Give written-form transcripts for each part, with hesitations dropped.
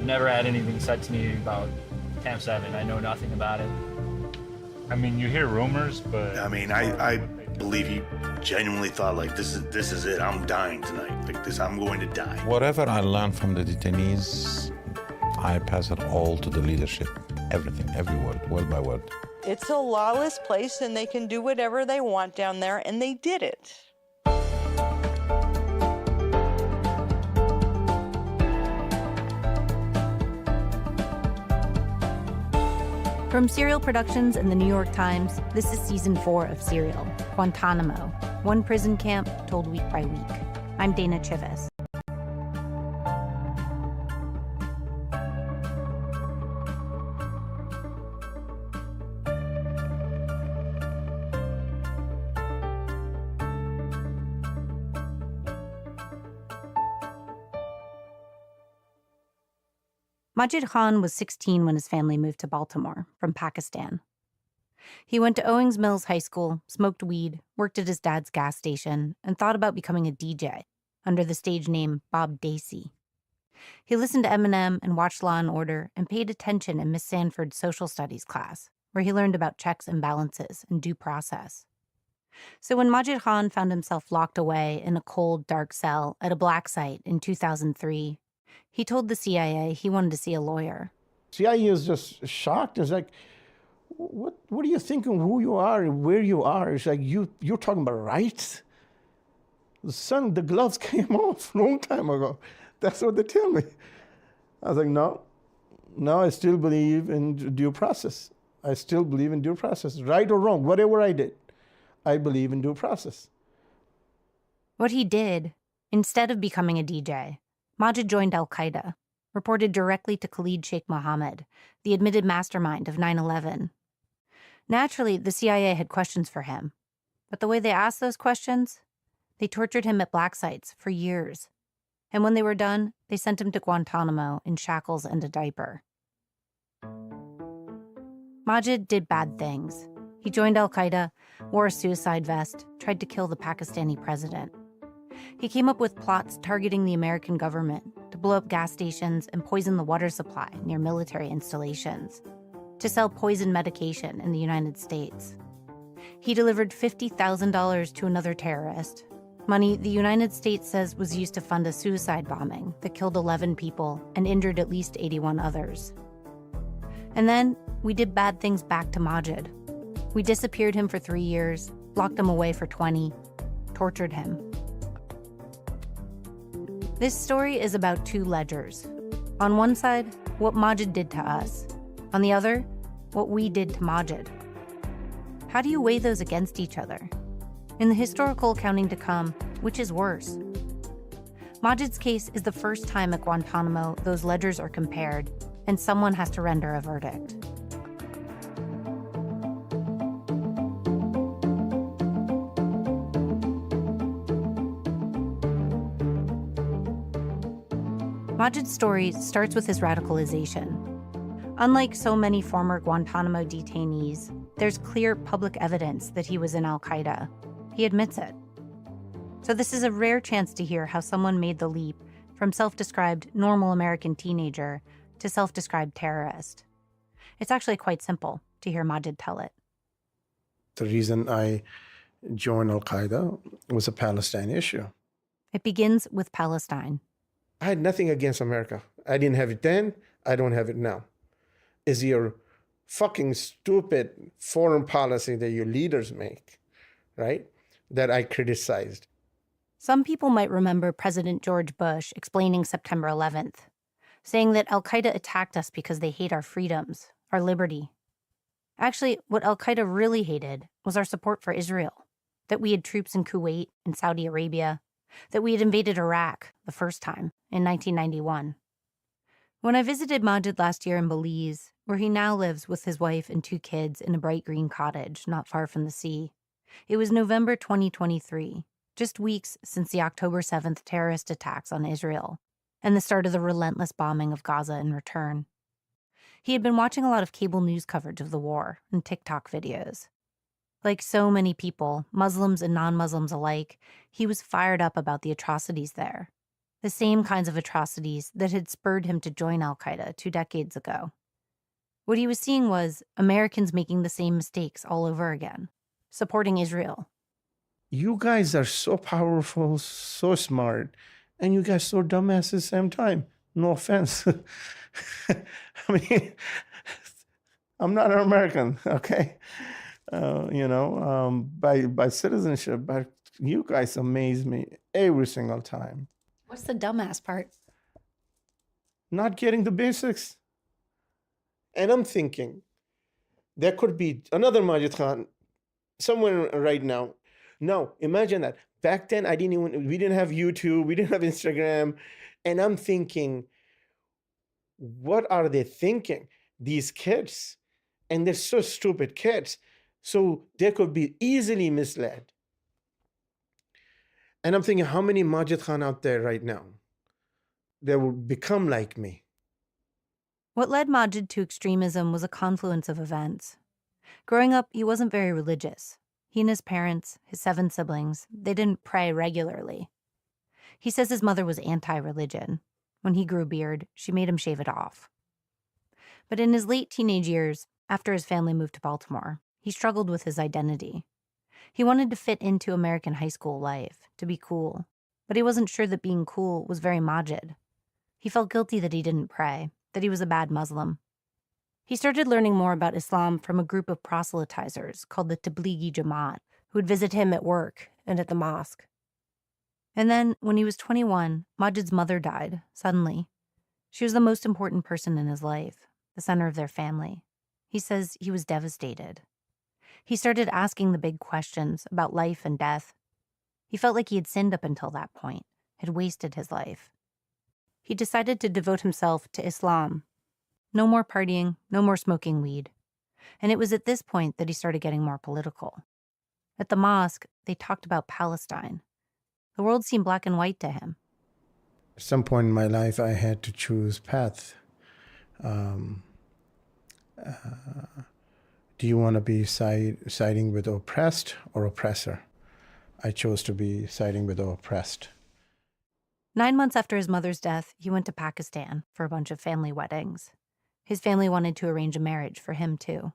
Never had anything said to me about Camp 7. I know nothing about it. I mean, you hear rumors, but I mean, I believe he genuinely thought, like, this is it. I'm dying tonight. Like this, I'm going to die. Whatever I learned from the detainees, I pass it all to the leadership. Everything, every word by word. It's a lawless place and they can do whatever they want down there, and they did it. From Serial Productions and the New York Times, this is Season 4 of Serial, Guantanamo, one prison camp told week by week. I'm Dana Chivvis. Majid Khan was 16 when his family moved to Baltimore from Pakistan. He went to Owings Mills High School, smoked weed, worked at his dad's gas station, and thought about becoming a DJ under the stage name Bob Dacey. He listened to Eminem and watched Law and Order and paid attention in Miss Sanford's social studies class, where he learned about checks and balances and due process. So when Majid Khan found himself locked away in a cold, dark cell at a black site in 2003, he told the CIA he wanted to see a lawyer. CIA is just shocked. It's like, what are you thinking, who you are, where you are? It's like, you're talking about rights? Son, the gloves came off a long time ago. That's what they tell me. I was like, no, I still believe in due process. I still believe in due process. Right or wrong, whatever I did, I believe in due process. What he did, instead of becoming a DJ, Majid joined al-Qaeda, reported directly to Khalid Sheikh Mohammed, the admitted mastermind of 9/11. Naturally, the CIA had questions for him, but the way they asked those questions, they tortured him at black sites for years. And when they were done, they sent him to Guantanamo in shackles and a diaper. Majid did bad things. He joined al-Qaeda, wore a suicide vest, tried to kill the Pakistani president. He came up with plots targeting the American government to blow up gas stations and poison the water supply near military installations, to sell poison medication in the United States. He delivered $50,000 to another terrorist, money the United States says was used to fund a suicide bombing that killed 11 people and injured at least 81 others. And then we did bad things back to Majid. We disappeared him for 3 years, locked him away for 20, tortured him. This story is about two ledgers. On one side, what Majid did to us. On the other, what we did to Majid. How do you weigh those against each other? In the historical accounting to come, which is worse? Majid's case is the first time at Guantanamo those ledgers are compared, and someone has to render a verdict. Majid's story starts with his radicalization. Unlike so many former Guantanamo detainees, there's clear public evidence that he was in al-Qaeda. He admits it. So this is a rare chance to hear how someone made the leap from self-described normal American teenager to self-described terrorist. It's actually quite simple to hear Majid tell it. The reason I joined al-Qaeda was a Palestine issue. It begins with Palestine. I had nothing against America. I didn't have it then. I don't have it now. It's your fucking stupid foreign policy that your leaders make, right, that I criticized. Some people might remember President George Bush explaining September 11th, saying that al-Qaeda attacked us because they hate our freedoms, our liberty. Actually, what al-Qaeda really hated was our support for Israel, that we had troops in Kuwait and Saudi Arabia, that we had invaded Iraq the first time in 1991. When I visited Majid last year in Belize, where he now lives with his wife and 2 kids in a bright green cottage not far from the sea, it was November 2023, just weeks since the October 7th terrorist attacks on Israel and the start of the relentless bombing of Gaza in return. He had been watching a lot of cable news coverage of the war and TikTok videos. Like so many people, Muslims and non-Muslims alike, he was fired up about the atrocities there. the same kinds of atrocities that had spurred him to join al-Qaeda 2 decades ago. What he was seeing was Americans making the same mistakes all over again, supporting Israel. You guys are so powerful, so smart, and you guys so dumbass at the same time. No offense. I mean, I'm not an American, okay? By citizenship, but you guys amaze me every single time. What's the dumbass part? Not getting the basics. And I'm thinking, there could be another Majid Khan somewhere right now. No, imagine that. Back then, we didn't have YouTube, we didn't have Instagram. And I'm thinking, what are they thinking? These kids. And they're so stupid kids. So they could be easily misled. And I'm thinking, how many Majid Khan out there right now that will become like me? What led Majid to extremism was a confluence of events. Growing up, he wasn't very religious. He and his parents, his 7 siblings, they didn't pray regularly. He says his mother was anti-religion. When he grew a beard, she made him shave it off. But in his late teenage years, after his family moved to Baltimore, he struggled with his identity. He wanted to fit into American high school life, to be cool, but he wasn't sure that being cool was very Majid. He felt guilty that he didn't pray, that he was a bad Muslim. He started learning more about Islam from a group of proselytizers called the Tablighi Jamaat, who would visit him at work and at the mosque. And then, when he was 21, Majid's mother died, suddenly. She was the most important person in his life, the center of their family. He says he was devastated. He started asking the big questions about life and death. He felt like he had sinned up until that point, had wasted his life. He decided to devote himself to Islam. No more partying, no more smoking weed. And it was at this point that he started getting more political. At the mosque, they talked about Palestine. The world seemed black and white to him. At some point in my life, I had to choose path. Do you want to be siding with oppressed or oppressor? I chose to be siding with the oppressed. 9 months after his mother's death, he went to Pakistan for a bunch of family weddings. His family wanted to arrange a marriage for him, too.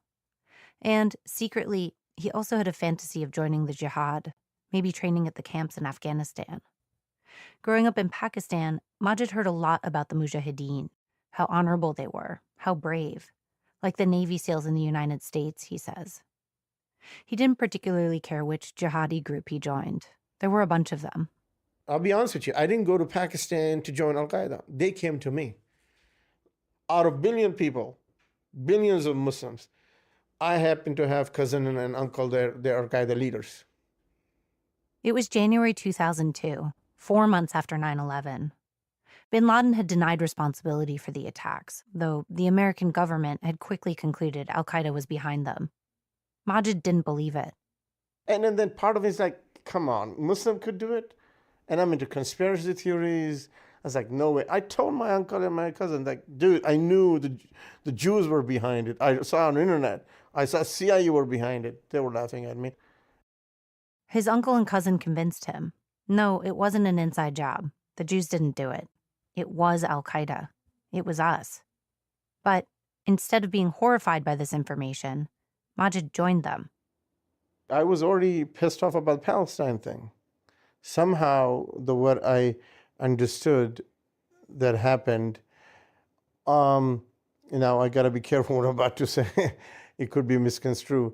And secretly, he also had a fantasy of joining the jihad, maybe training at the camps in Afghanistan. Growing up in Pakistan, Majid heard a lot about the Mujahideen, how honorable they were, how brave, like the Navy SEALs in the United States, he says. He didn't particularly care which jihadi group he joined. There were a bunch of them. I'll be honest with you, I didn't go to Pakistan to join Al-Qaeda. They came to me. Out of billion people, billions of Muslims, I happen to have cousin and an uncle, they're Al-Qaeda leaders. It was January 2002, 4 months after 9/11. Bin Laden had denied responsibility for the attacks, though the American government had quickly concluded Al-Qaeda was behind them. Majid didn't believe it. And then part of it is like, come on, Muslim could do it? And I'm into conspiracy theories. I was like, no way. I told my uncle and my cousin, like, dude, I knew the Jews were behind it. I saw on the internet. I saw CIA were behind it. They were laughing at me. His uncle and cousin convinced him. No, it wasn't an inside job. The Jews didn't do it. It was Al-Qaeda. It was us. But instead of being horrified by this information, Majid joined them. I was already pissed off about the Palestine thing. Somehow, what I understood that happened, I got to be careful what I'm about to say. It could be misconstrued.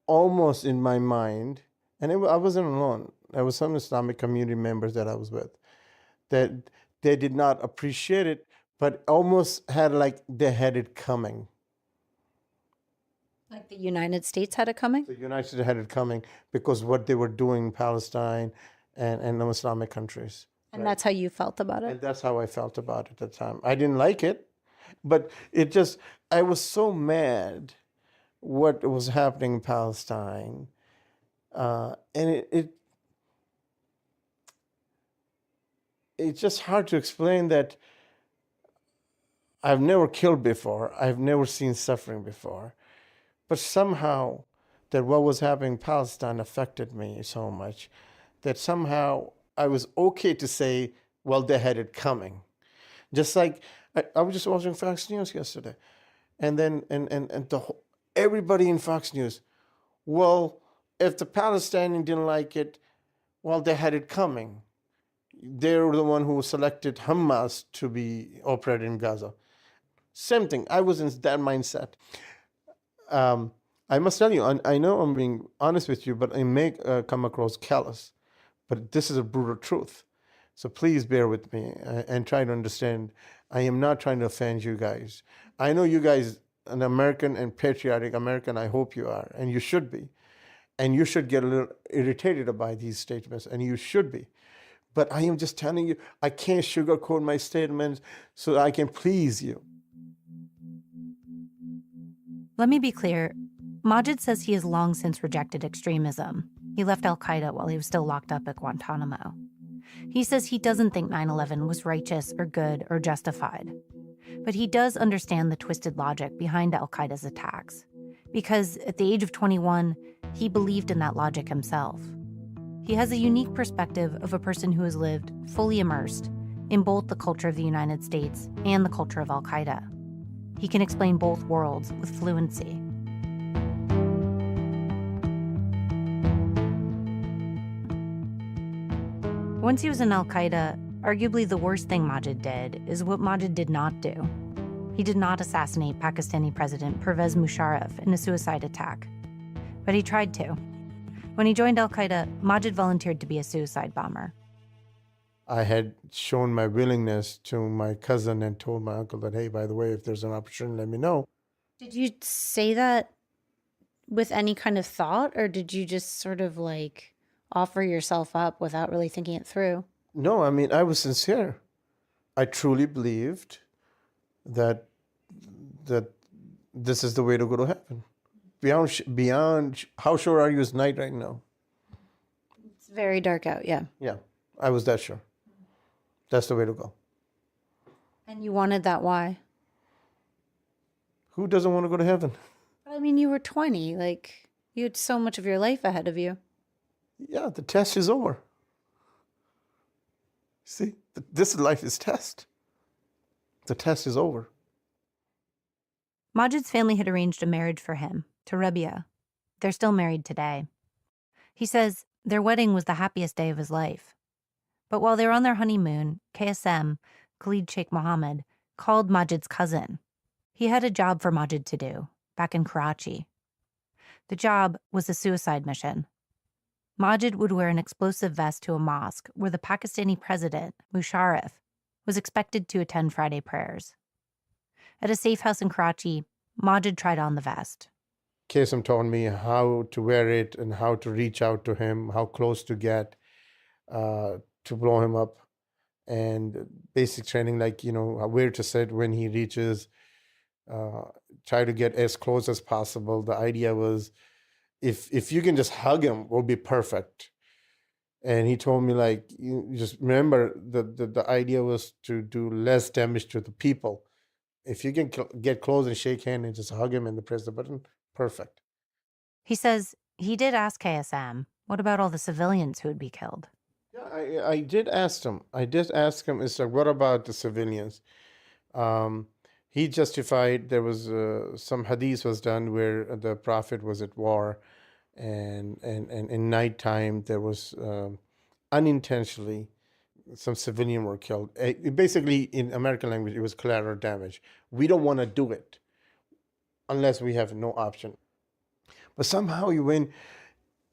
Almost in my mind, and I wasn't alone. There was some Islamic community members that I was with that they did not appreciate it, but almost had like they had it coming. Like the United States had it coming? The United States had it coming because what they were doing in Palestine and the Islamic countries. And that's how you felt about it? And that's how I felt about it at the time. I didn't like it, but I was so mad what was happening in Palestine. And it's just hard to explain that I've never killed before. I've never seen suffering before. But somehow that what was happening in Palestine affected me so much that somehow I was okay to say well, they had it coming. Just like I was just watching Fox News yesterday, and then everybody in Fox News, well, if the Palestinians didn't like it, well, they had it coming. They're the one who selected Hamas to be operated in Gaza. Same thing. I was in that mindset. I must tell you, I know I'm being honest with you, but I may come across callous. But this is a brutal truth. So please bear with me and try to understand. I am not trying to offend you guys. I know you guys, an American and patriotic American, I hope you are, and you should be. And you should get a little irritated by these statements, and you should be. But I am just telling you, I can't sugarcoat my statements so I can please you. Let me be clear. Majid says he has long since rejected extremism. He left al-Qaeda while he was still locked up at Guantanamo. He says he doesn't think 9/11 was righteous or good or justified. But he does understand the twisted logic behind al-Qaeda's attacks, because at the age of 21, he believed in that logic himself. He has a unique perspective of a person who has lived fully immersed in both the culture of the United States and the culture of al-Qaeda. He can explain both worlds with fluency. Once he was in al-Qaeda, arguably the worst thing Majid did is what Majid did not do. He did not assassinate Pakistani President Pervez Musharraf in a suicide attack. But he tried to. When he joined al-Qaeda, Majid volunteered to be a suicide bomber. I had shown my willingness to my cousin and told my uncle that, hey, by the way, if there's an opportunity, let me know. Did you say that with any kind of thought, or did you just sort of like offer yourself up without really thinking it through? No, I mean, I was sincere. I truly believed that this is the way to go to heaven. Beyond, how sure are you it's night right now? It's very dark out, yeah. Yeah, I was that sure. That's the way to go. And you wanted that why? Who doesn't want to go to heaven? I mean, you were 20. Like, you had so much of your life ahead of you. Yeah, the test is over. See, this life is test. The test is over. Majid's family had arranged a marriage for him to Rabia. They're still married today. He says their wedding was the happiest day of his life. But while they were on their honeymoon, KSM, Khalid Sheikh Mohammed, called Majid's cousin. He had a job for Majid to do back in Karachi. The job was a suicide mission. Majid would wear an explosive vest to a mosque where the Pakistani president, Musharraf, was expected to attend Friday prayers. At a safe house in Karachi, Majid tried on the vest. Kasem taught me how to wear it and how to reach out to him, how close to get, to blow him up, and basic training like, where to sit when he reaches, try to get as close as possible. The idea was, if you can just hug him, will be perfect. And he told me, like, you just remember the idea was to do less damage to the people. If you can get close and shake hand and just hug him and press the button, perfect. He says he did ask KSM, what about all the civilians who would be killed? Yeah, I did ask him. It's like, what about the civilians? He justified there was some hadith was done where the Prophet was at war, and in nighttime there was unintentionally some civilian were killed. Basically, in American language, it was collateral damage. We don't want to do it unless we have no option. But somehow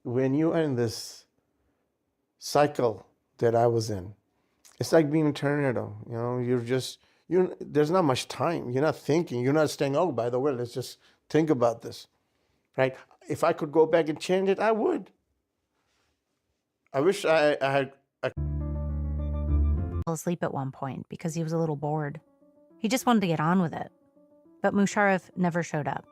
when you are in this cycle that I was in, it's like being a tornado. There's not much time. You're not thinking. You're not saying, oh, by the way, let's just think about this, right? If I could go back and change it, I would. I wish I had. Fell asleep at one point because he was a little bored. He just wanted to get on with it. But Musharraf never showed up.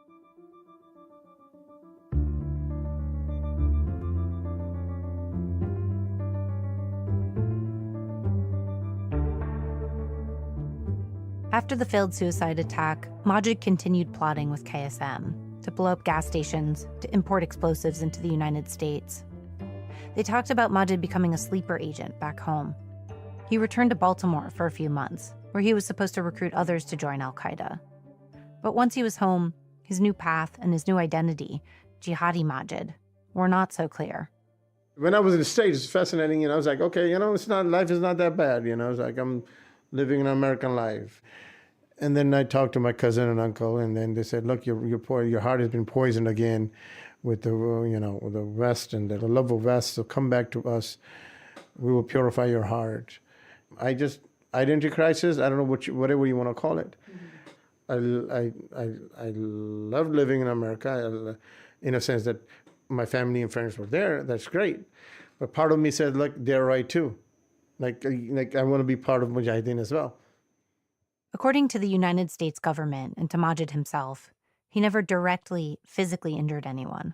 After the failed suicide attack, Majid continued plotting with KSM to blow up gas stations, to import explosives into the United States. They talked about Majid becoming a sleeper agent back home. He returned to Baltimore for a few months, where he was supposed to recruit others to join al-Qaeda. But once he was home, his new path and his new identity, Jihadi Majid, were not so clear. When I was in the States, it's fascinating, I was like, okay, life is not that bad, it's like I'm living an American life. And then I talked to my cousin and uncle, and then they said, look, your heart has been poisoned again with the West and the love of West, so come back to us. We will purify your heart. Identity crisis, I don't know whatever you want to call it. Mm-hmm. I love living in America, in a sense that my family and friends were there. That's great. But part of me said, look, they're right too. Like I want to be part of Mujahideen as well. According to the United States government and to Majid himself, he never directly, physically injured anyone.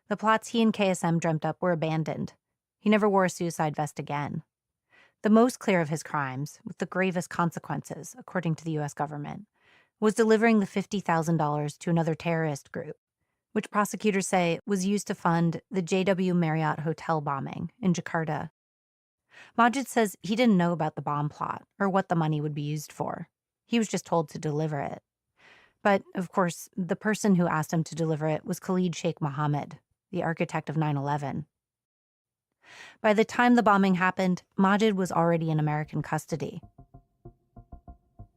The plots he and KSM dreamt up were abandoned. He never wore a suicide vest again. The most clear of his crimes, with the gravest consequences, according to the U.S. government, was delivering the $50,000 to another terrorist group, which prosecutors say was used to fund the JW Marriott hotel bombing in Jakarta. Majid says he didn't know about the bomb plot or what the money would be used for. He was just told to deliver it. But, of course, the person who asked him to deliver it was Khalid Sheikh Mohammed, the architect of 9/11. By the time the bombing happened, Majid was already in American custody.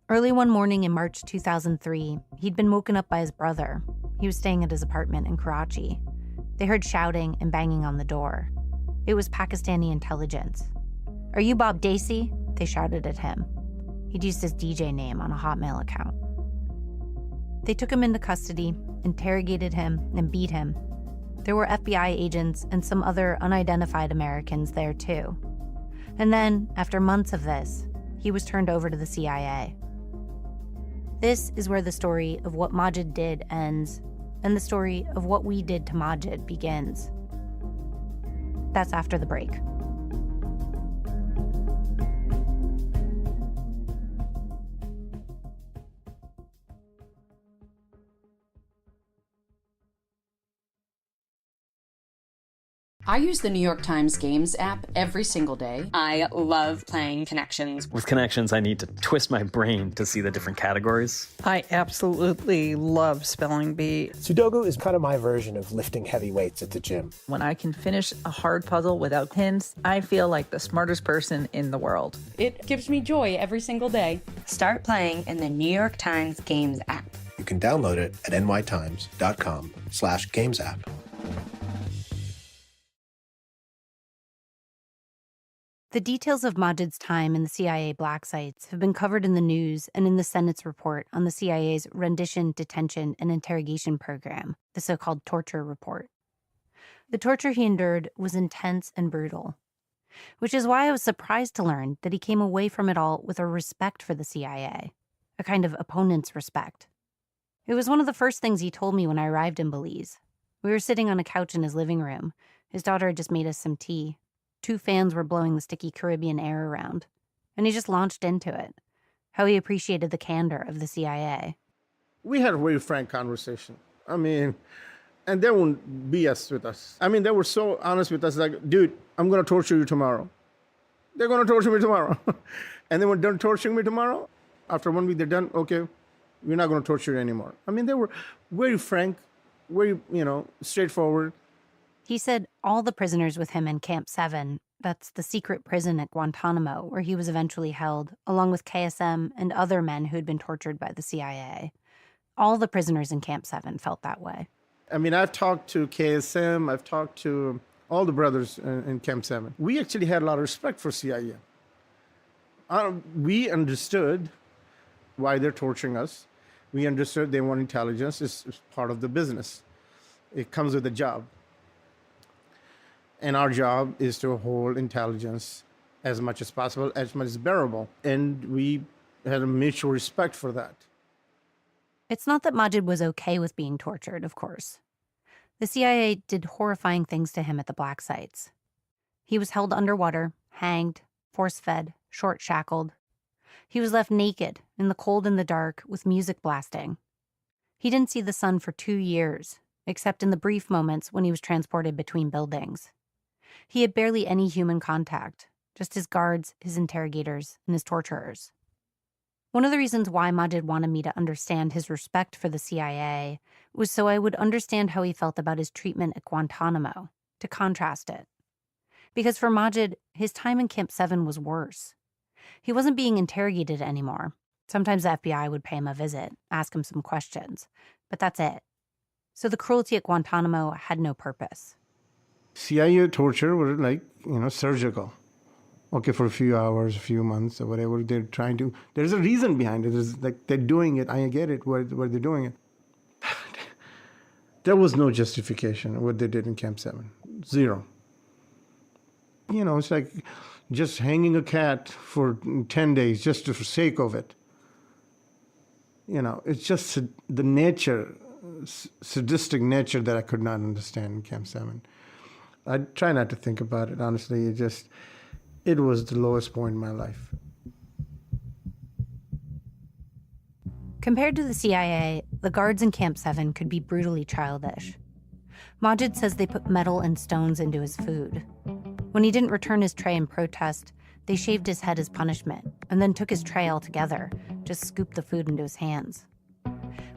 Early one morning in March 2003, he'd been woken up by his brother. He was staying at his apartment in Karachi. They heard shouting and banging on the door. It was Pakistani intelligence. "Are you Bob Dacey?" they shouted at him. He'd used his DJ name on a Hotmail account. They took him into custody, interrogated him, and beat him. There were FBI agents and some other unidentified Americans there too. And then, after months of this, he was turned over to the CIA. This is where the story of what Majid did ends, and the story of what we did to Majid begins. That's after the break. I use the New York Times Games app every single day. I love playing Connections. With Connections, I need to twist my brain to see the different categories. I absolutely love Spelling Bee. Sudoku is kind of my version of lifting heavy weights at the gym. When I can finish a hard puzzle without hints, I feel like the smartest person in the world. It gives me joy every single day. Start playing in the New York Times Games app. You can download it at nytimes.com/gamesapp. The details of Majid's time in the CIA black sites have been covered in the news and in the Senate's report on the CIA's rendition, detention, and interrogation program, the so-called torture report. The torture he endured was intense and brutal, which is why I was surprised to learn that he came away from it all with a respect for the CIA, a kind of opponent's respect. It was one of the first things he told me when I arrived in Belize. We were sitting on a couch in his living room. His daughter had just made us some tea. 2 fans were blowing the sticky Caribbean air around, and he just launched into it, how he appreciated the candor of the CIA. We had a very frank conversation. And they wouldn't BS with us. They were so honest with us, like, dude, I'm going to torture you tomorrow. They're going to torture me tomorrow. And then when they're done torturing me tomorrow, after 1 week, they're done, okay, we're not going to torture you anymore. They were very frank, very, straightforward. He said all the prisoners with him in Camp 7, that's the secret prison at Guantanamo where he was eventually held, along with KSM and other men who had been tortured by the CIA. All the prisoners in Camp 7 felt that way. I've talked to KSM, I've talked to all the brothers in Camp 7. We actually had a lot of respect for CIA. We understood why they're torturing us. We understood they want intelligence. It's part of the business. It comes with a job. And our job is to hold intelligence as much as possible, as much as bearable. And we had a mutual respect for that. It's not that Majid was okay with being tortured, of course. The CIA did horrifying things to him at the black sites. He was held underwater, hanged, force-fed, short-shackled. He was left naked, in the cold and the dark, with music blasting. He didn't see the sun for 2 years, except in the brief moments when he was transported between buildings. He had barely any human contact, just his guards, his interrogators, and his torturers. One of the reasons why Majid wanted me to understand his respect for the CIA was so I would understand how he felt about his treatment at Guantanamo, to contrast it. Because for Majid, his time in Camp 7 was worse. He wasn't being interrogated anymore. Sometimes the FBI would pay him a visit, ask him some questions, but that's it. So the cruelty at Guantanamo had no purpose. CIA torture were like, surgical. Okay, for a few hours, a few months, or whatever they're trying to. There's a reason behind it. It's like they're doing it. I get it, where they're doing it. There was no justification what they did in Camp 7. Zero. It's like just hanging a cat for 10 days just for sake of it. It's just the nature, sadistic nature that I could not understand in Camp 7. I try not to think about it, honestly. It was the lowest point in my life. Compared to the CIA, the guards in Camp 7 could be brutally childish. Majid says they put metal and stones into his food. When he didn't return his tray in protest, they shaved his head as punishment and then took his tray altogether, just scooped the food into his hands.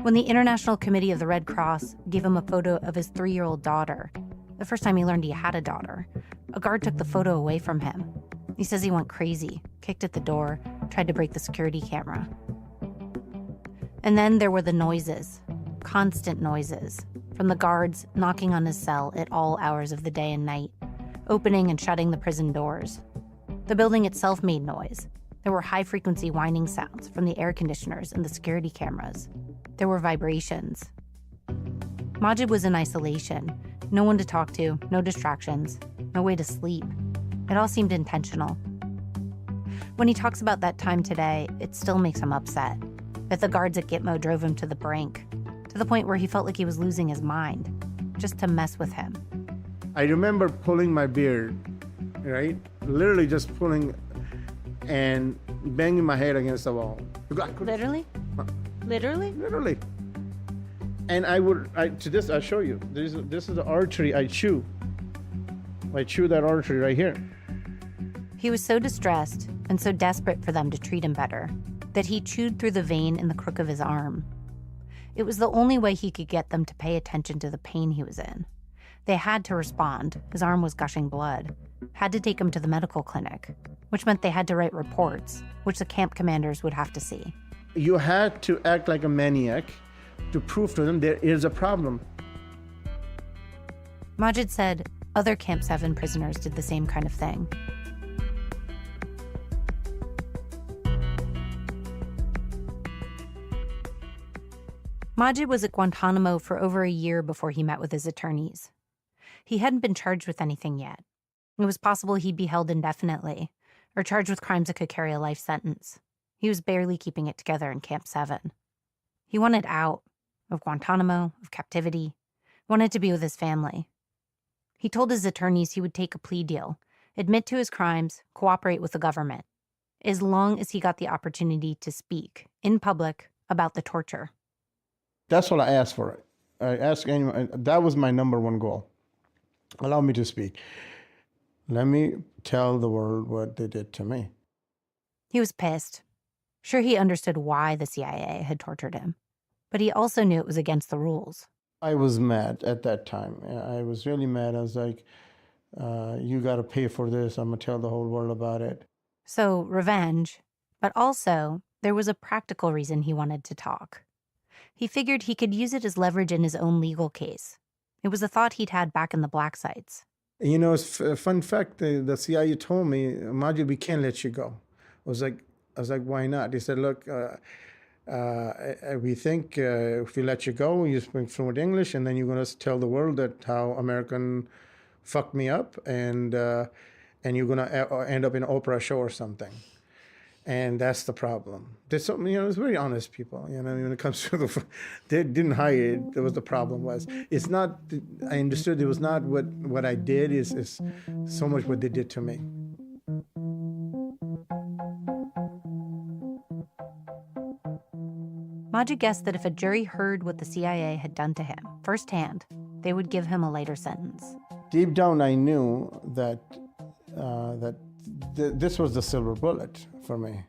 When the International Committee of the Red Cross gave him a photo of his 3-year-old daughter, the first time he learned he had a daughter, a guard took the photo away from him. He says he went crazy, kicked at the door, tried to break the security camera. And then there were the noises, constant noises, from the guards knocking on his cell at all hours of the day and night, opening and shutting the prison doors. The building itself made noise. There were high-frequency whining sounds from the air conditioners and the security cameras. There were vibrations. Majid was in isolation. No one to talk to, no distractions, no way to sleep. It all seemed intentional. When he talks about that time today, it still makes him upset. That the guards at Gitmo drove him to the brink, to the point where he felt like he was losing his mind, just to mess with him. I remember pulling my beard, right? Literally just pulling and banging my head against the wall. Literally? Literally? Literally. And I'll show you. This is the artery I chew. I chew that artery right here. He was so distressed and so desperate for them to treat him better that he chewed through the vein in the crook of his arm. It was the only way he could get them to pay attention to the pain he was in. They had to respond. His arm was gushing blood. Had to take him to the medical clinic, which meant they had to write reports, which the camp commanders would have to see. You had to act like a maniac to prove to them there is a problem. Majid said other Camp 7 prisoners did the same kind of thing. Majid was at Guantanamo for over a year before he met with his attorneys. He hadn't been charged with anything yet. It was possible he'd be held indefinitely, or charged with crimes that could carry a life sentence. He was barely keeping it together in Camp 7. He wanted out of Guantanamo, of captivity, wanted to be with his family. He told his attorneys he would take a plea deal, admit to his crimes, cooperate with the government, as long as he got the opportunity to speak in public about the torture. That's what I asked for. I asked anyone, that was my number one goal. Allow me to speak. Let me tell the world what they did to me. He was pissed. Sure, he understood why the CIA had tortured him, but he also knew it was against the rules. I was mad at that time. I was really mad. I was like, you got to pay for this. I'm going to tell the whole world about it. So, revenge, but also there was a practical reason he wanted to talk. He figured he could use it as leverage in his own legal case. It was a thought he'd had back in the black sites. You know, it's a fun fact. The CIA told me, Majid, we can't let you go. I was like, why not? They said, look, we think if we let you go, you speak fluent English, and then you're going to tell the world that how American fucked me up, and you're going to end up in an Oprah show or something. And that's the problem. There's something, it's very honest people, when it comes to they didn't hide it. That was the problem was. It's not, I understood it was not what I did, is so much what they did to me. Majid guessed that if a jury heard what the CIA had done to him firsthand, they would give him a lighter sentence. Deep down, I knew that this was the silver bullet for me.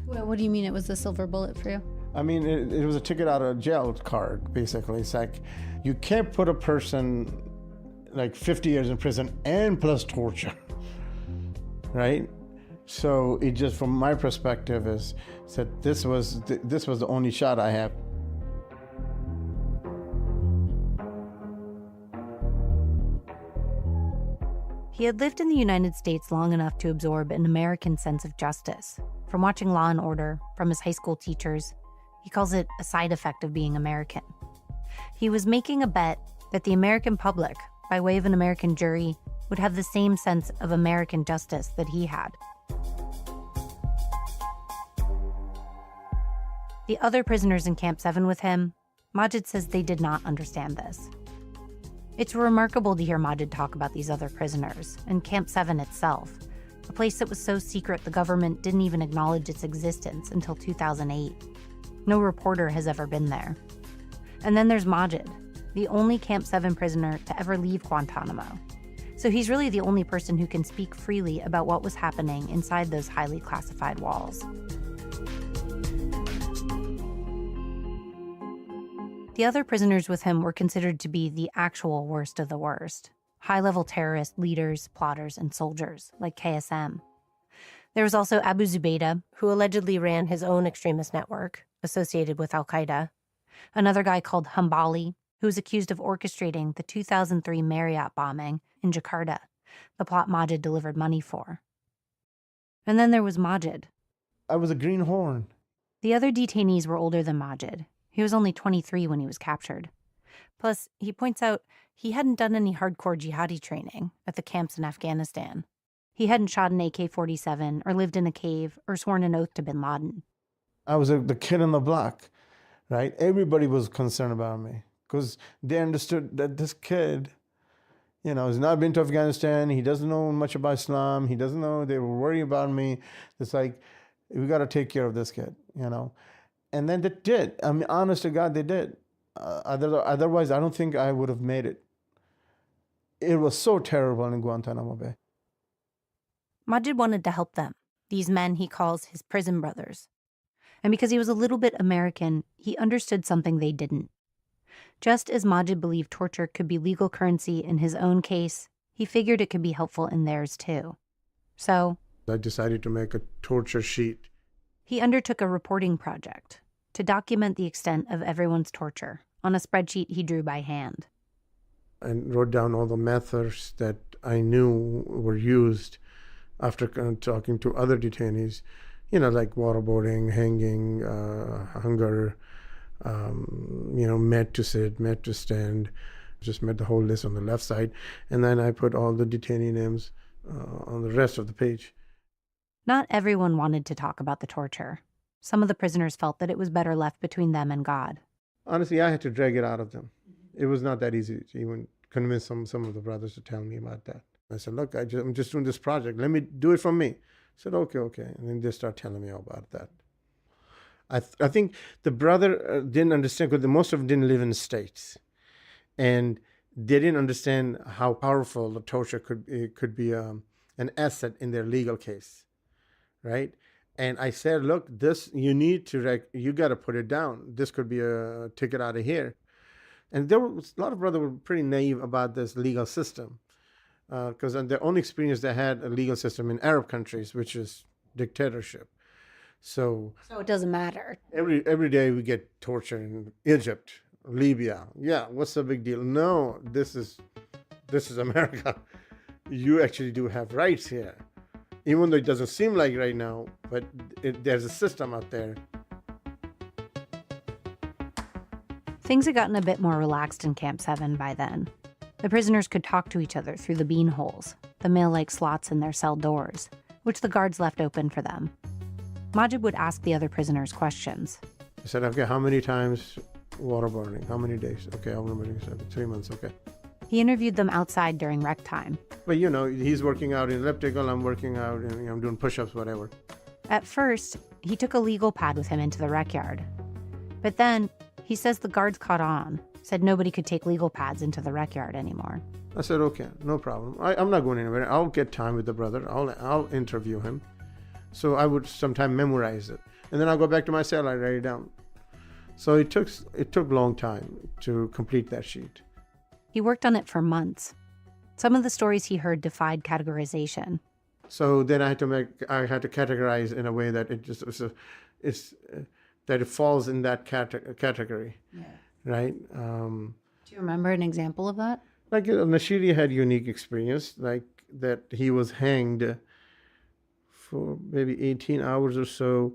What do you mean it was the silver bullet for you? I mean, it was a ticket out of jail card, basically. It's like, you can't put a person like 50 years in prison and plus torture, right? So it just, from my perspective, is that this was the only shot I have. He had lived in the United States long enough to absorb an American sense of justice. From watching Law and Order, from his high school teachers, he calls it a side effect of being American. He was making a bet that the American public, by way of an American jury, would have the same sense of American justice that he had. The other prisoners in Camp 7 with him, Majid says they did not understand this. It's remarkable to hear Majid talk about these other prisoners and Camp 7 itself, a place that was so secret the government didn't even acknowledge its existence until 2008. No reporter has ever been there. And then there's Majid, the only Camp 7 prisoner to ever leave Guantanamo. So he's really the only person who can speak freely about what was happening inside those highly classified walls. The other prisoners with him were considered to be the actual worst of the worst. High-level terrorist leaders, plotters, and soldiers, like KSM. There was also Abu Zubaydah, who allegedly ran his own extremist network, associated with al-Qaeda. Another guy called Hambali, who was accused of orchestrating the 2003 Marriott bombing in Jakarta, the plot Majid delivered money for. And then there was Majid. I was a greenhorn. The other detainees were older than Majid. He was only 23 when he was captured. Plus, he points out he hadn't done any hardcore jihadi training at the camps in Afghanistan. He hadn't shot an AK-47 or lived in a cave or sworn an oath to bin Laden. I was the kid on the block, right? Everybody was concerned about me because they understood that this kid, has not been to Afghanistan. He doesn't know much about Islam. He doesn't know. They were worried about me. It's like, we got to take care of this kid, And then they did. I mean, honest to God, they did. Otherwise, I don't think I would have made it. It was so terrible in Guantanamo Bay. Majid wanted to help them, these men he calls his prison brothers. And because he was a little bit American, he understood something they didn't. Just as Majid believed torture could be legal currency in his own case, he figured it could be helpful in theirs too. So I decided to make a torture sheet. He undertook a reporting project to document the extent of everyone's torture on a spreadsheet he drew by hand. And wrote down all the methods that I knew were used after talking to other detainees, like waterboarding, hanging, hunger, med to sit, med to stand. Just made the whole list on the left side. And then I put all the detainee names on the rest of the page. Not everyone wanted to talk about the torture. Some of the prisoners felt that it was better left between them and God. Honestly, I had to drag it out of them. It was not that easy to even convince some of the brothers to tell me about that. I said, look, I'm just doing this project. Let me do it from me. I said, okay. And then they start telling me all about that. I think the brother didn't understand because most of them didn't live in the States. And they didn't understand how powerful the torture could be an asset in their legal case. Right? And I said, look, this, you got to put it down. This could be a ticket out of here. And there was a lot of brothers were pretty naive about this legal system because their own experience, they had a legal system in Arab countries, which is dictatorship. So it doesn't matter. Every day we get torture in Egypt, Libya. Yeah, what's the big deal? No, this is America. You actually do have rights here. Even though it doesn't seem like right now, but there's a system out there. Things had gotten a bit more relaxed in Camp 7 by then. The prisoners could talk to each other through the bean holes, the mail-like slots in their cell doors, which the guards left open for them. Majid would ask the other prisoners questions. I said, okay, how many times waterboarding? How many days? Okay, I'll remember. 3 months, okay. He interviewed them outside during rec time. But he's working out in elliptical, I'm working out, and I'm doing push-ups, whatever. At first, he took a legal pad with him into the rec yard. But then, he says the guards caught on, said nobody could take legal pads into the rec yard anymore. I said, okay, no problem. I'm not going anywhere. I'll get time with the brother. I'll interview him. So I would sometime memorize it. And then I'll go back to my cell, I write it down. So it took a long time to complete that sheet. He worked on it for months. Some of the stories he heard defied categorization. So then I had to categorize in a way that that it falls in that category, right? Do you remember an example of that? Like Nashiri had unique experience, like that he was hanged for maybe 18 hours or so.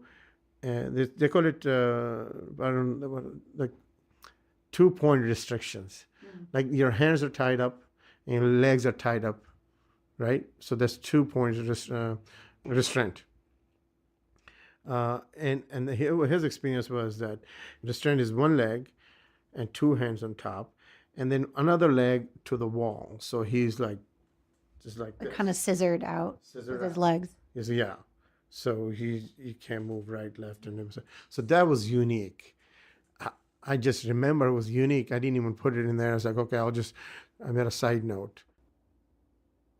They call it, I don't know, like 2-point restrictions. Like your hands are tied up and your legs are tied up, right? So that's 2 points restraint. And his experience was that restraint is one leg and 2 hands on top, and then another leg to the wall. So he's like, just like this. Kind of scissored out with his legs. Yes, yeah. So he can't move right, left, and so that was unique. I just remember it was unique. I didn't even put it in there. I was like, okay, I made a side note.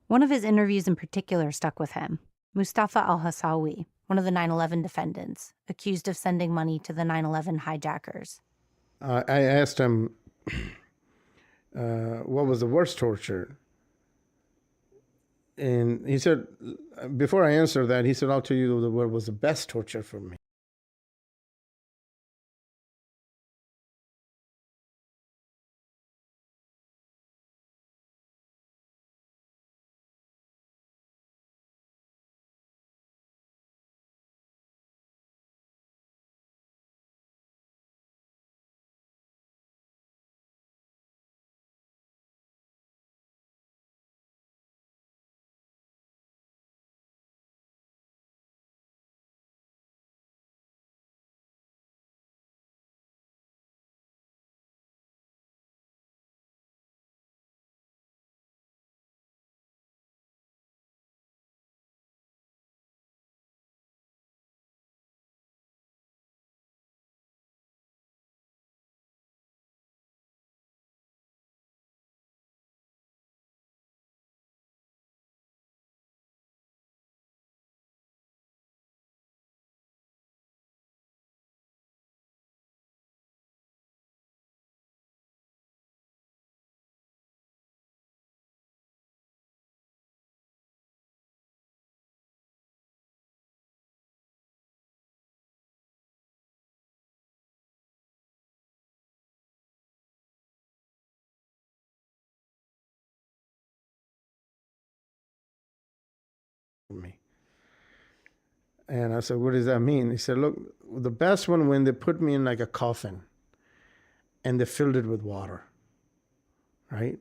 One of his interviews in particular stuck with him. Mustafa al-Hassawi, one of the 9/11 defendants, accused of sending money to the 9/11 hijackers. I asked him, what was the worst torture? And he said, before I answer that, he said, I'll tell you what was the best torture for me. Me. And I said, what does that mean? He said, look, the best one when they put me in like a coffin and they filled it with water, right?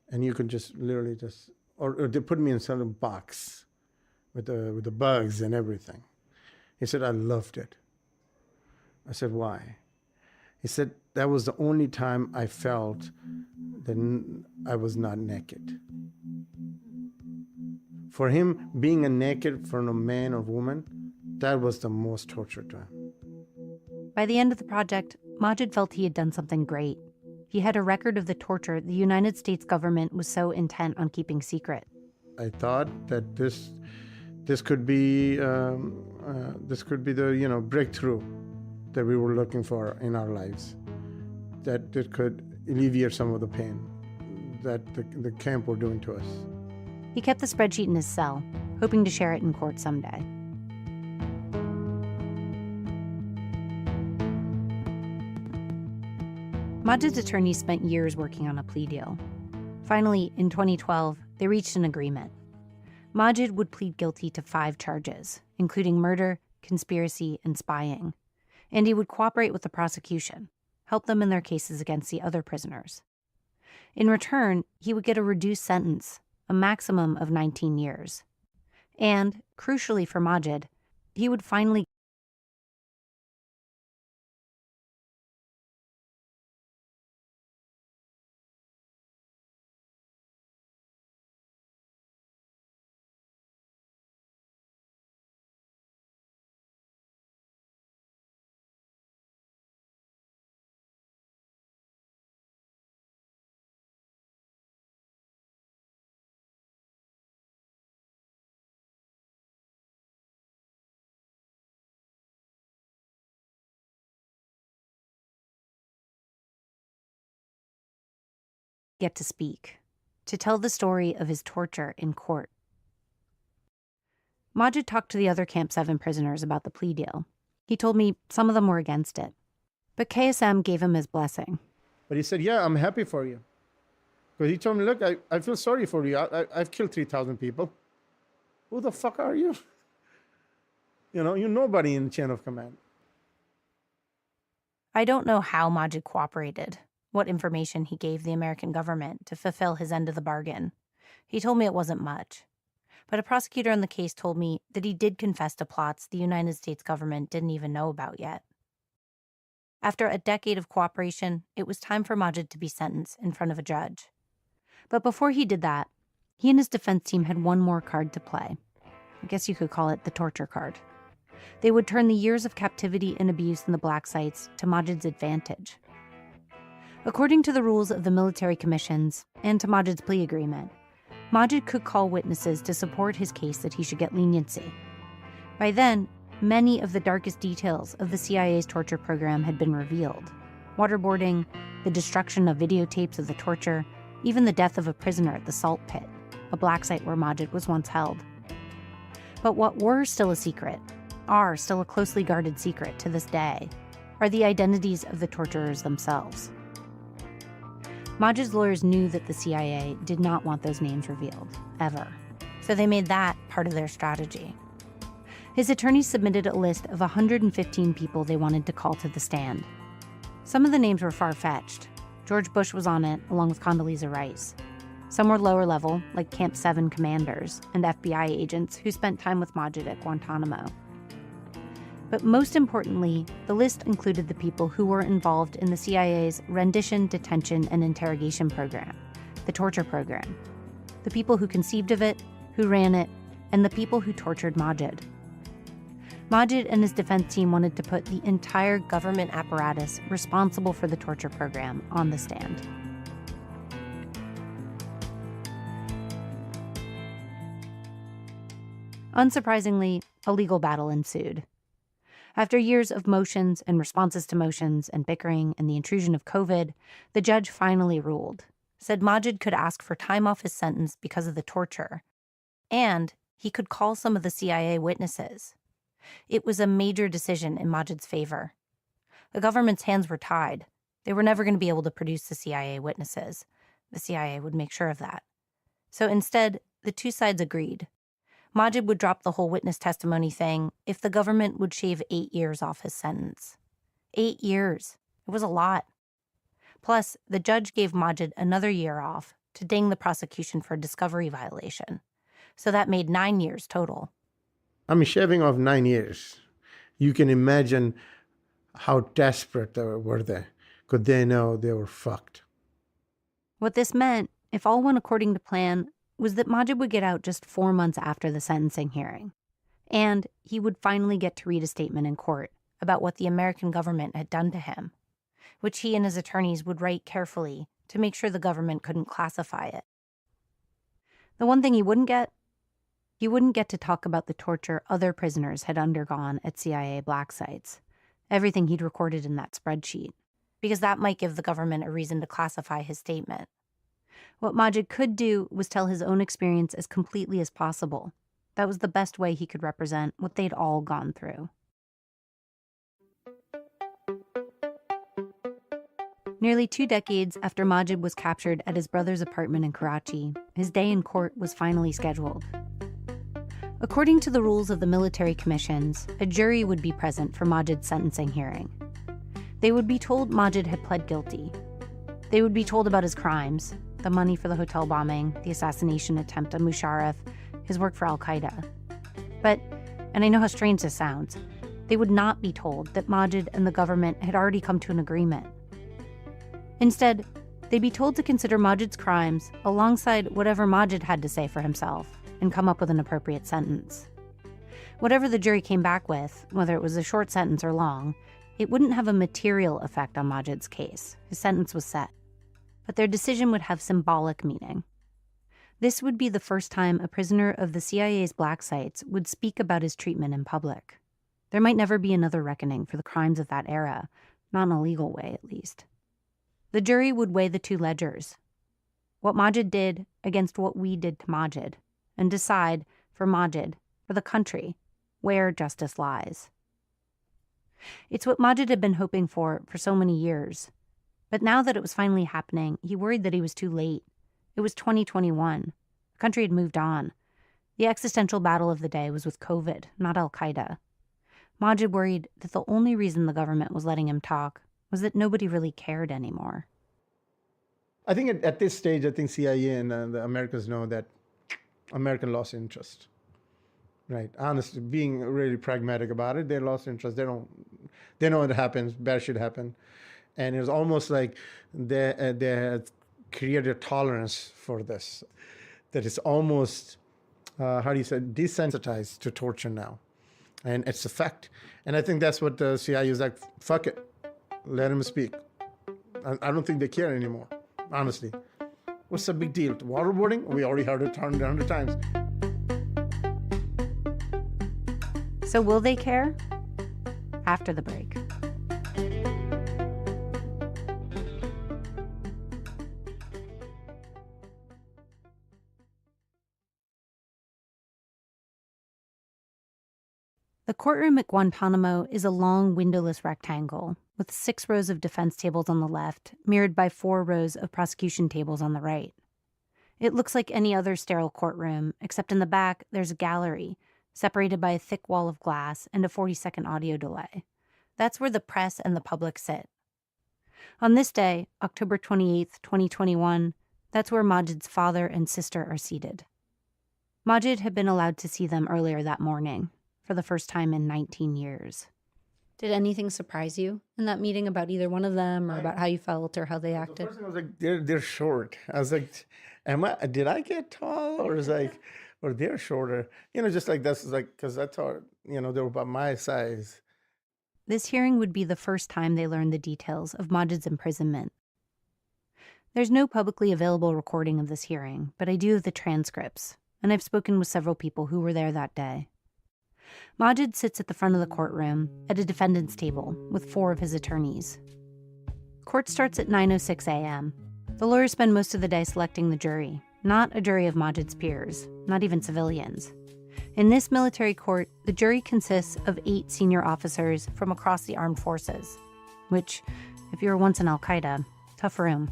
And you could just literally or they put me in some box with the bugs and everything. He said, I loved it. I said, why? He said, that was the only time I felt that I was not naked. For him, being a naked from a man or woman, that was the most torture to him. By the end of the project, Majid felt he had done something great. He had a record of the torture the United States government was so intent on keeping secret. I thought that this could be the breakthrough that we were looking for in our lives, that it could alleviate some of the pain that the camp were doing to us. He kept the spreadsheet in his cell, hoping to share it in court someday. Majid's attorneys spent years working on a plea deal. Finally, in 2012, they reached an agreement. Majid would plead guilty to 5 charges, including murder, conspiracy, and spying. And he would cooperate with the prosecution, help them in their cases against the other prisoners. In return, he would get a reduced sentence, a maximum of 19 years. And, crucially for Majid, he would finally get to speak, to tell the story of his torture in court. Majid talked to the other Camp 7 prisoners about the plea deal. He told me some of them were against it, but KSM gave him his blessing. But he said, yeah, I'm happy for you. Because he told me, look, I feel sorry for you. I've killed 3,000 people. Who the fuck are you? You're nobody in the chain of command. I don't know how Majid cooperated, what information he gave the American government to fulfill his end of the bargain. He told me it wasn't much. But a prosecutor on the case told me that he did confess to plots the United States government didn't even know about yet. After a decade of cooperation, it was time for Majid to be sentenced in front of a judge. But before he did that, he and his defense team had one more card to play. I guess you could call it the torture card. They would turn the years of captivity and abuse in the black sites to Majid's advantage. According to the rules of the military commissions and to Majid's plea agreement, Majid could call witnesses to support his case that he should get leniency. By then, many of the darkest details of the CIA's torture program had been revealed. Waterboarding, the destruction of videotapes of the torture, even the death of a prisoner at the salt pit, a black site where Majid was once held. But what were still a secret, are still a closely guarded secret to this day, are the identities of the torturers themselves. Majid's lawyers knew that the CIA did not want those names revealed, ever. So they made that part of their strategy. His attorneys submitted a list of 115 people they wanted to call to the stand. Some of the names were far-fetched. George Bush was on it, along with Condoleezza Rice. Some were lower level, like Camp 7 commanders and FBI agents who spent time with Majid at Guantanamo. But most importantly, the list included the people who were involved in the CIA's rendition, detention, and interrogation program, the torture program. The people who conceived of it, who ran it, and the people who tortured Majid. Majid and his defense team wanted to put the entire government apparatus responsible for the torture program on the stand. Unsurprisingly, a legal battle ensued. After years of motions and responses to motions and bickering and the intrusion of COVID, the judge finally ruled, said Majid could ask for time off his sentence because of the torture, and he could call some of the CIA witnesses. It was a major decision in Majid's favor. The government's hands were tied. They were never going to be able to produce the CIA witnesses. The CIA would make sure of that. So instead, the two sides agreed. Majid would drop the whole witness testimony thing if the government would shave 8 years off his sentence. 8 years. It was a lot. Plus, the judge gave Majid another year off to ding the prosecution for a discovery violation. So that made 9 years total. I mean, shaving off 9 years. You can imagine how desperate they were they, because they know they were fucked. What this meant, if all went according to plan, was that Majid would get out just 4 months after the sentencing hearing. And he would finally get to read a statement in court about what the American government had done to him, which he and his attorneys would write carefully to make sure the government couldn't classify it. The one thing he wouldn't get to talk about the torture other prisoners had undergone at CIA black sites, everything he'd recorded in that spreadsheet, because that might give the government a reason to classify his statement. What Majid could do was tell his own experience as completely as possible. That was the best way he could represent what they'd all gone through. Nearly 2 decades after Majid was captured at his brother's apartment in Karachi, his day in court was finally scheduled. According to the rules of the military commissions, a jury would be present for Majid's sentencing hearing. They would be told Majid had pled guilty. They would be told about his crimes, the money for the hotel bombing, the assassination attempt on Musharraf, his work for al-Qaeda. But, and I know how strange this sounds, they would not be told that Majid and the government had already come to an agreement. Instead, they'd be told to consider Majid's crimes alongside whatever Majid had to say for himself and come up with an appropriate sentence. Whatever the jury came back with, whether it was a short sentence or long, it wouldn't have a material effect on Majid's case. His sentence was set. But their decision would have symbolic meaning. This would be the first time a prisoner of the CIA's black sites would speak about his treatment in public. There might never be another reckoning for the crimes of that era, not in a legal way at least. The jury would weigh the two ledgers. what Majid did against what we did to Majid, and decide, for Majid, for the country, where justice lies. It's what Majid had been hoping for so many years. But now that it was finally happening, he worried that he was too late. It was 2021. The country had moved on. The existential battle of the day was with COVID, not al-Qaeda. Majid worried that the only reason the government was letting him talk was that nobody really cared anymore. I think at this stage, I think CIA and the Americans know that America lost interest. Right. Honestly, being really pragmatic about it, they lost interest. They know what happens. Bad shit happen. And it was almost like they had created a tolerance for this. That it's almost, desensitized to torture now. And it's a fact. And I think that's what the CIA is like, fuck it. Let him speak. I don't think they care anymore, honestly. What's the big deal? Waterboarding? We already heard it 100 times. So will they care? After the break. The courtroom at Guantanamo is a long, windowless rectangle with 6 rows of defense tables on the left, mirrored by 4 rows of prosecution tables on the right. It looks like any other sterile courtroom, except in the back, there's a gallery, separated by a thick wall of glass and a 40-second audio delay. That's where the press and the public sit. On this day, October 28th, 2021, that's where Majid's father and sister are seated. Majid had been allowed to see them earlier that morning, for the first time in 19 years. Did anything surprise you in that meeting about either one of them or about how you felt or how they acted? The first thing I was like, they're short. I was like, did I get tall? Or is like, or they're shorter? Just like that's like, because I thought, they were about my size. This hearing would be the first time they learned the details of Majid's imprisonment. There's no publicly available recording of this hearing, but I do have the transcripts, and I've spoken with several people who were there that day. Majid sits at the front of the courtroom at a defendant's table with 4 of his attorneys. Court starts at 9:06 a.m. The lawyers spend most of the day selecting the jury, not a jury of Majid's peers, not even civilians. In this military court, the jury consists of 8 senior officers from across the armed forces, which, if you were once in al-Qaeda, tough room.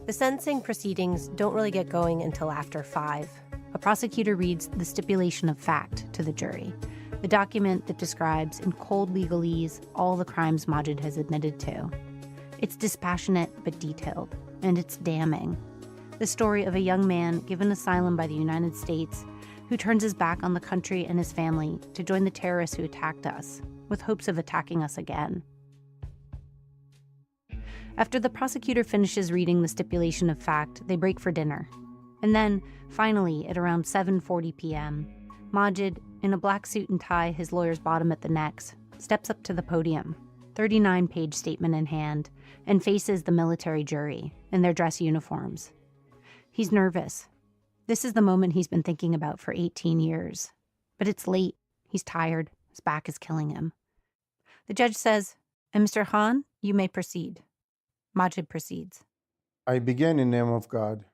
The sentencing proceedings don't really get going until after 5. A prosecutor reads the stipulation of fact to the jury, the document that describes in cold legalese all the crimes Majid has admitted to. It's dispassionate but detailed, and it's damning. The story of a young man given asylum by the United States who turns his back on the country and his family to join the terrorists who attacked us, with hopes of attacking us again. After the prosecutor finishes reading the stipulation of fact, they break for dinner. And then, finally, at around 7:40 p.m., Majid, in a black suit and tie his lawyer's bottom at the necks, steps up to the podium, 39-page statement in hand, and faces the military jury in their dress uniforms. He's nervous. This is the moment he's been thinking about for 18 years. But it's late. He's tired. His back is killing him. The judge says, "And Mr. Khan, you may proceed." Majid proceeds. I begin in the name of God.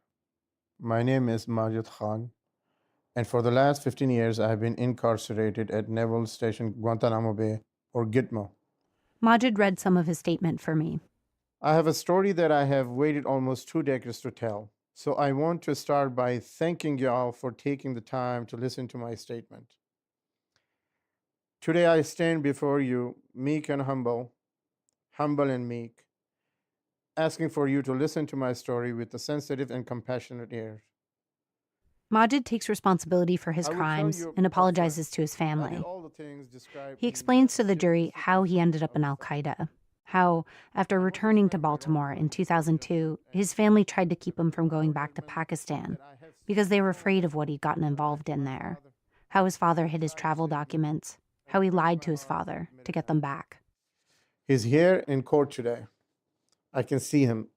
My name is Majid Khan, and for the last 15 years I have been incarcerated at Naval Station Guantanamo Bay, or Gitmo. Majid read some of his statement for me. I have a story that I have waited almost 2 decades to tell. So I want to start by thanking y'all for taking the time to listen to my statement. Today I stand before you, meek and humble and meek, asking for you to listen to my story with a sensitive and compassionate ear. Majid takes responsibility for his crimes and apologizes to his family. He explains to the jury how he ended up in al-Qaeda, how, after returning to Baltimore in 2002, his family tried to keep him from going back to Pakistan because they were afraid of what he'd gotten involved in there, how his father hid his travel documents, how he lied to his father to get them back. He's here in court today. I can see him.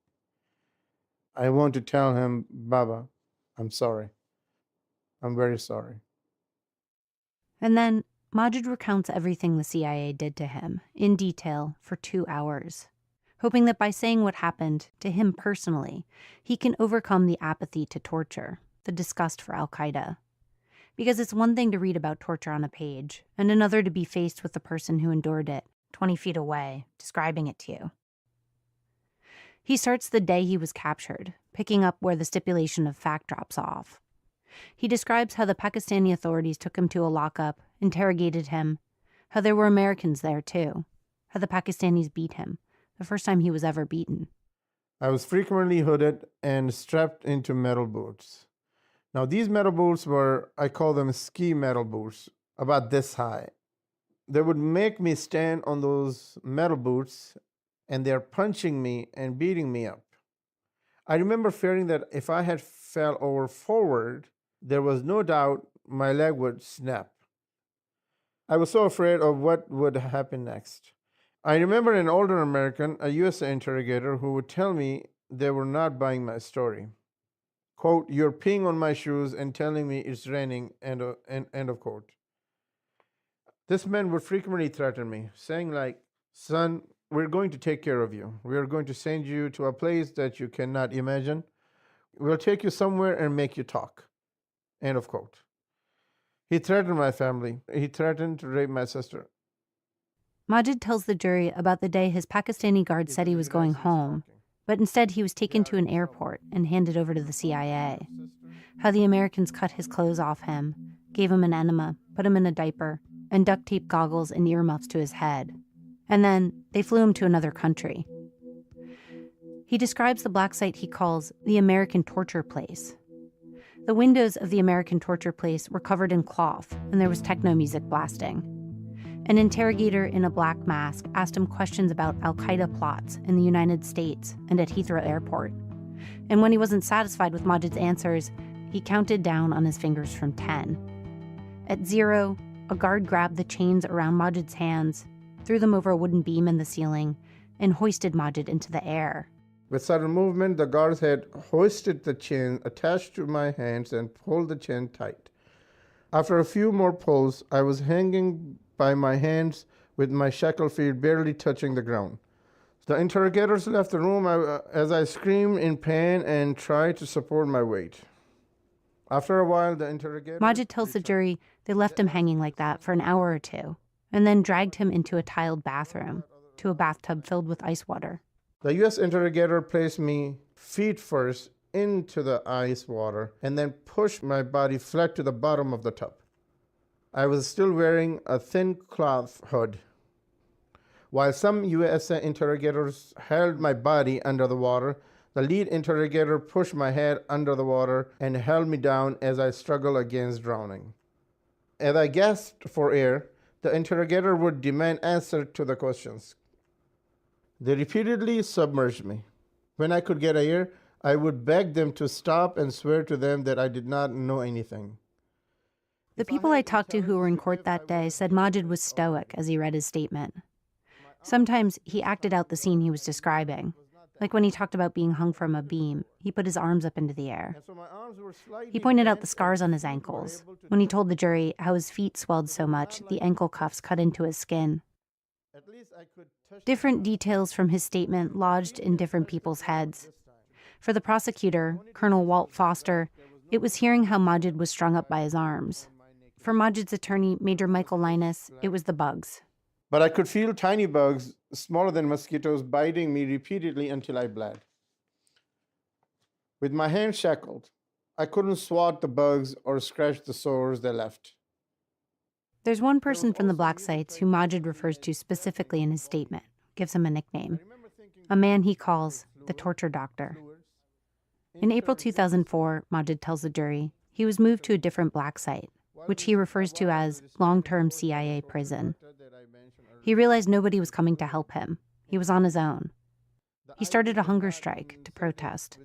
I want to tell him, Baba, I'm sorry. I'm very sorry. And then Majid recounts everything the CIA did to him, in detail, for 2 hours. hoping that by saying what happened to him personally, he can overcome the apathy to torture, the disgust for al-Qaeda. Because it's one thing to read about torture on a page, and another to be faced with the person who endured it, 20 feet away, describing it to you. He starts the day he was captured, picking up where the stipulation of fact drops off. He describes how the Pakistani authorities took him to a lockup, interrogated him, how there were Americans there too, how the Pakistanis beat him, the first time he was ever beaten. I was frequently hooded and strapped into metal boots. Now, these metal boots were, I call them ski metal boots, about this high. They would make me stand on those metal boots, and they're punching me and beating me up. I remember fearing that if I had fell over forward, there was no doubt my leg would snap. I was so afraid of what would happen next. I remember an older American, a U.S. interrogator, who would tell me they were not buying my story. Quote, "You're peeing on my shoes and telling me it's raining," end of quote. This man would frequently threaten me, saying like, "Son, we're going to take care of you. We are going to send you to a place that you cannot imagine. We'll take you somewhere and make you talk," end of quote. He threatened my family. He threatened to rape my sister. Majid tells the jury about the day his Pakistani guard said he was going home, but instead he was taken to an airport and handed over to the CIA. How the Americans cut his clothes off him, gave him an enema, put him in a diaper, and duct taped goggles and earmuffs to his head. And then they flew him to another country. He describes the black site he calls the American torture place. The windows of the American torture place were covered in cloth, and there was techno music blasting. An interrogator in a black mask asked him questions about al-Qaeda plots in the United States and at Heathrow Airport. And when he wasn't satisfied with Majid's answers, he counted down on his fingers from 10. At 0, a guard grabbed the chains around Majid's hands, threw them over a wooden beam in the ceiling, and hoisted Majid into the air. With sudden movement, the guards had hoisted the chain attached to my hands and pulled the chain tight. After a few more pulls, I was hanging by my hands with my shackled feet barely touching the ground. The interrogators left the room as I screamed in pain and tried to support my weight. After a while, the interrogator... Majid tells the jury they left him hanging like that for an hour or two, and then dragged him into a tiled bathroom, to a bathtub filled with ice water. The U.S. interrogator placed me feet first into the ice water and then pushed my body flat to the bottom of the tub. I was still wearing a thin cloth hood. While some U.S. interrogators held my body under the water, the lead interrogator pushed my head under the water and held me down as I struggled against drowning. As I gasped for air, the interrogator would demand answers to the questions. They repeatedly submerged me. When I could get air, I would beg them to stop and swear to them that I did not know anything. The people I talked to who were in court that day said Majid was stoic as he read his statement. Sometimes he acted out the scene he was describing. Like when he talked about being hung from a beam, he put his arms up into the air. He pointed out the scars on his ankles. When he told the jury how his feet swelled so much, the ankle cuffs cut into his skin. Different details from his statement lodged in different people's heads. For the prosecutor, Colonel Walt Foster, it was hearing how Majid was strung up by his arms. For Majid's attorney, Major Michael Linus, it was the bugs. But I could feel tiny bugs, smaller than mosquitoes, biting me repeatedly until I bled. With my hands shackled, I couldn't swat the bugs or scratch the sores they left. There's one person from the black sites who Majid refers to specifically in his statement, gives him a nickname, a man he calls the torture doctor. In April 2004, Majid tells the jury he was moved to a different black site, which he refers to as long-term CIA prison. He realized nobody was coming to help him. He was on his own. He started a hunger strike to protest.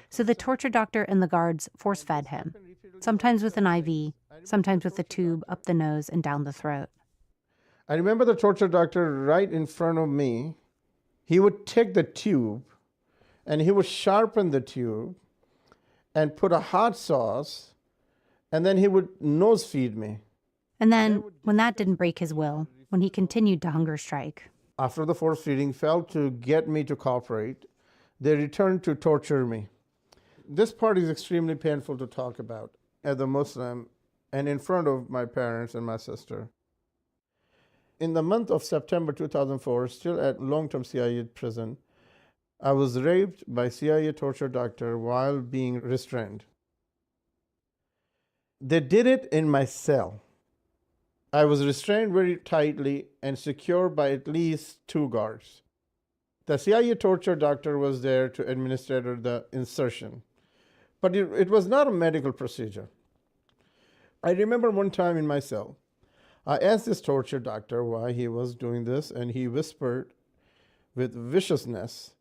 So the torture doctor and the guards force-fed him, sometimes with an IV, sometimes with a tube up the nose and down the throat. I remember the torture doctor right in front of me. He would take the tube and he would sharpen the tube and put a hot sauce, and then he would nose feed me. And then, when that didn't break his will, when he continued to hunger strike, after the force feeding, failed to get me to cooperate. They returned to torture me. This part is extremely painful to talk about as a Muslim and in front of my parents and my sister. In the month of September 2004, still at long-term CIA prison, I was raped by CIA torture doctor while being restrained. They did it in my cell. I was restrained very tightly and secured by at least 2 guards. The CIA torture doctor was there to administer the insertion, but it was not a medical procedure. I remember one time in my cell, I asked this torture doctor why he was doing this, and he whispered with viciousness,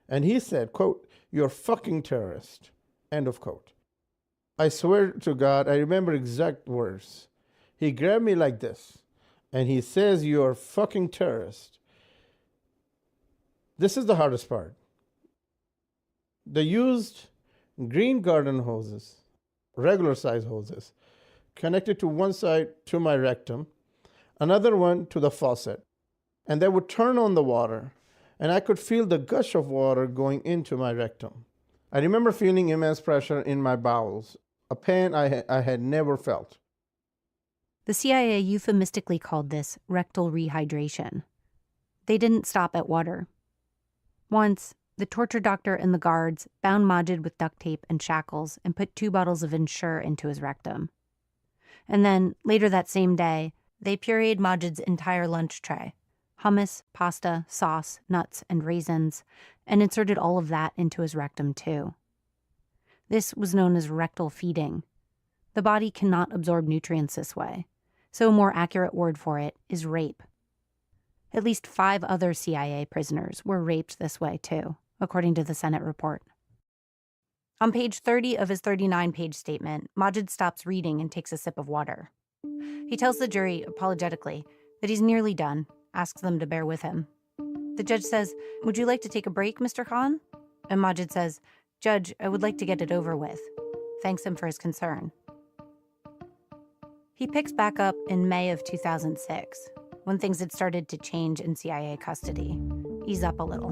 and he said, quote, "You're fucking terrorist," end of quote. I swear to God, I remember exact words. He grabbed me like this, and he says, "You're fucking terrorist." This is the hardest part. They used green garden hoses, regular size hoses, connected to one side to my rectum, another one to the faucet, and they would turn on the water, and I could feel the gush of water going into my rectum. I remember feeling immense pressure in my bowels, a pain I had never felt. The CIA euphemistically called this rectal rehydration. They didn't stop at water. Once, the torture doctor and the guards bound Majid with duct tape and shackles and put 2 bottles of Ensure into his rectum. And then, later that same day, they pureed Majid's entire lunch tray, hummus, pasta, sauce, nuts, and raisins, and inserted all of that into his rectum too. This was known as rectal feeding. The body cannot absorb nutrients this way, so a more accurate word for it is rape. At least 5 other CIA prisoners were raped this way too, according to the Senate report. On page 30 of his 39-page statement, Majid stops reading and takes a sip of water. He tells the jury, apologetically, that he's nearly done, asks them to bear with him. The judge says, "Would you like to take a break, Mr. Khan?" And Majid says, "Judge, I would like to get it over with." Thanks him for his concern. He picks back up in May of 2006, when things had started to change in CIA custody, ease up a little.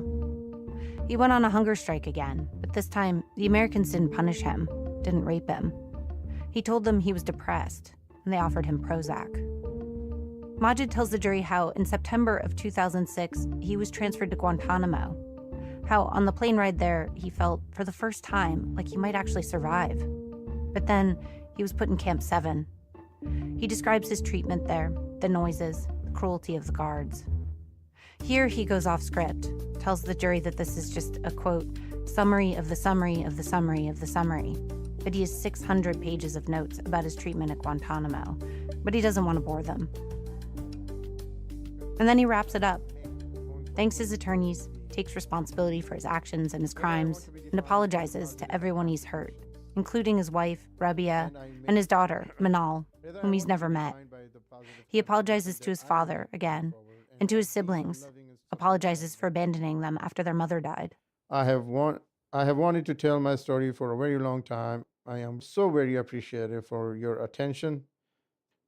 He went on a hunger strike again, but this time the Americans didn't punish him, didn't rape him. He told them he was depressed, and they offered him Prozac. Majid tells the jury how in September of 2006, he was transferred to Guantanamo, how on the plane ride there, he felt for the first time like he might actually survive. But then he was put in Camp 7. He describes his treatment there, the noises, the cruelty of the guards. Here he goes off script, tells the jury that this is just a, quote, summary of the summary of the summary of the summary, that he has 600 pages of notes about his treatment at Guantanamo, but he doesn't want to bore them. And then he wraps it up, thanks his attorneys, takes responsibility for his actions and his crimes, and apologizes to everyone he's hurt, including his wife, Rabia, and his daughter, Manal, whom he's never met. He apologizes to his father, again, and to his siblings, apologizes for abandoning them after their mother died. I have wanted to tell my story for a very long time. I am so very appreciative for your attention.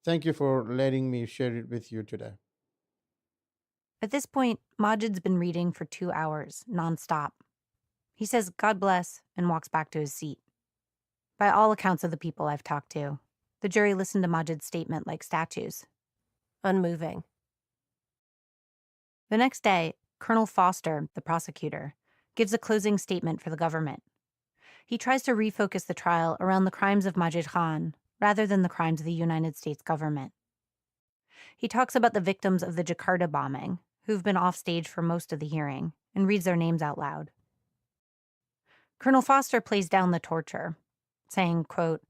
Thank you for letting me share it with you today. At this point, Majid's been reading for 2 hours, nonstop. He says, "God bless," and walks back to his seat. By all accounts of the people I've talked to, the jury listened to Majid's statement like statues. Unmoving. The next day, Colonel Foster, the prosecutor, gives a closing statement for the government. He tries to refocus the trial around the crimes of Majid Khan rather than the crimes of the United States government. He talks about the victims of the Jakarta bombing, who've been off stage for most of the hearing, and reads their names out loud. Colonel Foster plays down the torture, saying, quote,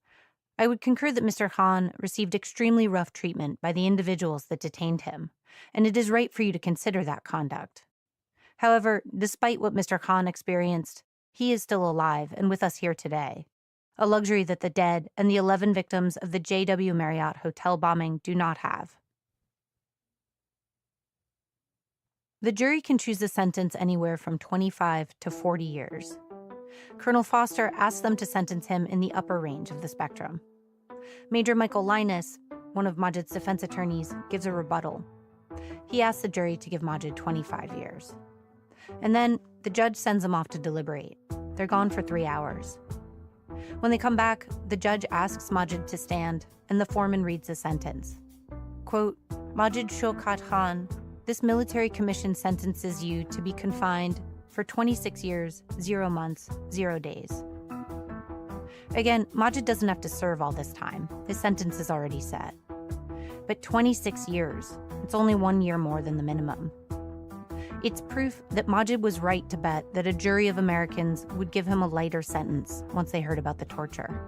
"I would concur that Mr. Khan received extremely rough treatment by the individuals that detained him, and it is right for you to consider that conduct. However, despite what Mr. Khan experienced, he is still alive and with us here today, a luxury that the dead and the 11 victims of the JW Marriott hotel bombing do not have." The jury can choose a sentence anywhere from 25 to 40 years. Colonel Foster asks them to sentence him in the upper range of the spectrum. Major Michael Linus, one of Majid's defense attorneys, gives a rebuttal. He asks the jury to give Majid 25 years. And then the judge sends them off to deliberate. They're gone for 3 hours. When they come back, the judge asks Majid to stand, and the foreman reads the sentence. Quote, Majid Shaukat Khan, this military commission sentences you to be confined for 26 years, 0 months, 0 days. Again, Majid doesn't have to serve all this time. His sentence is already set. But 26 years, it's only 1 year more than the minimum. It's proof that Majid was right to bet that a jury of Americans would give him a lighter sentence once they heard about the torture.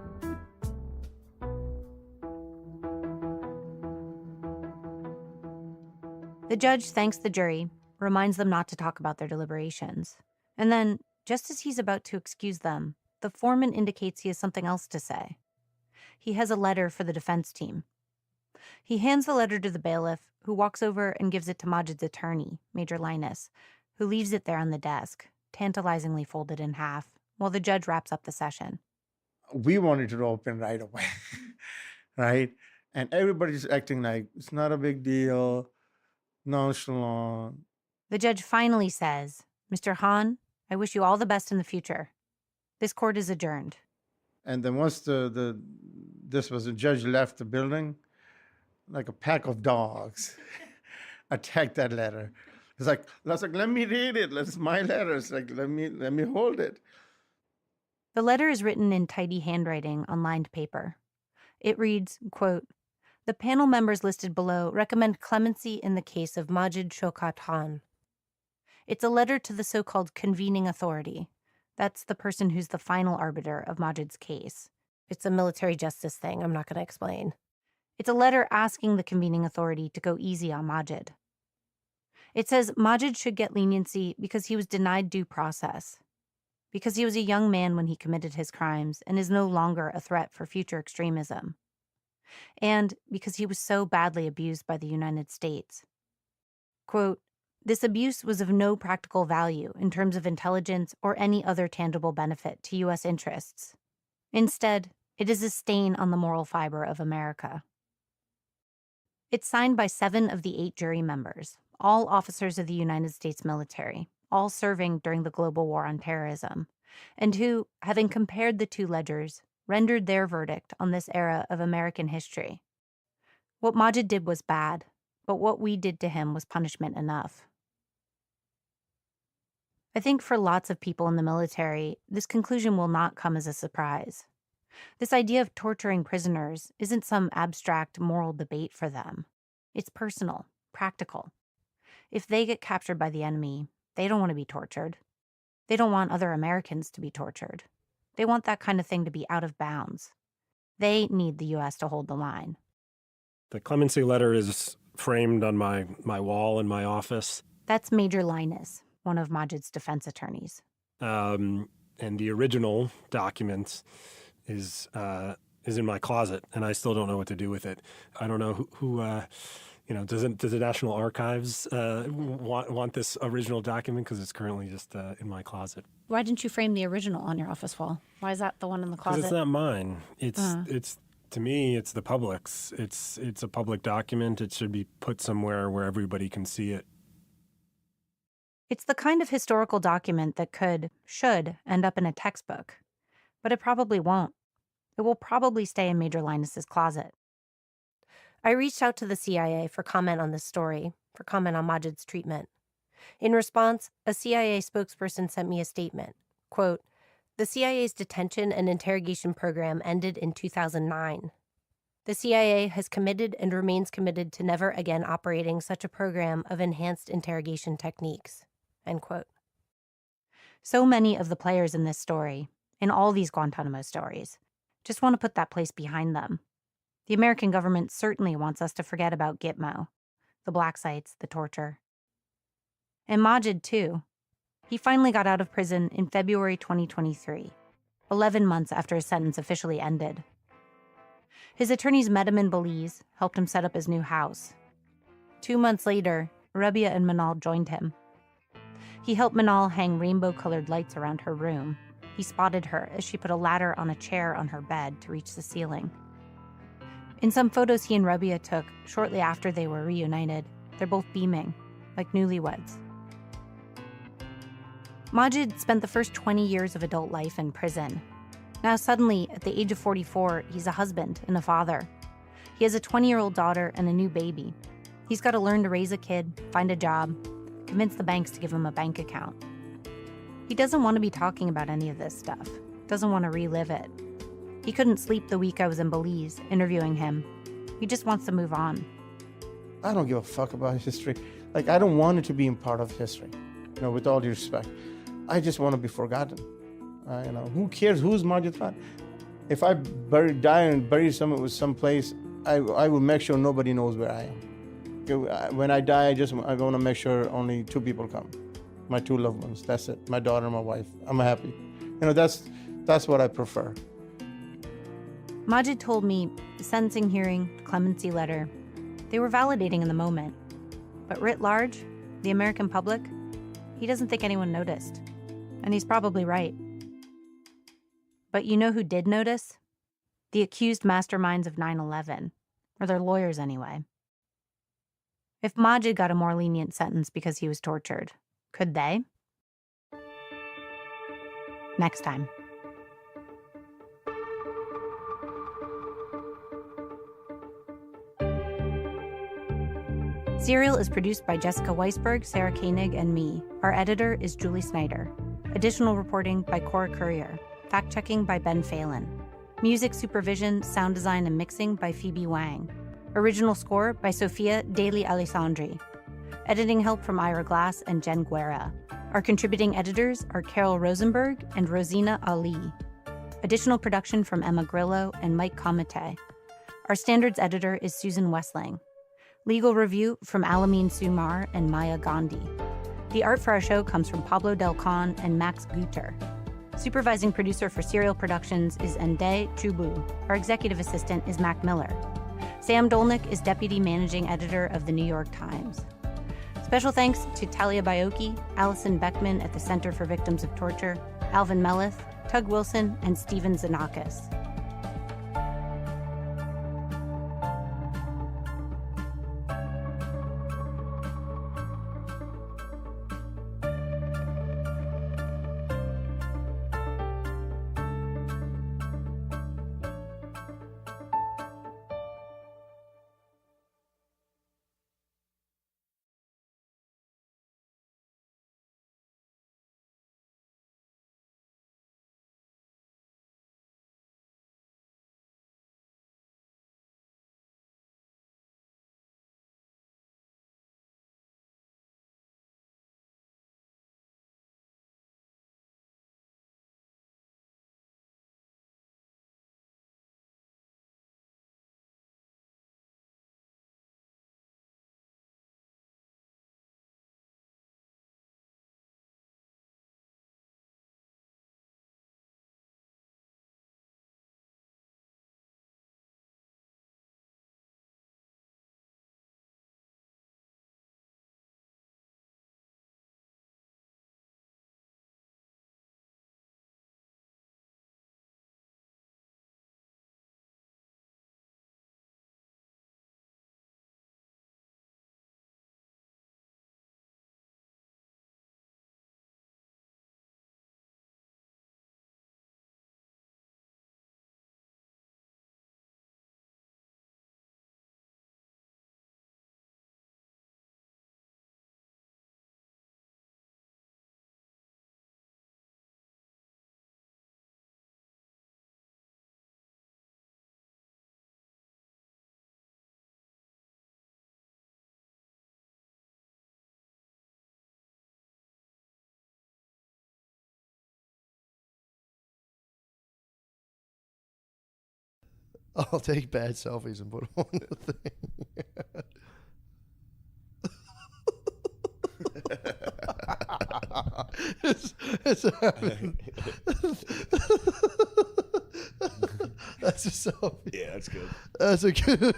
The judge thanks the jury, reminds them not to talk about their deliberations. And then, just as he's about to excuse them, the foreman indicates he has something else to say. He has a letter for the defense team. He hands the letter to the bailiff, who walks over and gives it to Majid's attorney, Major Linus, who leaves it there on the desk, tantalizingly folded in half, while the judge wraps up the session. We wanted to open right away, right? And everybody's acting like it's not a big deal, nonchalant. The judge finally says, Mr. Hahn, I wish you all the best in the future. This court is adjourned. And then once the judge left the building, like a pack of dogs attacked that letter. It's like, let me read it. It's my letter. It's like, let me hold it. The letter is written in tidy handwriting on lined paper. It reads, quote, the panel members listed below recommend clemency in the case of Majid Shaukat Khan. It's a letter to the so-called convening authority. That's the person who's the final arbiter of Majid's case. It's a military justice thing. I'm not going to explain. It's a letter asking the convening authority to go easy on Majid. It says Majid should get leniency because he was denied due process, because he was a young man when he committed his crimes and is no longer a threat for future extremism, and because he was so badly abused by the United States. Quote, this abuse was of no practical value in terms of intelligence or any other tangible benefit to U.S. interests. Instead, it is a stain on the moral fiber of America. It's signed by 7 of the 8 jury members, all officers of the United States military, all serving during the global war on terrorism, and who, having compared the 2 ledgers, rendered their verdict on this era of American history. What Majid did was bad, but what we did to him was punishment enough. I think for lots of people in the military, this conclusion will not come as a surprise. This idea of torturing prisoners isn't some abstract moral debate for them. It's personal, practical. If they get captured by the enemy, they don't want to be tortured. They don't want other Americans to be tortured. They want that kind of thing to be out of bounds. They need the U.S. to hold the line. The clemency letter is framed on my wall in my office. That's Major Linus, one of Majid's defense attorneys. And the original document is in my closet, and I still don't know what to do with it. I don't know who does the National Archives want this original document, because it's currently just in my closet. Why didn't you frame the original on your office wall? Why is that the one in the closet? Because it's not mine. It's to me, it's the public's. It's a public document. It should be put somewhere where everybody can see it. It's the kind of historical document that should end up in a textbook. But it probably won't. It will probably stay in Major Linus's closet. I reached out to the CIA for comment on this story, for comment on Majid's treatment. In response, a CIA spokesperson sent me a statement. Quote, the CIA's detention and interrogation program ended in 2009. The CIA has committed and remains committed to never again operating such a program of enhanced interrogation techniques. End quote. So many of the players in this story, in all these Guantanamo stories, just want to put that place behind them. The American government certainly wants us to forget about Gitmo, the black sites, the torture. And Majid, too. He finally got out of prison in February 2023, 11 months after his sentence officially ended. His attorneys met him in Belize, helped him set up his new house. 2 months later, Rabia and Manal joined him. He helped Manal hang rainbow-colored lights around her room. He spotted her as she put a ladder on a chair on her bed to reach the ceiling. In some photos he and Rabia took shortly after they were reunited, They're both beaming, like newlyweds. Majid spent the first 20 years of adult life in prison. Now suddenly, at the age of 44, he's a husband and a father. He has a 20-year-old daughter and a new baby. He's got to learn to raise a kid, find a job, convince the banks to give him a bank account. He doesn't want to be talking about any of this stuff, doesn't want to relive it. He couldn't sleep the week I was in Belize interviewing him. He just wants to move on. I don't give a fuck about history. Like, I don't want it to be a part of history, with all due respect. I just want to be forgotten. Who cares who's Majid Khan? If I die and bury someone with someplace, I will make sure nobody knows where I am. When I die, I want to make sure only 2 people come. My 2 loved ones, that's it. My daughter and my wife. I'm happy. That's what I prefer. Majid told me the sentencing hearing, the clemency letter, they were validating in the moment. But writ large, the American public, he doesn't think anyone noticed. And he's probably right. But you know who did notice? The accused masterminds of 9/11, or their lawyers anyway. If Majid got a more lenient sentence because he was tortured, could they? Next time. Serial is produced by Jessica Weisberg, Sarah Koenig, and me. Our editor is Julie Snyder. Additional reporting by Cora Courier. Fact-checking by Ben Phelan. Music supervision, sound design, and mixing by Phoebe Wang. Original score by Sofia Daly Alessandri. Editing help from Ira Glass and Jen Guerra. Our contributing editors are Carol Rosenberg and Rosina Ali. Additional production from Emma Grillo and Mike Comite. Our standards editor is Susan Westling. Legal review from Alameen Sumar and Maya Gandhi. The art for our show comes from Pablo Del Con and Max Guter. Supervising producer for Serial Productions is Nde Chubu. Our executive assistant is Mac Miller. Sam Dolnick is deputy managing editor of The New York Times. Special thanks to Talia Baiocchi, Allison Beckman at the Center for Victims of Torture, Alvin Melleth, Tug Wilson, and Steven Zanakis. I'll take bad selfies and put them on the thing. That's a selfie. Yeah, that's good. That's a good.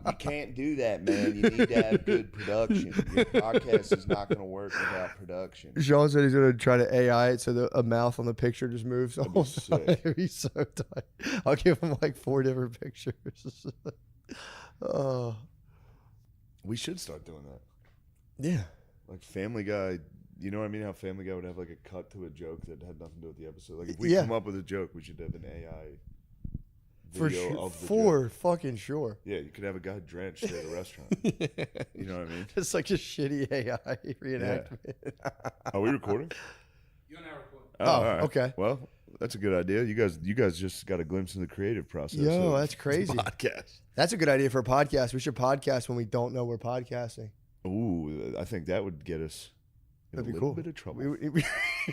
You can't do that, man. You need to have good production. Your podcast is not going to work without production. Sean said he's going to try to AI it so a mouth on the picture just moves. That'd be sick. It'd be so tight. I'll give him like 4 different pictures. Oh. We should start doing that. Yeah. Like Family Guy, you know what I mean? How Family Guy would have like a cut to a joke that had nothing to do with the episode. Like if we come up with a joke, we should have an AI video of the joke. Fucking sure. Yeah, you could have a guy drenched at a restaurant. You know what I mean? It's like a shitty AI reenactment. Yeah. Are we recording? You're now recording. Oh, all right. Okay. Well, that's a good idea. You guys just got a glimpse in the creative process. Yo, of that's crazy. Podcast. That's a good idea for a podcast. We should podcast when we don't know we're podcasting. Ooh, I think that would get us in That'd a be little cool. bit of trouble.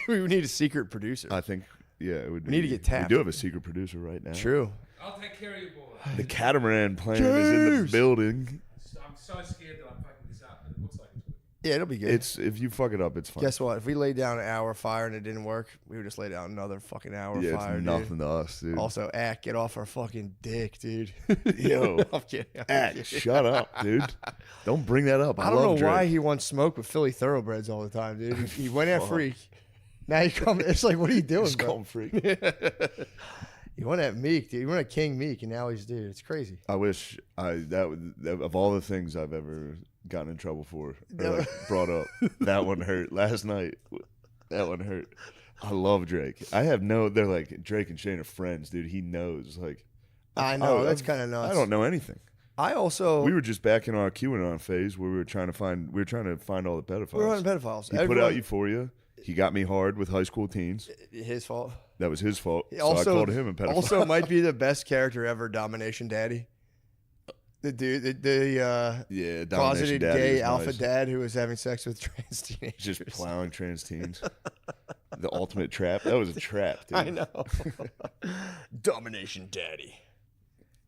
We would need a secret producer. I think, yeah, it would. We need to get tapped. We do have a secret producer right now. True. I'll take care of you, boy. The catamaran plane is in the building. I'm so scared that I'm fucking this up, but it looks like it's working. Yeah, it'll be good. It's if you fuck it up, it's fine. Guess what? If we laid down an hour of fire and it didn't work, we would just lay down another fucking hour of fire. It's nothing to us, dude. Also, get off our fucking dick, dude. Yo, I'm kidding. Shut up, dude. Don't bring that up. I don't know why he wants smoke with Philly thoroughbreds all the time, dude. He went at Freak. Now you come. It's like, what are you doing, He's bro? calling Freak. He went at Meek, dude. He went at King Meek, and now he's dude. It's crazy. I wish that of all the things I've ever gotten in trouble for or like brought up, that one hurt. Last night, that one hurt. I love Drake. They're like Drake and Shane are friends, dude. He knows. Like, I know that's kind of nuts. I don't know anything. We were just back in our QAnon phase where we were trying to find all the pedophiles. We were on pedophiles. He put out Euphoria. He got me hard with high school teens. His fault. That was his fault. Also, so I called him a pedophile. Also, might be the best character ever, Domination Daddy. The dude, the Domination closeted Daddy gay was alpha nice. dad who was having sex with trans teenagers. Just plowing trans teens. The ultimate trap. That was a trap, dude. I know. Domination Daddy.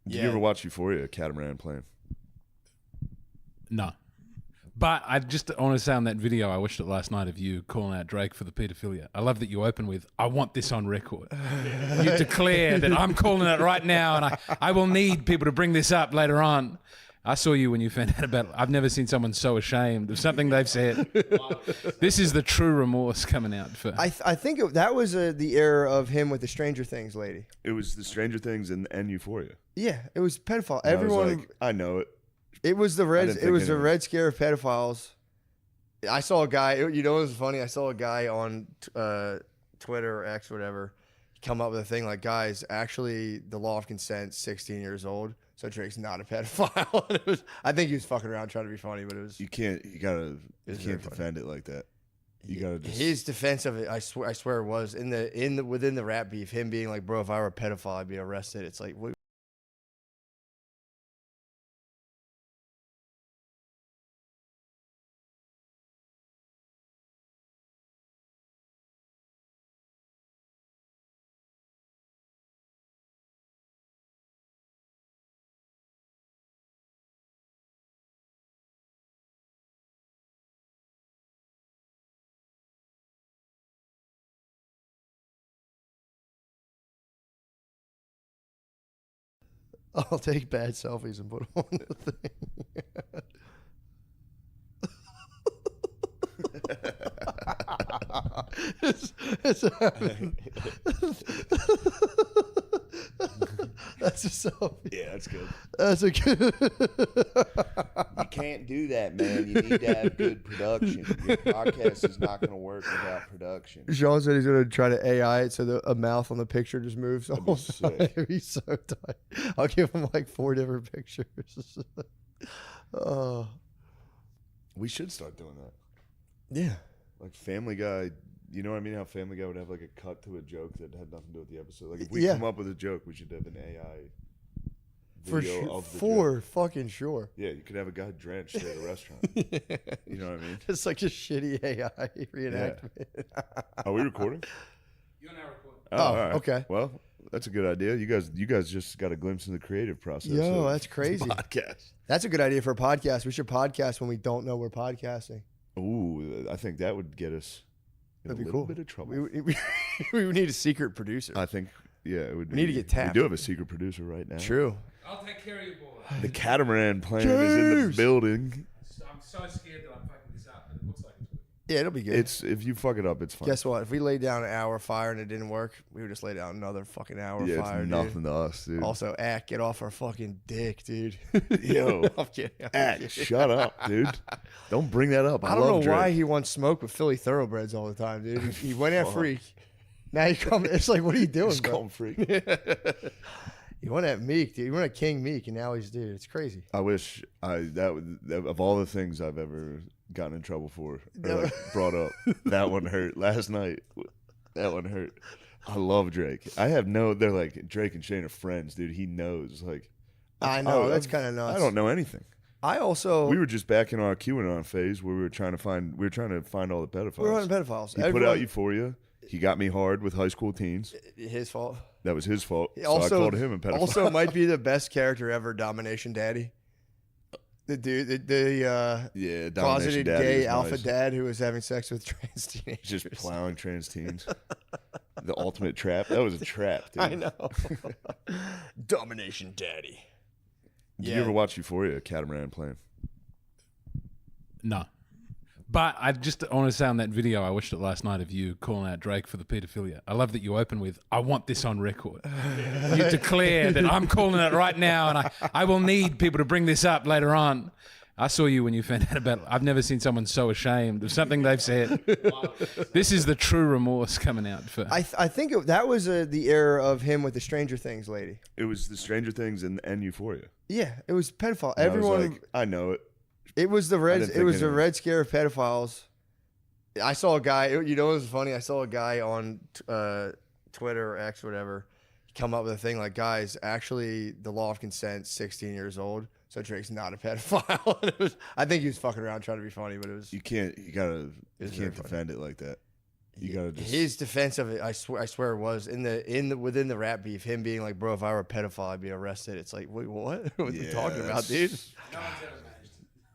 Did you ever watch Euphoria, Catamaran Plane? No. But I just want to say on that video, I watched it last night of you calling out Drake for the paedophilia. I love that you open with, I want this on record. You declare that I'm calling it right now and I will need people to bring this up later on. I saw you when you found out about it. I've never seen someone so ashamed of something they've said. This is the true remorse coming out. I think that was the era of him with the Stranger Things lady. It was the Stranger Things and Euphoria. Yeah, it was pedophile. And Everyone, I was like, I know it. It was the red. It was the anything. red scare of pedophiles. I saw a guy. You know, it was funny. I saw a guy on Twitter or X or whatever come up with a thing like, guys, actually, the law of consent, 16 years old. So Drake's not a pedophile. And it was. I think he was fucking around trying to be funny, but it was. You can't defend it like that. You gotta just. His defense of it, I swear, it was within the rap beef. Him being like, bro, if I were a pedophile, I'd be arrested. It's like. I'll take bad selfies and put them on the thing. That's a selfie. Yeah, that's good. That's a good. You can't do that, man. You need to have good production. Your podcast is not going to work without production. Sean said he's going to try to AI it so a mouth on the picture just moves. That'd be sick. He's so tight. I'll give him like 4 different pictures. Oh. We should start doing that. Yeah. Like Family Guy, you know what I mean? How Family Guy would have like a cut to a joke that had nothing to do with the episode. Like if we come up with a joke, we should have an AI video of the joke. Fucking sure. Yeah, you could have a guy drenched at a restaurant. You know what I mean? It's like a shitty AI reenactment. Yeah. Are we recording? You're now recording. Oh, all right. Okay. Well, that's a good idea. You guys just got a glimpse in the creative process. Yo, of that's crazy. Podcast. That's a good idea for a podcast. We should podcast when we don't know we're podcasting. Ooh, I think that would get us in That'd a be little cool. bit of trouble. We would need a secret producer. I think, yeah, it would. We need to get tapped. We do have a secret producer right now. True. I'll take care of you, boy. The catamaran plane is in the building. I'm so scared that I'm fucking this up, but it looks like it's working. Yeah, it'll be good. It's if you fuck it up, it's fine. Guess what? If we laid down an hour of fire and it didn't work, we would just lay down another fucking hour Yeah, of fire. it's nothing to us, dude. Also, get off our fucking dick, dude. Yo, I'm kidding. Shut up, dude. Don't bring that up. I don't love know why Drake. he wants smoke with Philly thoroughbreds all the time, dude. He went at Freak. Now you come. It's like, what are you doing, Just bro? call him Freak. He went at Meek, dude. He went at King Meek, and now he's dude. It's crazy. I wish that of all the things I've ever gotten in trouble for or like brought up, that one hurt last night. That one hurt. I love Drake. They're like Drake and Shane are friends, dude. He knows. Like, I know that's kind of nuts. I don't know anything. We were just back in our QAnon phase where we were trying to find all the pedophiles. We were on pedophiles. He put out Euphoria. He got me hard with high school teens. His fault. That was his fault. Also, so I called him a pedophile. Also, might be the best character ever, Domination Daddy. The dude, Domination closeted Daddy gay is alpha nice. dad who was having sex with trans teenagers. Just plowing trans teens. The ultimate trap. That was a trap, dude. I know. Domination Daddy. Did you ever watch Euphoria, Catamaran playing? No. But I want to say on that video, I watched it last night of you calling out Drake for the pedophilia. I love that you open with, I want this on record. You declare that I'm calling it right now, and I will need people to bring this up later on. I saw you when you found out about it. I've never seen someone so ashamed of something they've said. This is the true remorse coming out. I think that was the era of him with the Stranger Things lady. It was the Stranger Things and Euphoria. Yeah, it was pedophile. And Everyone, I was like, I know it. It was the red. didn't It was think the anything. red scare of pedophiles. I saw a guy. You know what was funny? I saw a guy on Twitter or X, whatever, come up with a thing like, guys, actually, the law of consent, 16 years old. So Drake's not a pedophile. I think he was fucking around trying to be funny, but it was. You can't defend it like that. You gotta just. His defense of it, I swear, was within the rap beef. Him being like, bro, if I were a pedophile, I'd be arrested. It's like, wait, what? What are you talking about, dude?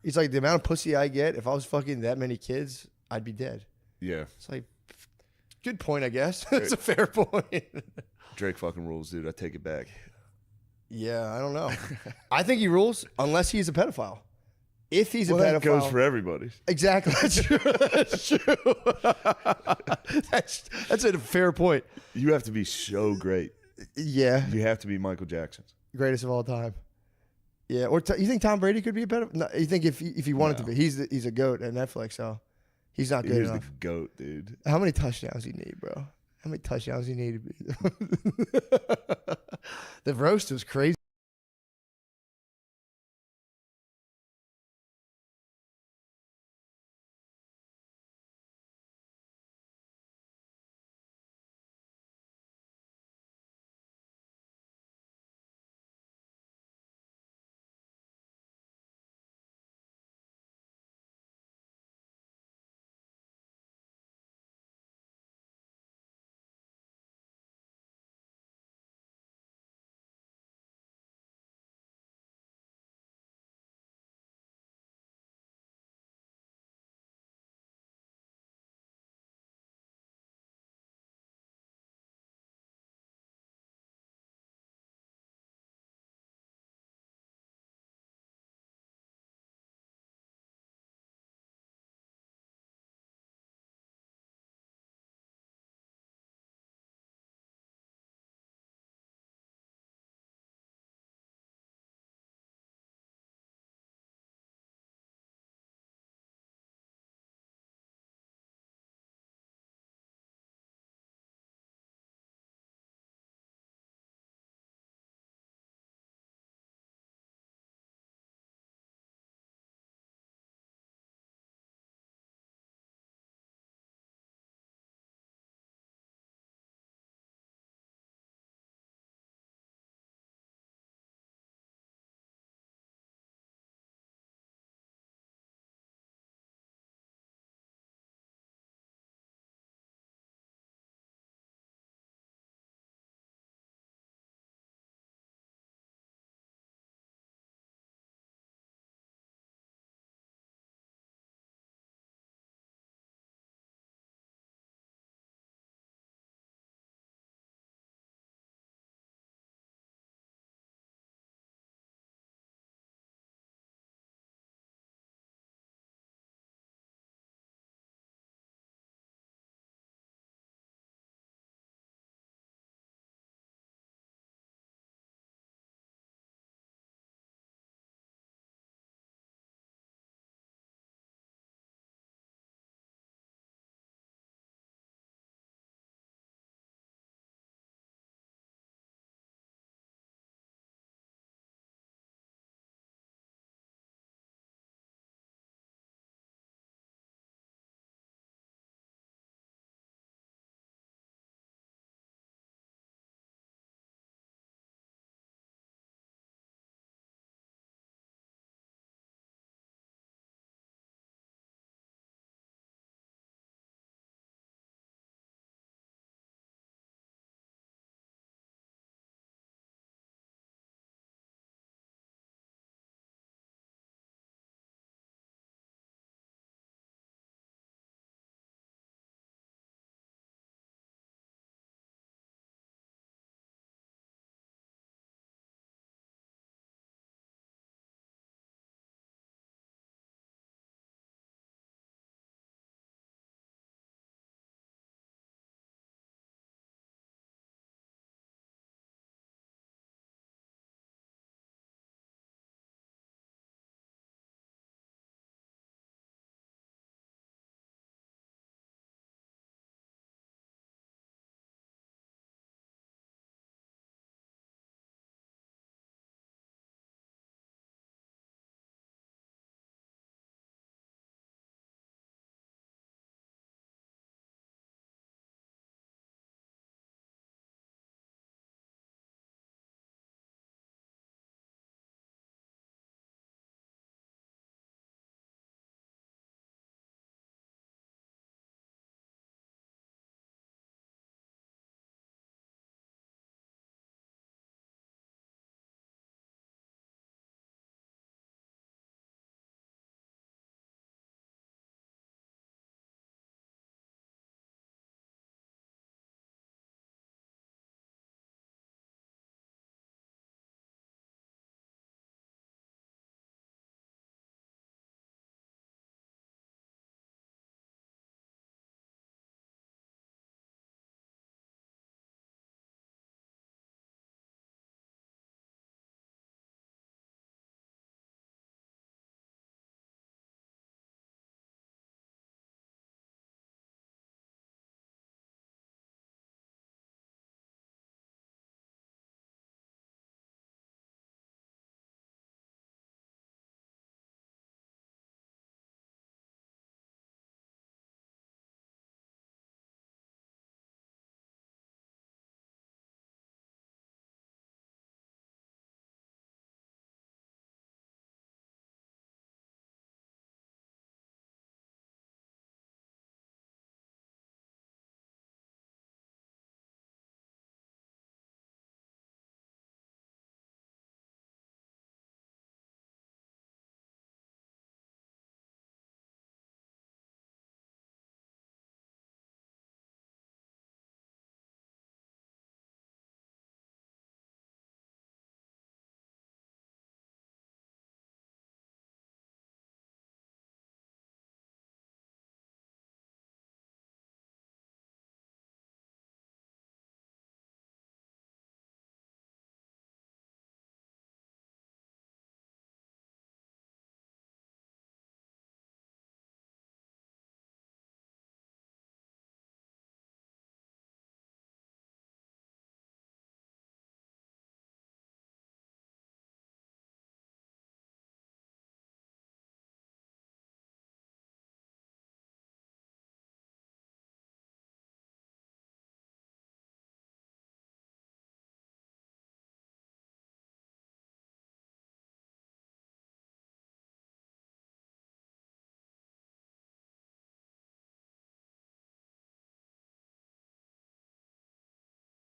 He's like, the amount of pussy I get, if I was fucking that many kids, I'd be dead. Yeah. It's like, good point, I guess. It's a fair point. Drake fucking rules, dude. I take it back. Yeah, I don't know. I think he rules unless he's a pedophile. If he's a pedophile, that goes for everybody. Exactly. That's true. That's true. That's a fair point. You have to be so great. Yeah. You have to be Michael Jackson. Greatest of all time. Yeah. Or you think Tom Brady could be a pedophile? No, you think if he wanted to be, he's a goat at Netflix, so he's not good He's enough. the GOAT, dude. How many touchdowns do you need, bro? How many touchdowns do you need to be? The roast was crazy.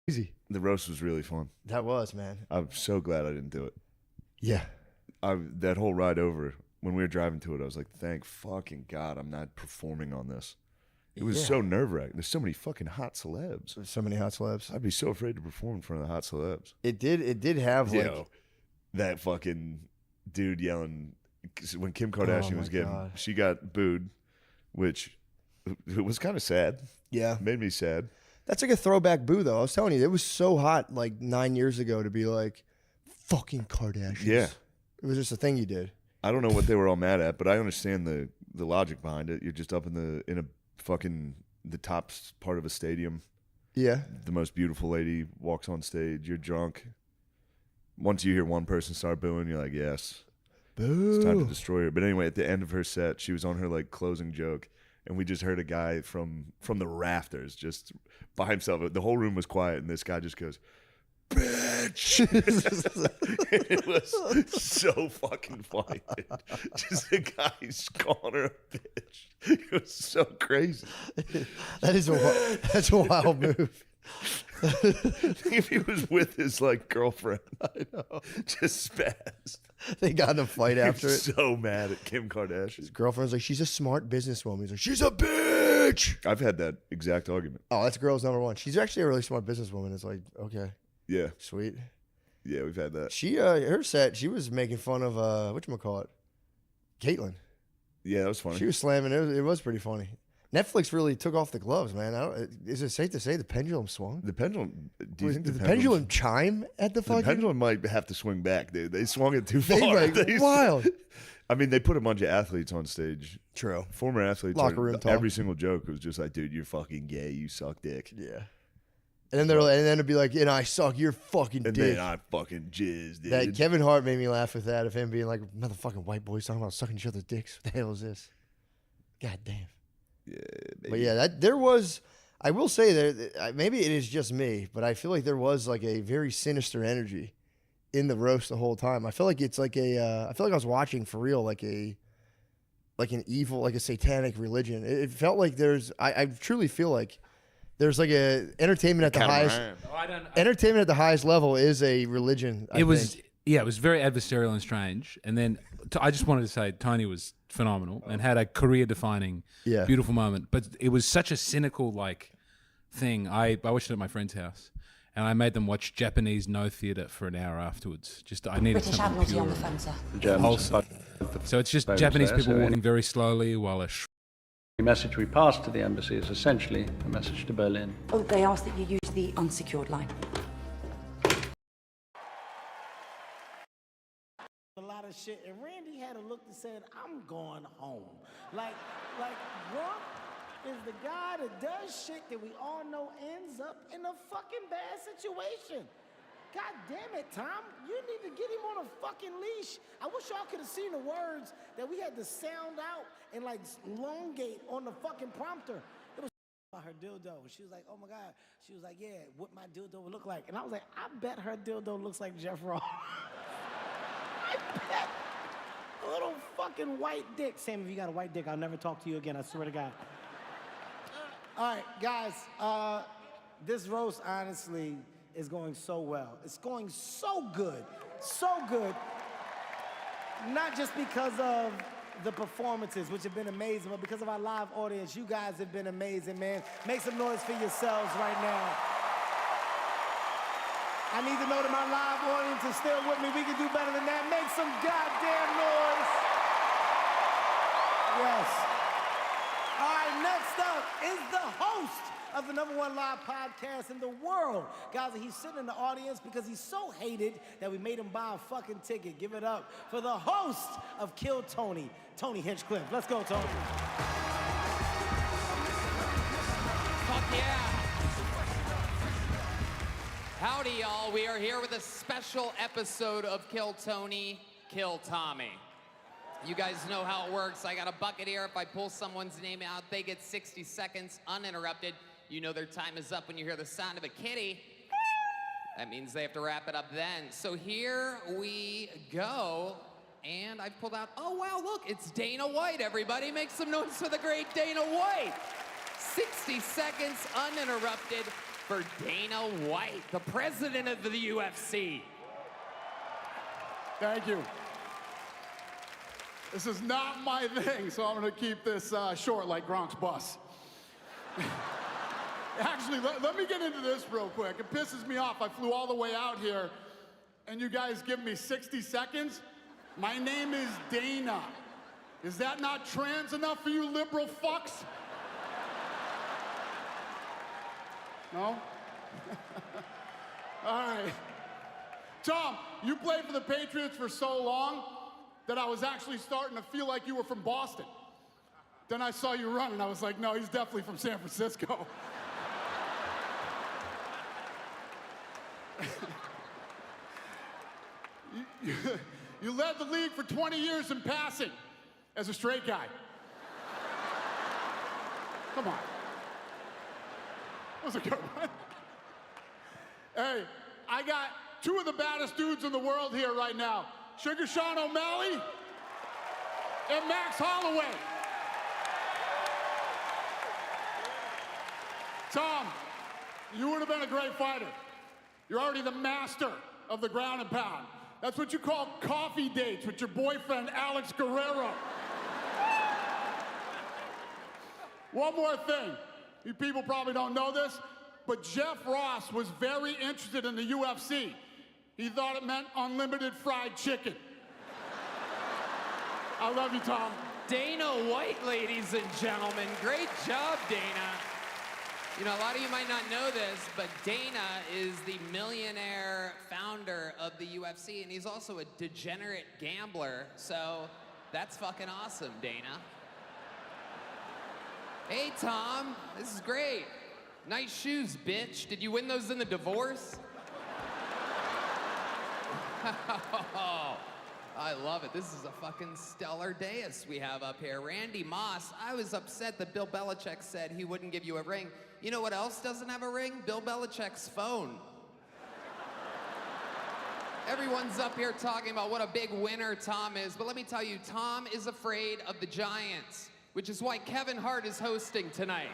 Easy. The roast was really fun. That was, man. I'm so glad I didn't do it. Yeah. That whole ride over, when we were driving to it, I was like, thank fucking God I'm not performing on this. It was so nerve-wracking. There's so many fucking hot celebs. There's so many hot celebs. I'd be so afraid to perform in front of the hot celebs. It did have like that fucking dude yelling when Kim Kardashian was getting, she got booed, which it was kind of sad. Yeah. Made me sad. That's like a throwback boo, though. I was telling you, it was so hot like 9 years ago to be like, fucking Kardashians. Yeah. It was just a thing you did. I don't know what they were all mad at, but I understand the logic behind it. You're just up in a fucking the top part of a stadium. Yeah. The most beautiful lady walks on stage. You're drunk. Once you hear one person start booing, you're like, yes. Boo. It's time to destroy her. But anyway, at the end of her set, she was on her like closing joke, and we just heard a guy from the rafters just by himself. The whole room was quiet, and this guy just goes, bitch. It was so fucking funny, dude. Just the guy's calling her a bitch. It was so crazy. That's a wild move. If he was with his like girlfriend, I know, just spazzed. They got in a fight after it. So mad at Kim Kardashian. His girlfriend's like, she's a smart businesswoman. He's like, she's a bitch. I've had that exact argument. Oh, that's girl's number one. She's actually a really smart businesswoman. It's like, okay. Yeah. Sweet. Yeah, we've had that. She her set, she was making fun of whatchamacallit? Caitlyn. Yeah, that was funny. She was slamming it. It was pretty funny. Netflix really took off the gloves, man. Is it safe to say the pendulum swung? The pendulum. Do you think did the pendulum chime at the fucking? The pendulum might have to swing back, dude. They swung it too far. Wild. I mean, they put a bunch of athletes on stage. True. Former athletes. Locker room talk. Every single joke was just like, dude, you're fucking gay. You suck dick. Yeah. And then it'd be like, I suck your fucking dick. And then I fucking jizz, dude. That Kevin Hart made me laugh with that, of him being like, motherfucking white boys talking about sucking each other's dicks. What the hell is this? God damn. Yeah, baby. But yeah, there was. I will say that maybe it is just me, but I feel like there was like a very sinister energy in the roast the whole time. I feel like it's like I feel like I was watching for real, like an evil, like a satanic religion. It felt like I truly feel like there's like a entertainment at the highest. Entertainment at the highest level is a religion. I think. Yeah, it was very adversarial and strange. And then I just wanted to say Tony was phenomenal and had a career-defining, beautiful moment. But it was such a cynical thing. I watched it at my friend's house, and I made them watch Japanese no theatre for an hour afterwards. I needed British something Admiralty pure on the phone, sir. wholesome. So it's just Japanese people walking very slowly while The message we pass to the embassy is essentially a message to Berlin. Oh, they asked that you use the unsecured line. A lot of shit, and Randy had a look that said, I'm going home. Like Grump is the guy that does shit that we all know ends up in a fucking bad situation. God damn it, Tom. You need to get him on a fucking leash. I wish y'all could have seen the words that we had to sound out and elongate on the fucking prompter. It was about her dildo. She was like, oh my God. She was like, yeah, what my dildo would look like. And I was like, I bet her dildo looks like Jeff Ross. I bet. A little fucking white dick. Sam, if you got a white dick, I'll never talk to you again. I swear to God. All right, guys. This roast, honestly, is going so well. It's going so good. So good. Not just because of the performances, which have been amazing, but because of our live audience. You guys have been amazing, man. Make some noise for yourselves right now. I need to know that my live audience is still with me. We can do better than that. Make some goddamn noise. Yes. All right, next up is the host of the #1 live podcast in the world. Guys, he's sitting in the audience because he's so hated that we made him buy a fucking ticket. Give it up for the host of Kill Tony, Tony Hinchcliffe. Let's go, Tony. Fuck yeah. Howdy, y'all. We are here with a special episode of Kill Tony, Kill Tommy. You guys know how it works. I got a bucket here. If I pull someone's name out, they get 60 seconds uninterrupted. You know their time is up when you hear the sound of a kitty. That means they have to wrap it up then. So here we go. And I've pulled out, oh wow, look, it's Dana White, everybody. Make some noise for the great Dana White. 60 seconds uninterrupted. for Dana White, the president of the UFC. Thank you. This is not my thing, so I'm going to keep this short like Gronk's bus. Actually, let me get into this real quick. It pisses me off. I flew all the way out here, and you guys give me 60 seconds. My name is Dana. Is that not trans enough for you liberal fucks? No? All right. Tom, you played for the Patriots for so long that I was actually starting to feel like you were from Boston. Then I saw you run, and I was like, no, he's definitely from San Francisco. You led the league for 20 years in passing as a straight guy. Come on. That was a good one. Hey, I got two of the baddest dudes in the world here right now. Sugar Sean O'Malley and Max Holloway. Tom, you would have been a great fighter. You're already the master of the ground and pound. That's what you call coffee dates with your boyfriend, Alex Guerrero. One more thing. You people probably don't know this, but Jeff Ross was very interested in the UFC. He thought it meant unlimited fried chicken. I love you, Tom. Dana White, ladies and gentlemen. Great job, Dana. You know, a lot of you might not know this, but Dana is the millionaire founder of the UFC, and he's also a degenerate gambler, so that's fucking awesome, Dana. Hey, Tom, this is great. Nice shoes, bitch. Did you win those in the divorce? I love it. This is a fucking stellar dais we have up here. Randy Moss, I was upset that Bill Belichick said he wouldn't give you a ring. You know what else doesn't have a ring? Bill Belichick's phone. Everyone's up here talking about what a big winner Tom is, but let me tell you, Tom is afraid of the Giants, which is why Kevin Hart is hosting tonight.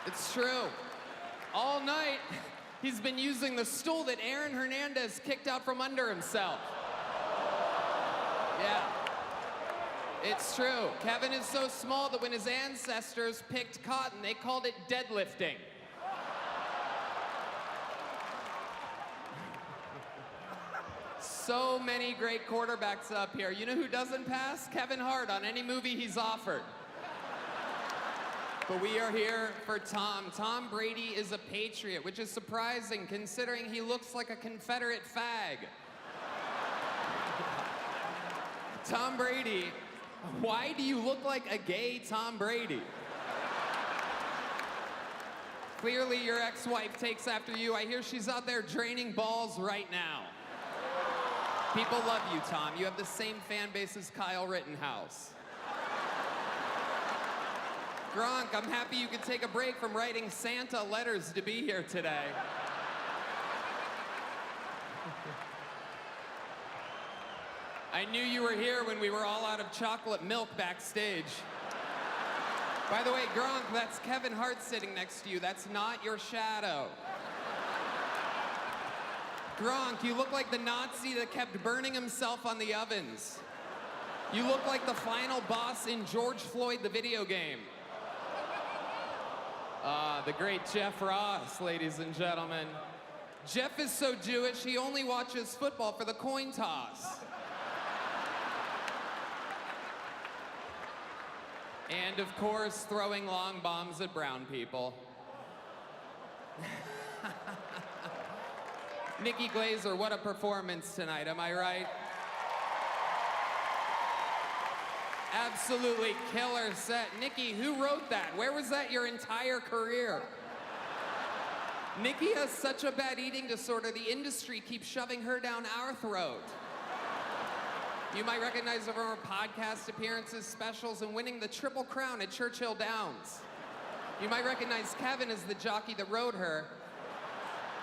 It's true. All night, he's been using the stool that Aaron Hernandez kicked out from under himself. Yeah. It's true. Kevin is so small that when his ancestors picked cotton, they called it deadlifting. So many great quarterbacks up here. You know who doesn't pass? Kevin Hart on any movie he's offered. But we are here for Tom. Tom Brady is a patriot, which is surprising considering he looks like a Confederate fag. Tom Brady, why do you look like a gay Tom Brady? Clearly your ex-wife takes after you. I hear she's out there draining balls right now. People love you, Tom. You have the same fan base as Kyle Rittenhouse. Gronk, I'm happy you could take a break from writing Santa letters to be here today. I knew you were here when we were all out of chocolate milk backstage. By the way, Gronk, that's Kevin Hart sitting next to you. That's not your shadow. Gronk, you look like the Nazi that kept burning himself on the ovens. You look like the final boss in George Floyd, the video game. The great Jeff Ross, ladies and gentlemen. Jeff is so Jewish, he only watches football for the coin toss. And of course, throwing long bombs at brown people. Nikki Glazer, what a performance tonight, am I right? Absolutely killer set. Nikki, who wrote that? Where was that your entire career? Nikki has such a bad eating disorder, the industry keeps shoving her down our throat. You might recognize her from her podcast appearances, specials, and winning the Triple Crown at Churchill Downs. You might recognize Kevin as the jockey that rode her.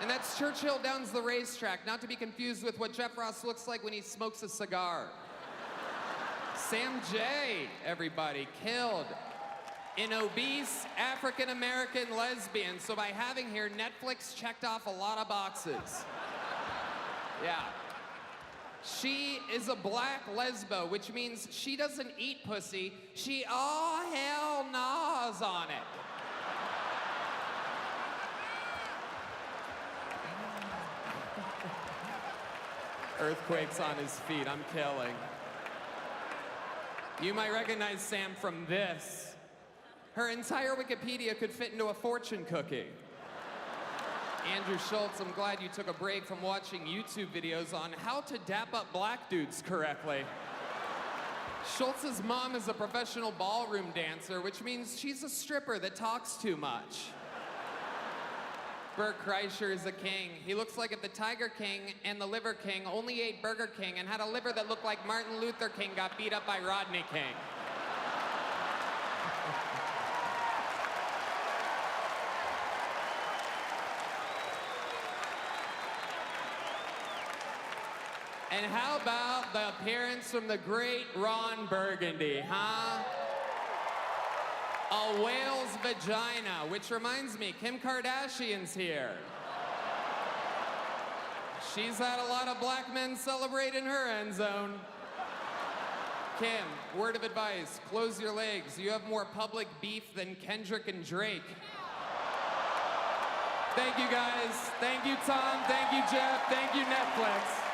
And that's Churchill Downs, the racetrack, not to be confused with what Jeff Ross looks like when he smokes a cigar. Sam J, everybody, killed. An obese African-American lesbian. So by having here, Netflix checked off a lot of boxes. Yeah. She is a black lesbo, which means she doesn't eat pussy. She all hell gnaws on it. Earthquakes on his feet, I'm killing. You might recognize Sam from this. Her entire Wikipedia could fit into a fortune cookie. Andrew Schultz, I'm glad you took a break from watching YouTube videos on how to dap up black dudes correctly. Schultz's mom is a professional ballroom dancer, which means she's a stripper that talks too much. Bert Kreischer is a king. He looks like if the Tiger King and the Liver King only ate Burger King and had a liver that looked like Martin Luther King got beat up by Rodney King. And how about the appearance from the great Ron Burgundy, huh? A whale's vagina, which reminds me, Kim Kardashian's here. She's had a lot of black men celebrate in her end zone. Kim, word of advice, close your legs. You have more public beef than Kendrick and Drake. Thank you guys. Thank you, Tom. Thank you, Jeff. Thank you, Netflix.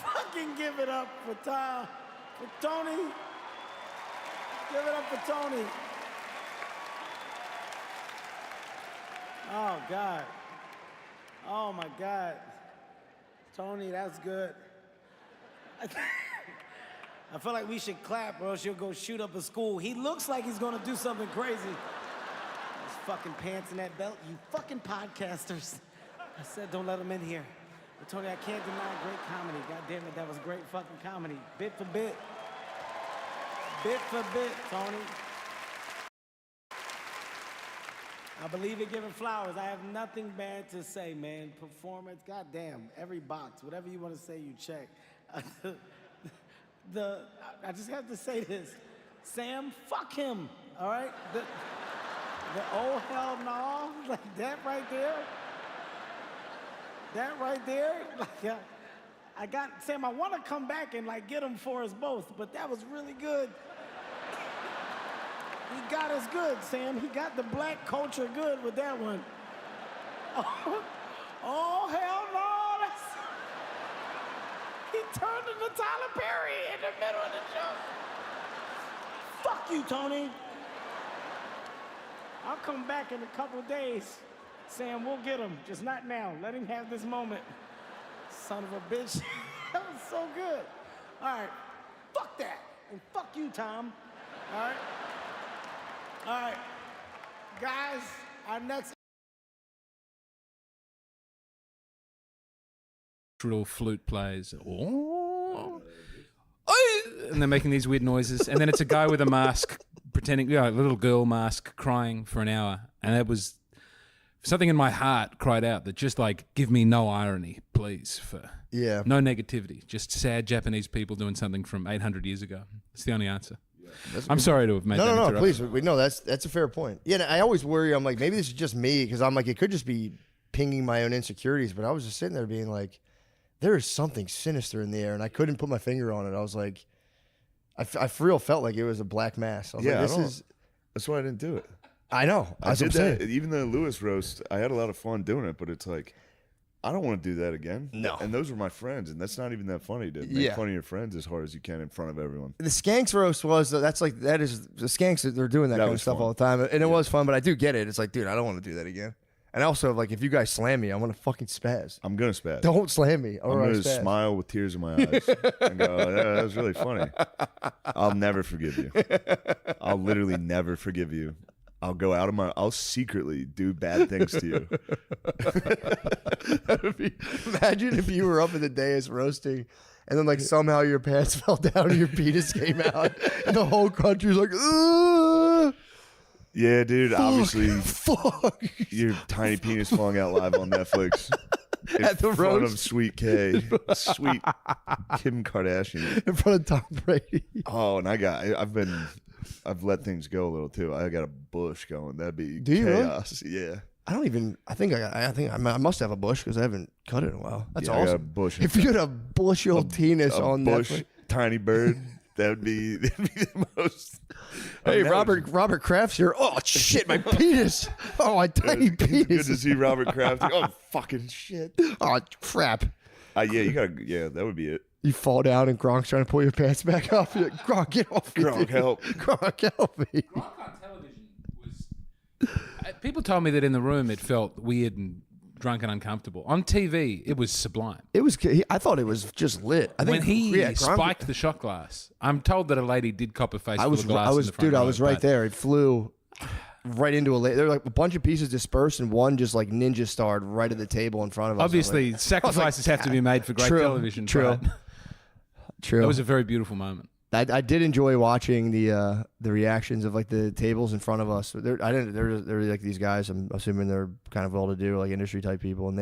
Fucking give it up for Tom, for Tony. Give it up for Tony. Oh, God. Oh, my God. Tony, that's good. I feel like we should clap or else you'll go shoot up a school. He looks like he's gonna do something crazy. Those fucking pants and that belt, you fucking podcasters. I said don't let him in here. But Tony, I can't deny great comedy. God damn it, that was great fucking comedy. Bit for bit. Bit for bit, Tony. I believe in giving flowers. I have nothing bad to say, man. Performance, goddamn, every box, whatever you want to say, you check. I just have to say this. Sam, fuck him, all right? The oh hell no, like that right there. That right there, like I got, Sam, I want to come back and like get him for us both, but that was really good. He got us good, Sam. He got the black culture good with that one. Oh hell no, that's... He turned into Tyler Perry in the middle of the show. Fuck you, Tony. I'll come back in a couple days. Sam, we'll get him, just not now. Let him have this moment. Son of a bitch. That was so good. All right, fuck that. And fuck you, Tom. All right? All right. Guys, our next... Little flute plays. Oh. And they're making these weird noises. And then it's a guy with a mask pretending, a little girl mask crying for an hour. And that was... Something in my heart cried out that just like, give me no irony, please. Yeah. No negativity. Just sad Japanese people doing something from 800 years ago. It's the only answer. I'm sorry to have made that interruption. No, please. No, that's a fair point. Yeah, I always worry. I'm like, maybe this is just me because I'm like, it could just be pinging my own insecurities. But I was just sitting there being like, there is something sinister in the air, and I couldn't put my finger on it. I was like, I for real felt like it was a black mass. I was like, that's why I didn't do it. I know. I did that. Even the Lewis roast, I had a lot of fun doing it, but it's like, I don't want to do that again. No. And those were my friends, and that's not even that funny to make fun of your friends as hard as you can in front of everyone. The Skanks roast was, that is, the Skanks, they're doing that kind of stuff all the time, and it was fun, but I do get it. It's like, dude, I don't want to do that again. And also, like, if you guys slam me, I'm going to fucking spaz. I'm going to spaz. Don't slam me. I'm going to smile with tears in my eyes and go, that was really funny. I'll never forgive you. I'll literally never forgive you I'll secretly do bad things to you. Imagine if you were up in the dais roasting, and then like somehow your pants fell down and your penis came out, and the whole country's like, ugh. Yeah, dude. Obviously, fuck. Your tiny penis falling out live on Netflix At the in front roast. of Sweet K, sweet Kim Kardashian, in front of Tom Brady. Oh, and I've let things go a little too. I got a bush going. That'd be Do you really? chaos. Yeah. I think I must have a bush because I haven't cut it in a while. That's Yeah, I got a awesome. bush. If you had a bushel penis A on bush, Netflix. tiny bird. That'd be the most. Hey, Robert Kraft's here. Oh shit, my penis. Oh, my tiny penis. Good to see Robert Kraft. Oh fucking shit. Oh crap. Yeah, that would be it. You fall down and Gronk's trying to pull your pants back up. You're like, Gronk, get off me. Gronk, dude. help. Gronk, help me. Gronk on television was. People told me that in the room it felt weird and drunk and uncomfortable. On TV, it was sublime. It was. I thought it was just lit. I think When he Gronk- spiked the shot glass, I'm told that a lady did cop a face full of glass. in the front dude. I row, was right but there. It flew right into a. There were like a bunch of pieces dispersed, and one just like ninja starred right at the table in front of us. Obviously, I was like, sacrifices have to be made for great True, television. True. but True. That was a very beautiful moment. I did enjoy watching the reactions of like the tables in front of us. There were like these guys. I'm assuming they're kind of well-to-do, like industry type people, and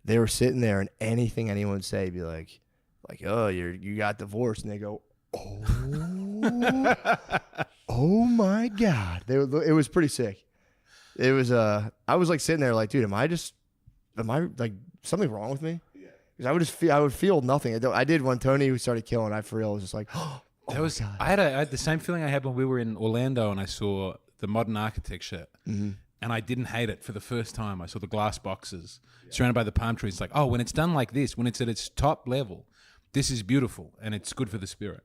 they were sitting there, and anything anyone would say, be like, oh, you got divorced, and they go, oh my god, it was pretty sick. It was I was like sitting there like, dude, am I like something wrong with me? Because I would feel nothing. I did when Tony started killing. I for real was just like, oh That was. I had the same feeling I had when we were in Orlando and I saw the modern architecture, and I didn't hate it for the first time. I saw the glass boxes surrounded by the palm trees. It's like, oh, when it's done like this, when it's at its top level, this is beautiful and it's good for the spirit.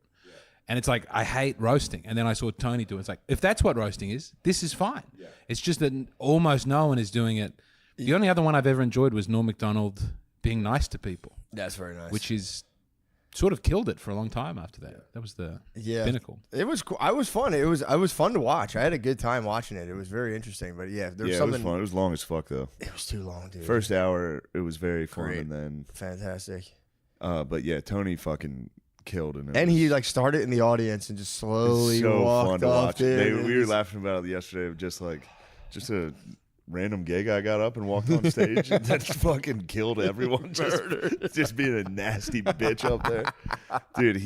And it's like, I hate roasting. And then I saw Tony do it. It's like, if that's what roasting is, this is fine. Yeah. It's just that almost no one is doing it. The only other one I've ever enjoyed was Norm Macdonald being nice to people. That's very nice. Which is sort of killed it for a long time after that. That was the pinnacle. It was cool. I was fun. It was fun to watch. I had a good time watching it. It was very interesting. But yeah, there was something. It was fun. It was long as fuck though. It was too long, dude. First hour, it was very fun, Great. and then fantastic. But yeah, Tony fucking killed, and he like started in the audience and just slowly walked fun to off. watch. Dude. We were laughing about it yesterday. Of just a random gay guy got up and walked on stage and then fucking killed everyone. Just being a nasty bitch up there, dude.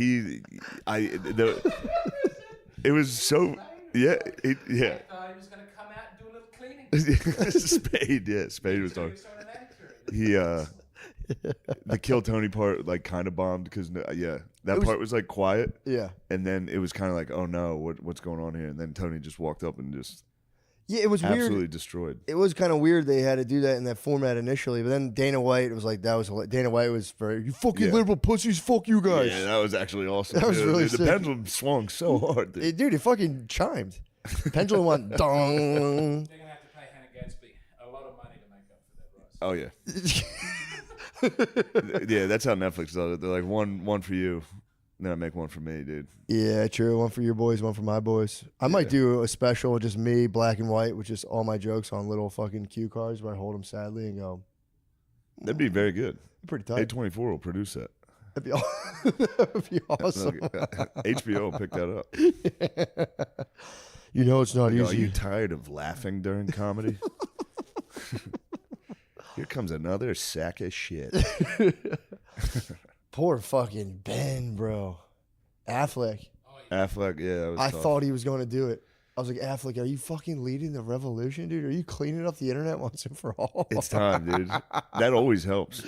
It was so yeah. He was gonna come out and do a little cleaning. Spade was talking. The Kill Tony part like kind of bombed because that part was like quiet. Yeah, and then it was kind of like, oh no, what's going on here? And then Tony just walked up and just. Yeah, it was absolutely weird. Destroyed. It was kind of weird they had to do that in that format initially, but then Dana White was like, Dana White was very, you fucking liberal pussies, fuck you guys. Yeah, that was actually awesome. That was really the sick. pendulum swung so hard. Dude, it fucking chimed. The pendulum went dong. They're gonna have to pay Hannah Gadsby a lot of money to make up for that, Ross. Oh yeah. Yeah, that's how Netflix does it. They're like one for you. Then I make one for me, dude. Yeah, true. One for your boys, one for my boys. I might do a special, just me, black and white, with just all my jokes on little fucking cue cards where I hold them sadly and go. That'd be very good. Pretty tight. A24 will produce that. That'd be awesome. HBO will pick that up. You know it's not easy. Are you tired of laughing during comedy? Here comes another sack of shit. Poor fucking Ben, bro. Affleck. Affleck, yeah. I thought he was going to do it. I was like, Affleck, are you fucking leading the revolution, dude? Are you cleaning up the internet once and for all? It's time, dude. That always helps.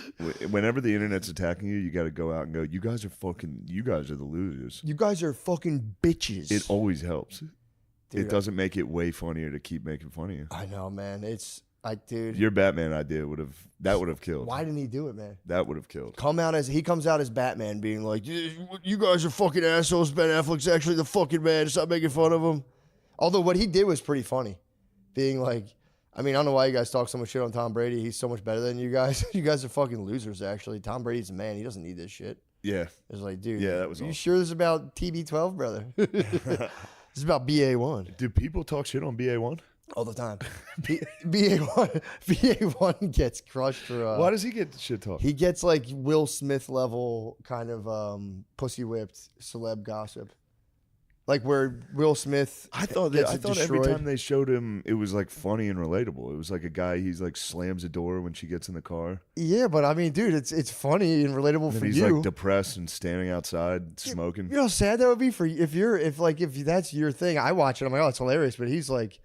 Whenever the internet's attacking you, you got to go out and go, you guys are the losers. You guys are fucking bitches. It always helps. Dude, it doesn't make it way funnier to keep making fun of you. I know, man. It's like, dude. Your Batman idea would have killed. Why didn't he do it, man? That would have killed. He comes out as Batman being like, you guys are fucking assholes. Ben Affleck's actually the fucking man. Stop making fun of him. Although what he did was pretty funny. Being like, I mean, I don't know why you guys talk so much shit on Tom Brady. He's so much better than you guys. You guys are fucking losers, actually. Tom Brady's a man. He doesn't need this shit. Yeah. It's like, dude, yeah, that was are you awesome. sure this is about TB12, brother? It's about BA1. Do people talk shit on BA1? All the time. BA1 gets crushed for. Why does he get shit talk? He gets like Will Smith level kind of pussy whipped celeb gossip, like where Will Smith. I thought every time they showed him, it was like funny and relatable. It was like a guy, he's like slams a door when she gets in the car. Yeah, but I mean, dude, it's funny and relatable for he's you. like depressed and standing outside smoking. You know how sad that would be for you if that's your thing. I watch it, I'm like, oh, it's hilarious. But he's like,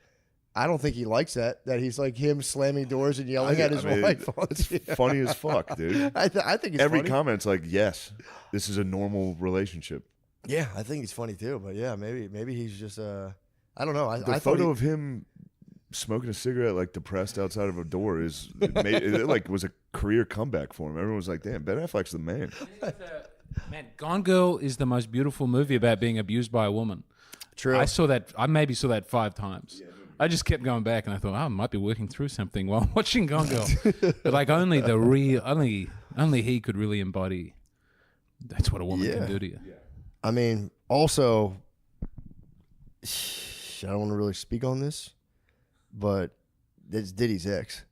I don't think he likes that he's like him slamming doors and yelling at his wife. It's funny as fuck, dude. I think it's every funny. comment's like, yes, this is a normal relationship. Yeah, I think he's funny too. But yeah, maybe he's just I don't know. The photo of him smoking a cigarette, like depressed outside of a door, it like was a career comeback for him. Everyone was like, damn, Ben Affleck's the man. Man, Gone Girl is the most beautiful movie about being abused by a woman. True. I maybe saw that 5 times. I just kept going back, and I thought, I might be working through something while watching Gone Girl. But like only he could really embody. That's what a woman can do to you. I mean, also, I don't want to really speak on this, but it's Diddy's ex.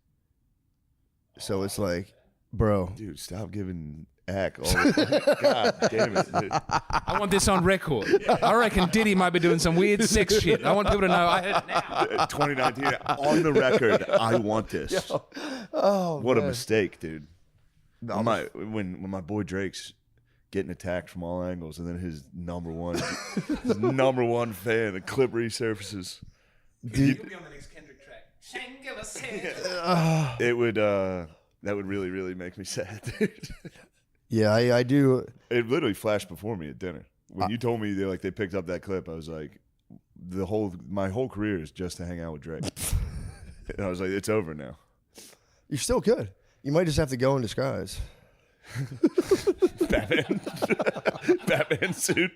So it's like, bro, dude, stop giving ack all the God damn it, dude. I want this on record. I reckon Diddy might be doing some weird sex shit. I want people to know I heard it now. 2019, on the record, I want this. Yo. Oh, what man. a mistake, dude. When my boy Drake's getting attacked from all angles, and then his number one fan, the clip resurfaces. Dude, you'll be on the next Kendrick track. Shangela said. It would that would really, really make me sad, dude. Yeah, I do. It literally flashed before me at dinner. When you told me they picked up that clip, I was like, my whole career is just to hang out with Drake. And I was like, it's over now. You're still good. You might just have to go in disguise. Batman suit.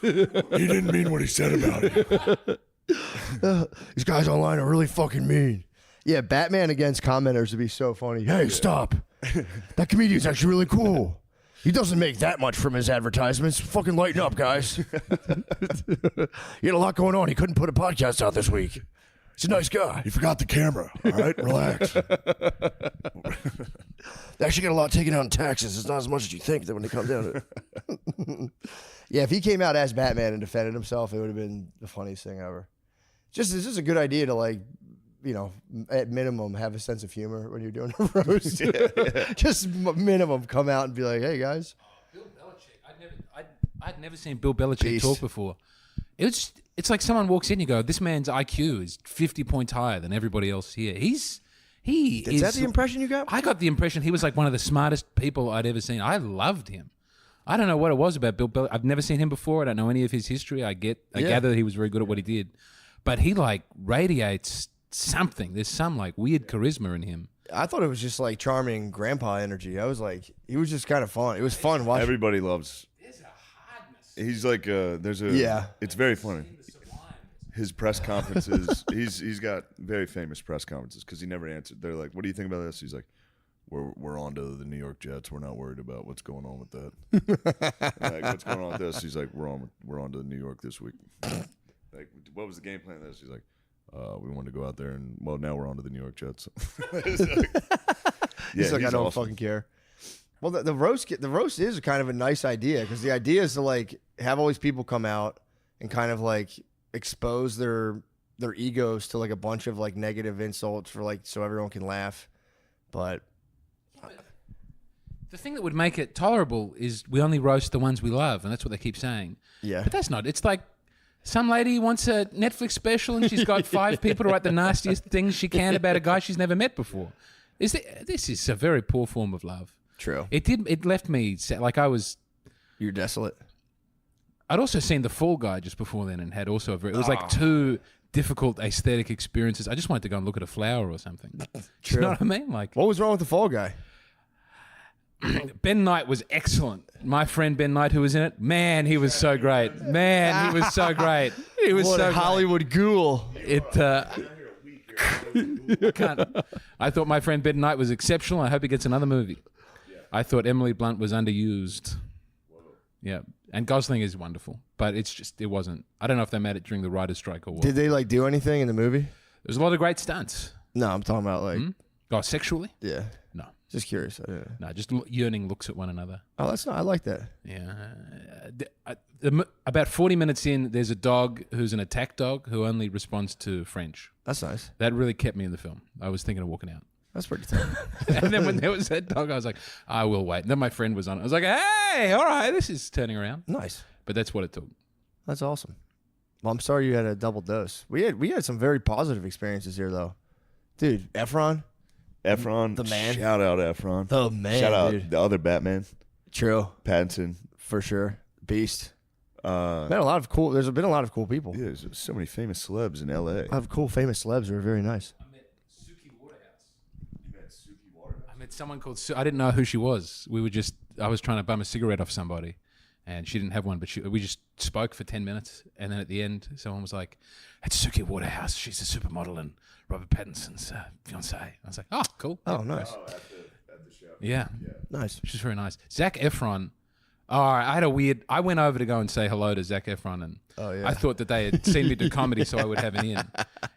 He didn't mean what he said about it. These guys online are really fucking mean. Yeah, Batman against commenters would be so funny. Hey, stop. That comedian's actually really cool. He doesn't make that much from his advertisements. Fucking lighten up, guys. He had a lot going on. He couldn't put a podcast out this week. He's a nice guy. You forgot the camera. All right, relax. They actually got a lot taken out in taxes. It's not as much as you think that when they come down to it. Yeah, if he came out as Batman and defended himself, it would have been the funniest thing ever. It's just a good idea to, like, you know, at minimum, have a sense of humor when you're doing a roast. Yeah. Just minimum, come out and be like, hey, guys. Bill Belichick. I'd never seen Bill Belichick talk before. It's like someone walks in, you go, this man's IQ is 50 points higher than everybody else here. Is that the impression you got? I got the impression he was like one of the smartest people I'd ever seen. I loved him. I don't know what it was about Bill Belichick. I've never seen him before. I don't know any of his history. I gather that he was very good at what he did. But he like radiates something. There's some like weird charisma in him. I thought it was just like charming grandpa energy. I was like, he was just kind of fun. It was fun watching. Everybody loves. There's a hardness. He's like it's very funny. His press conferences, he's got very famous press conferences because he never answered. They're like, what do you think about this? He's like, we're on to the New York Jets. We're not worried about what's going on with that. Like, what's going on with this? He's like, we're on to New York this week. Like, what was the game plan of this? He's like, we wanted to go out there and, well, now we're on to the New York Jets. He's like, I don't awesome. fucking care. Well, the roast is kind of a nice idea because the idea is to like have all these people come out and kind of like expose their egos to like a bunch of like negative insults for like so everyone can laugh. But the thing that would make it tolerable is we only roast the ones we love, and that's what they keep saying. Yeah. But that's not. It's like some lady wants a Netflix special and she's got 5 people to write the nastiest things she can about a guy she's never met before. This is a very poor form of love. True. It left me like You're desolate. I'd also seen The Fall Guy just before then and had also it was like 2 difficult aesthetic experiences. I just wanted to go and look at a flower or something. True. You know what I mean? Like, what was wrong with The Fall Guy? Ben Knight was excellent. My friend Ben Knight, who was in it, man, he was so great. Man, he was so great. He was what so a Hollywood ghoul. I thought my friend Ben Knight was exceptional. I hope he gets another movie. I thought Emily Blunt was underused. Yeah, And Gosling is wonderful, but it wasn't. I don't know if they made it during the writer's strike or what. Did they like do anything in the movie? There's a lot of great stunts. No, I'm talking about like. Oh, sexually? Yeah. No. Just curious. No, just yearning looks at one another. Oh, that's not. I like that. Yeah. About 40 minutes in, there's a dog who's an attack dog who only responds to French. That's nice. That really kept me in the film. I was thinking of walking out. That's pretty tough. And then when there was that dog, I was like, I will wait. And then my friend was on it. I was like, hey, all right, this is turning around. Nice. But that's what it took. That's awesome. Well, I'm sorry you had a double dose. We had some very positive experiences here, though. Dude, Efron, the man. Shout out Efron. The man. Shout out dude. the other Batman. True. Pattinson. For sure. Beast. There's been a lot of cool people. Yeah, there's so many famous celebs in LA. I have cool famous celebs who are very nice. I met someone called I didn't know who she was. I was trying to bum a cigarette off somebody, and she didn't have one, but we just spoke for 10 minutes, and then at the end, someone was like, "It's Suki Waterhouse. She's a supermodel and Robert Pattinson's fiance." I was like, "Oh, cool." Oh, nice. At the show. Yeah. Nice. She's very nice. Zac Efron. Oh, I went over to go and say hello to Zac Efron, and I thought that they had seen me do comedy, so I would have an in.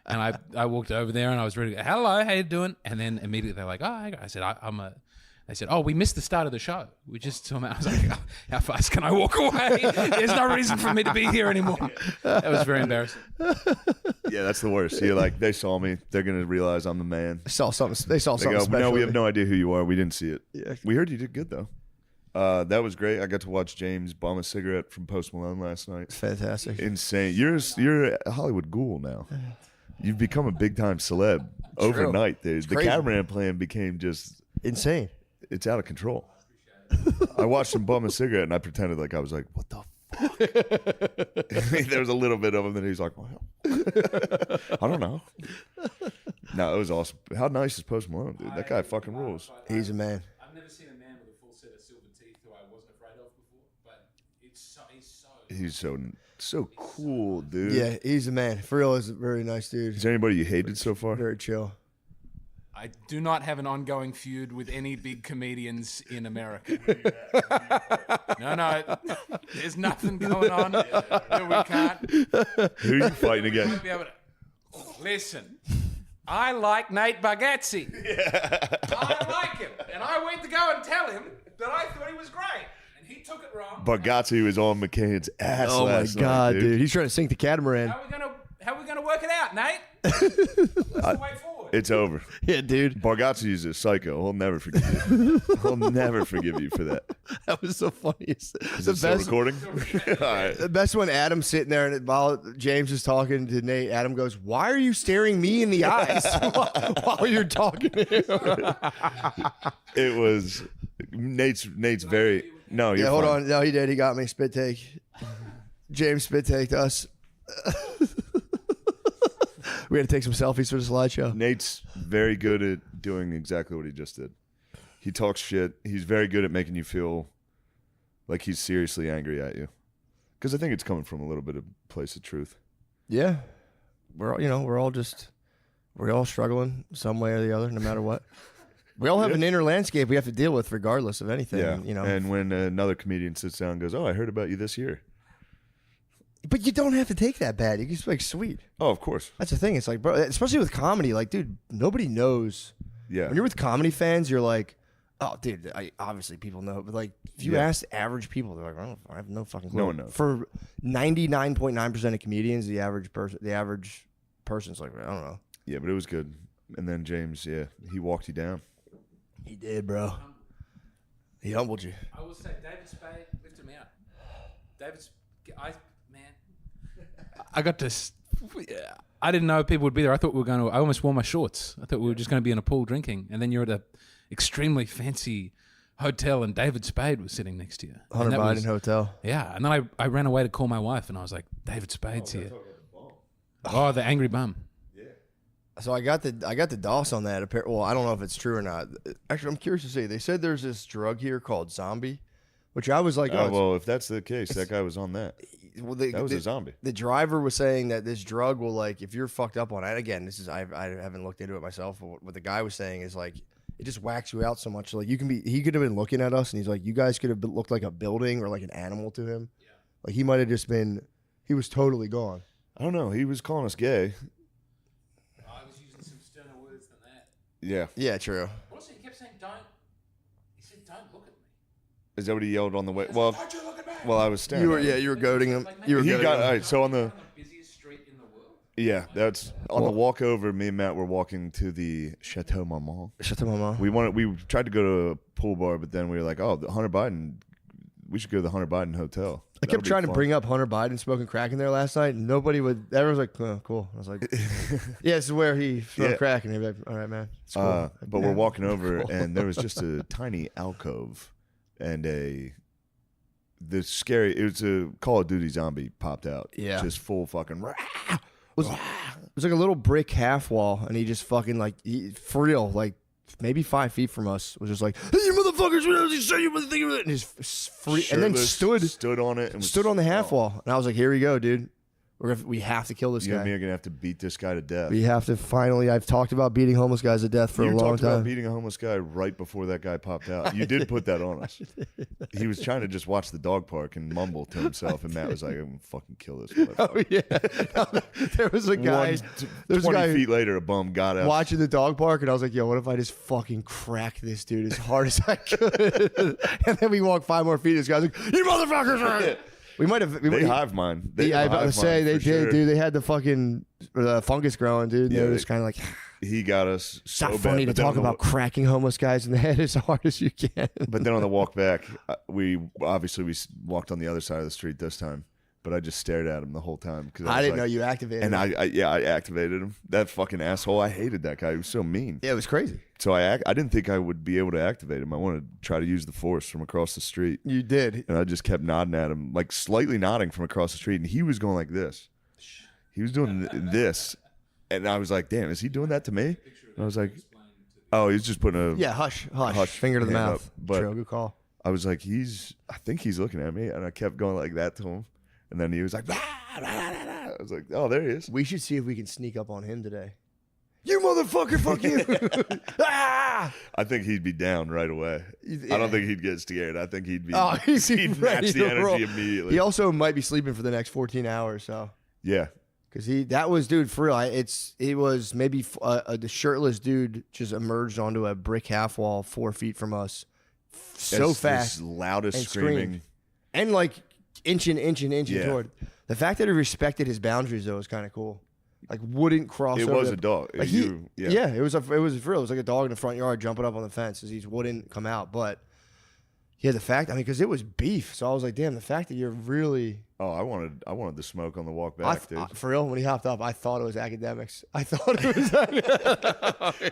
And I walked over there, and I was ready to go, "Hello, how you doing?" And then immediately they're like, "Oh," I said, They said, "Oh, we missed the start of the show. We just saw." I was like, "Oh, how fast can I walk away? There's no reason for me to be here anymore." That was very embarrassing. Yeah, that's the worst. You're like, they saw me. They're gonna realize I'm the man. They saw something special. No, we have no idea who you are. We didn't see it. Yeah. We heard you did good though. That was great. I got to watch James bum a cigarette from Post Malone last night. Fantastic. Insane. You're a Hollywood ghoul now. You've become a big time celeb overnight, dude. The crazy. Catamaran plan became just insane. It's out of control. I watched him bum a cigarette and I pretended like I was like, "What the fuck?" There was a little bit of him, and he was like, "Well, I don't know." No, it was awesome. How nice is Post Malone, dude? That guy fucking rules. He's a man. I've never seen a man with a full set of silver teeth who I wasn't afraid of before, but he's so cool, dude. Yeah, he's a man. For real, he's a very nice dude. Is there anybody you hated so far? Very chill. I do not have an ongoing feud with any big comedians in America. No, there's nothing going on that we can't. Who are you fighting against? Won't be able to- Listen, I like Nate Bargatze. I like him, and I went to go and tell him that I thought he was great, and he took it wrong. Bargatze was on McCain's ass Oh my last god, night, dude. He's trying to sink the catamaran. How are we gonna work it out, Nate? That's the way forward. It's over. Yeah, dude. Bargatze is a psycho. He'll never forgive you. He'll never forgive you for that. That was so funny. Is it still recording? All right. The best when Adam's sitting there and while James is talking to Nate, Adam goes, "Why are you staring me in the eyes while you're talking to him?" It was Nate's very no. You're Hold fine. on. No, he did. He got me. Spit take. James spit taked us. We had to take some selfies for the slideshow. Nate's very good at doing exactly what he just did. He talks shit. He's very good at making you feel like he's seriously angry at you. Because I think it's coming from a little bit of place of truth. Yeah, we're all struggling some way or the other, no matter what. We all have an inner landscape we have to deal with, regardless of anything. Yeah, And when another comedian sits down and goes, "Oh, I heard about you this year." But you don't have to take that bad. You can just be like, sweet. Oh, of course. That's the thing. It's like, bro, especially with comedy, like, dude, nobody knows. Yeah. When you're with comedy fans, you're like, oh, dude, obviously people know. But, like, if you ask average people, they're like, I have no fucking clue. No one knows. For 99.9% of comedians, the average person's like, I don't know. Yeah, but it was good. And then James, he walked you down. He did, bro. He humbled you. I will say, David Spade lifted me out. I got to. I didn't know people would be there. I thought we were going to. I almost wore my shorts. I thought we were just going to be in a pool drinking, and then you're at a extremely fancy hotel, and David Spade was sitting next to you. Hunter Biden Hotel. Yeah, and then I ran away to call my wife, and I was like, "David Spade's here." Oh, the angry bum. So I got the DOS on that. Well, I don't know if it's true or not. Actually, I'm curious to see. They said there's this drug here called Zombie, which I was like, well, if that's the case, that guy was on that. Well, that was a zombie. The driver was saying that this drug will, like, if you're fucked up on it. Again, this is I haven't looked into it myself. But what the guy was saying is like it just whacks you out so much. Like you can be. He could have been looking at us, and he's like, you guys could have looked like a building or like an animal to him. Yeah. Like he might have just been. He was totally gone. I don't know. He was calling us gay. I was using some sterner words than that. Yeah. Yeah, true. Also, he kept saying, "Don't." He said, "Don't look at me." Is that what he yelled on the way? Well, I was staring. You were, at him. you were goading him. You were. He goading got him. all right. So on the yeah, that's on the walk over. Me and Matt were walking to the Chateau Marmont. Chateau Marmont. We tried to go to a pool bar, but then we were like, oh, the Hunter Biden. We should go to the Hunter Biden hotel. I kept trying to bring up Hunter Biden smoking crack in there last night. And nobody would. Everyone was like, oh, "Cool." I was like, "Yeah, this is where he smoked crack." And he'd be like, "All right, man." It's cool. But we're walking over, and there was just a tiny alcove, and it was a Call of Duty zombie popped out. Yeah. Just full fucking. It was like a little brick half wall, and he just fucking for real, like maybe 5 feet from us, was just like, "Hey, you motherfuckers! What else you say? You motherfuckers!" And just and then stood on it, and stood on the half wall, and I was like, "Here we go, dude. We have to kill this You guy. and me are gonna have to beat this guy to death. We have to finally." I've talked about beating homeless guys to death for a long talked about time. beating a homeless guy right before that guy popped out. You did put that on us. He was trying to just watch the dog park and mumble to himself, and Matt was like, "I'm gonna fucking kill this motherfucker." Oh yeah, there was a guy. There was 20 a guy feet later, a bum got out. watching the dog park, and I was like, "Yo, what if I just fucking crack this dude as hard as I could?" And then we walked 5 more feet. This guy's like, "You motherfuckers!" We might have. They hive mind. I was about to say they did, dude. They had the fucking fungus growing, dude. Yeah, they were just kind of like. He got us. It's so not bad, funny to but then talk on the- about cracking homeless guys in the head as hard as you can. But then on the walk back, we walked on the other side of the street this time. But I just stared at him the whole time because I didn't know you activated and him. I activated him. That fucking asshole. I hated that guy. He was so mean. Yeah, it was crazy. So I didn't think I would be able to activate him. I wanted to try to use the force from across the street. You did. And I just kept nodding at him, like slightly nodding from across the street. And he was going like this. He was doing this. And I was like, damn, is he doing that to me? And I was like, oh, he's just putting a hush, finger to the hand mouth. up. But True, good call. I was like, I think he's looking at me. And I kept going like that to him. And then he was like, blah, blah, blah, blah. I was like, oh, there he is. We should see if we can sneak up on him today. You motherfucker, fuck you. I think he'd be down right away. I don't think he'd get scared. I think he'd be. Oh, he'd ready match the to energy roll. immediately. He also might be sleeping for the next 14 hours. So yeah, because that was, dude, for real. It was maybe the shirtless dude just emerged onto a brick half wall 4 feet from us, so That's fast, this loudest and screaming, screamed. And like inching Yeah. toward. The fact that he respected his boundaries though was kind of cool. Like wouldn't cross. It over was the- a dog. Like Yeah. it was for real. It was like a dog in the front yard jumping up on the fence as he wouldn't come out. But yeah, the fact, because it was beef. So I was like, damn, the fact that you're really. Oh, I wanted the smoke on the walk back, dude. For real, when he hopped up, I thought it was academics. I thought it was.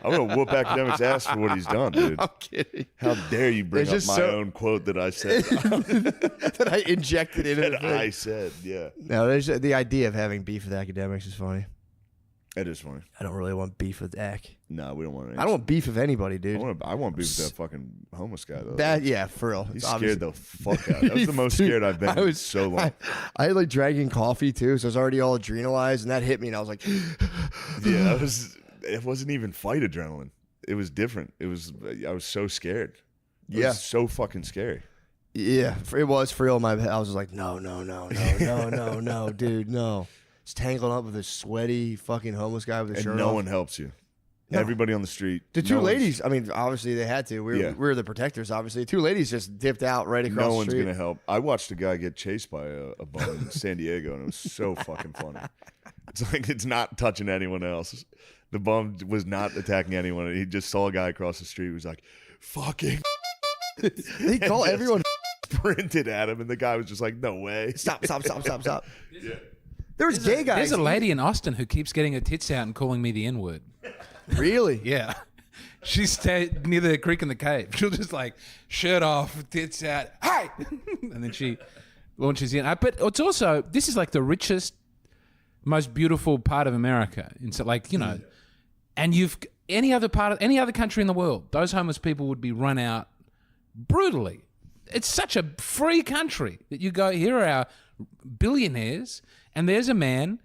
I'm gonna whoop academics' ass for what he's done, dude. I'm kidding. How dare you bring It's up just my own quote that I said? that I injected into the that thing. I said, yeah. No, the idea of having beef with academics is funny. It is funny. I don't really want beef with Ak. No, we don't want any. I don't want beef with anybody, dude. I want beef with that fucking homeless guy though. Yeah, for real. He It's scared the fuck out. That was the most scared I've been in so long. I had like dragging coffee too, so I was already all adrenalized, and that hit me, and I was like, yeah, it wasn't even fight adrenaline. It was different. I was so scared. It was so fucking scary. Yeah, it was for real. I was just like, no, dude, no. It's tangled up with this sweaty fucking homeless guy with a And shirt no off. one helps you. No. Everybody on the street. The two no one's- ladies, obviously they had to. We were the protectors, obviously. The two ladies just dipped out right across No the one's street. gonna help. I watched a guy get chased by a bum in San Diego, and it was so fucking funny. It's like it's not touching anyone else. The bum was not attacking anyone. He just saw a guy across the street who was like, fucking. They call everyone sprinted at him, and the guy was just like, no way. Stop. Yeah. There was gay guys. There's a lady in Austin who keeps getting her tits out and calling me the N-word. Really? Yeah. She's near the creek in the cave. She'll just like shirt off, tits out, hey! And then she launches in. But it's also, this is like the richest, most beautiful part of America. And so like, and any other country in the world, those homeless people would be run out brutally. It's such a free country that you go, here are our billionaires, and there's a man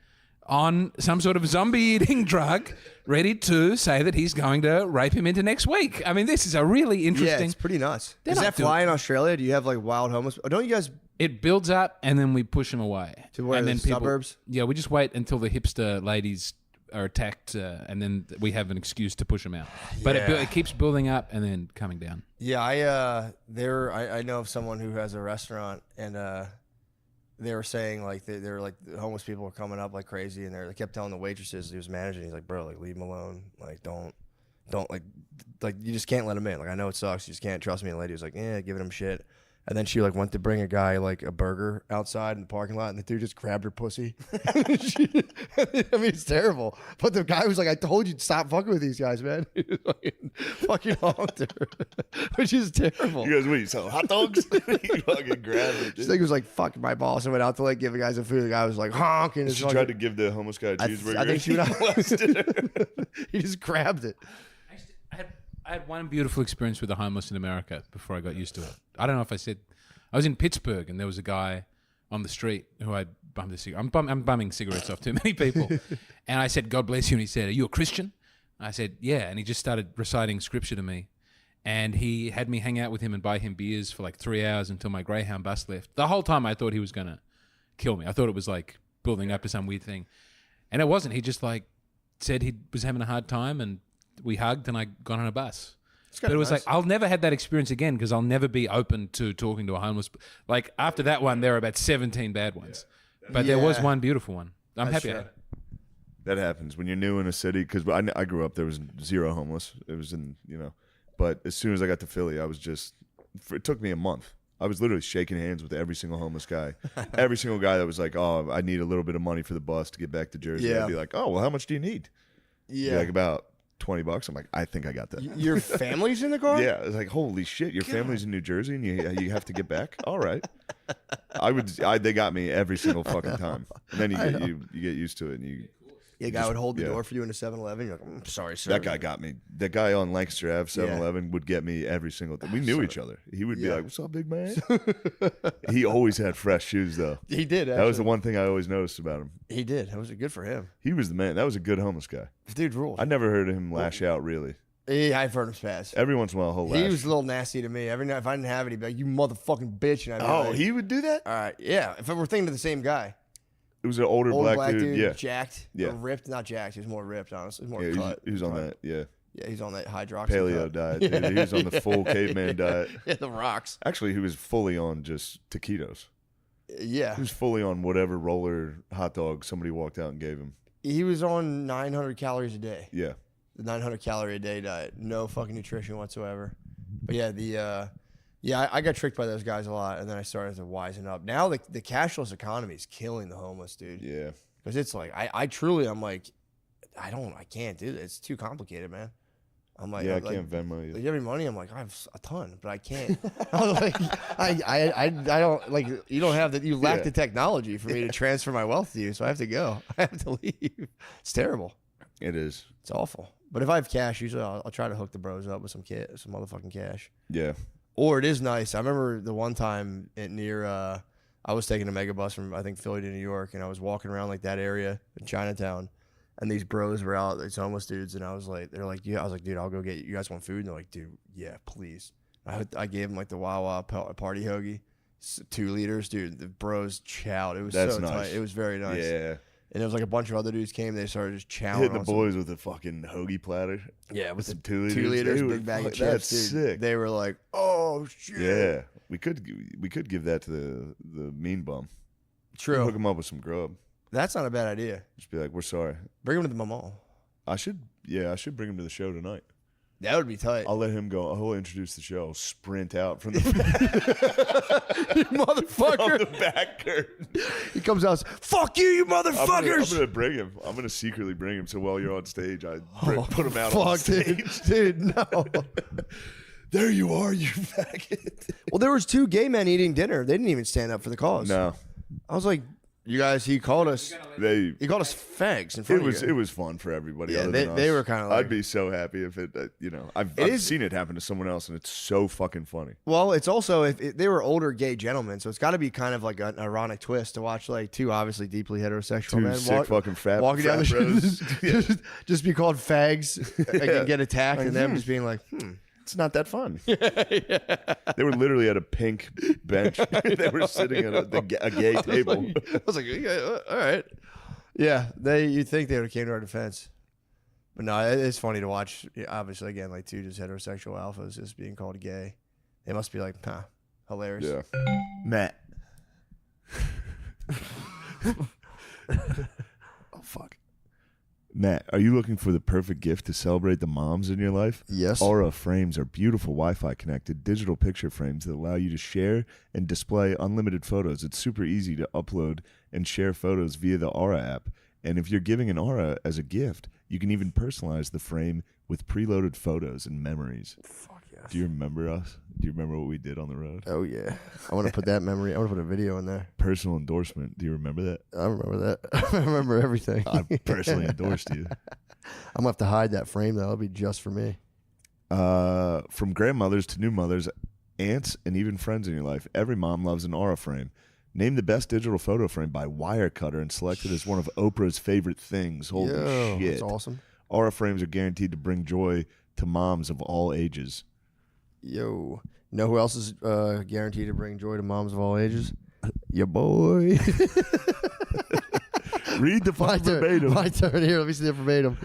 on some sort of zombie-eating drug ready to say that he's going to rape him into next week. I mean, this is a really interesting... Yeah, it's pretty nuts. They're Does not that fly in Australia? Do you have like wild homeless... Don't you guys It builds up, and then we push them away. To where, and the then people, suburbs? Yeah, we just wait until the hipster ladies are attacked, and then we have an excuse to push them out. But it keeps building up and then coming down. Yeah, I know of someone who has a restaurant, and they were saying like they're like the homeless people were coming up like crazy, and they kept telling the waitresses he was managing. He's like, bro, like leave them alone. Like don't like you just can't let them in. Like I know it sucks, you just can't trust me. And the lady was like, yeah, giving him shit. And then she like went to bring a guy like a burger outside in the parking lot, and the dude just grabbed her pussy. I mean, it's terrible. But the guy was like, "I told you to stop fucking with these guys, man." He was fucking honked her, which is terrible. You guys, what, you sell hot dogs? He fucking grabbed it. This thing was like, "Fuck my boss." I went out to like give the guys some food. The guy was like honking. She tried to give the homeless guy a cheeseburger. I think she he just grabbed it. I had one beautiful experience with the homeless in America before I got used to it. I don't know if I said... I was in Pittsburgh, and there was a guy on the street who I bummed a cigarette. I'm bumming cigarettes off too many people. And I said, God bless you. And he said, are you a Christian? I said, yeah. And he just started reciting scripture to me. And he had me hang out with him and buy him beers for like 3 hours until my Greyhound bus left. The whole time I thought he was going to kill me. I thought it was like building up to some weird thing. And it wasn't. He just like said he was having a hard time, and we hugged, and I got on a bus. But it was nice. Like, I'll never have that experience again because I'll never be open to talking to a homeless. Like, after that one, there were about 17 bad ones. Yeah. But there was one beautiful one. I'm happy I had it. That happens when you're new in a city, because I grew up, there was zero homeless. It was in, but as soon as I got to Philly, I was just, it took me a month. I was literally shaking hands with every single homeless guy. Every single guy that was like, oh, I need a little bit of money for the bus to get back to Jersey. Yeah. I'd be like, oh, well, how much do you need? Yeah. Be like, about $20. I'm like, I think I got that. Your family's in the car? Yeah. It's like, holy shit, your family's in New Jersey and you have to get back? All right. They got me every single fucking time. And then you get used to it, and the guy would hold the door for you in a 7-Eleven. You're like, I'm sorry, sir. That guy got me. That guy on Lancaster Ave, 7-Eleven, would get me every single thing. We knew each other. He would be like, what's up, big man? He always had fresh shoes, though. He did, actually. That was the one thing I always noticed about him. He did. That was good for him. He was the man. That was a good homeless guy. Dude ruled. I never heard him lash out, really. Yeah, I've heard him spaz. Every once in a while, he'll lash. He was a little nasty to me. Every night, if I didn't have it, he'd be like, you motherfucking bitch. And I'd be like, he would do that? All right, yeah. If we're thinking of the same guy. It was an older black dude, yeah. Jacked. Yeah. Or ripped, not jacked. He was more ripped, honestly. He was more cut. He was on that, yeah. Yeah, he's on that hydroxy paleo diet. Dude. He was on the full caveman diet. Yeah, the rocks. Actually, he was fully on just taquitos. Yeah. He was fully on whatever roller hot dog somebody walked out and gave him. He was on 900 calories a day. Yeah. The 900 calorie a day diet. No fucking nutrition whatsoever. But yeah, I got tricked by those guys a lot, and then I started to wisen up. Now the cashless economy is killing the homeless, dude. Yeah. Because it's like, I'm like, I can't do this. It's too complicated, man. I'm like, I can't Venmo you. You have any money? I'm like, I have a ton, but I can't. I was like, I don't, like, you don't have that. You lack the technology for me to transfer my wealth to you, so I have to go. I have to leave. It's terrible. It is. It's awful. But if I have cash, usually I'll try to hook the bros up with some motherfucking cash. Yeah. Or it is nice. I remember the one time I was taking a mega bus from, I think, Philly to New York, and I was walking around like that area in Chinatown, and these bros were out, these homeless dudes, and I was like, they're like, yeah. I was like, dude, I'll go get you. You guys want food? And they're like, dude, yeah, please. I gave them like the Wawa party hoagie, 2 liters, dude. The bros chowed. It was so nice. tight. It was very nice. Yeah. And there was like a bunch of other dudes came. They started just chowing. Hit the boys with a fucking hoagie platter. Yeah, with some 2 liters, big bag of chips. That's dude. sick. They were like, oh shit. Yeah, we could give that to the mean bum. True. Hook him up with some grub. That's not a bad idea. Just be like, we're sorry. Bring him to the mall. I should bring him to the show tonight. That would be tight. I'll let him go. He'll introduce the show. I'll sprint out from the you motherfucker. From the back curtain. He comes out. Fuck you motherfuckers. I'm gonna bring him. I'm gonna secretly bring him. So while you're on stage, I put him out on stage. Dude, no. There you are, you faggot. Well, there was 2 gay men eating dinner. They didn't even stand up for the cause. No. I was like, you guys. He called us. He called us fags in front of you. It was fun for everybody. Yeah, other than they us. were kind of like. I'd be so happy if it. I've seen it happen to someone else, and it's so fucking funny. Well, it's also if they were older gay gentlemen, so it's got to be kind of like an ironic twist to watch like 2 obviously deeply heterosexual 2 men sick fucking fat walking down the bros. just be called fags and get attacked, and them just being like, It's not that fun. They were literally at a pink bench. They were sitting at a gay table. I was like, yeah, all right. Yeah, you'd think they would have came to our defense. But no, it's funny to watch. Obviously, again, like two just heterosexual alphas just being called gay. They must be like, hilarious. Yeah. Matt. Oh, fuck. Matt, are you looking for the perfect gift to celebrate the moms in your life? Yes. Aura frames are beautiful Wi-Fi connected digital picture frames that allow you to share and display unlimited photos. It's super easy to upload and share photos via the Aura app. And if you're giving an Aura as a gift, you can even personalize the frame with preloaded photos and memories. Fuck yes. Do you remember us? Do you remember what we did on the road? Oh, yeah. I want to put that memory. I want to put a video in there. Personal endorsement. Do you remember that? I remember that. I remember everything. I personally endorsed you. I'm going to have to hide that frame, though. That'll be just for me. From grandmothers to new mothers, aunts, and even friends in your life, every mom loves an Aura frame. Named the best digital photo frame by Wirecutter and selected as one of Oprah's favorite things. Holy shit. That's awesome. Aura frames are guaranteed to bring joy to moms of all ages. Yo. Know who else is guaranteed to bring joy to moms of all ages? Your boy. Read the verbatim. My turn here. Let me see the verbatim.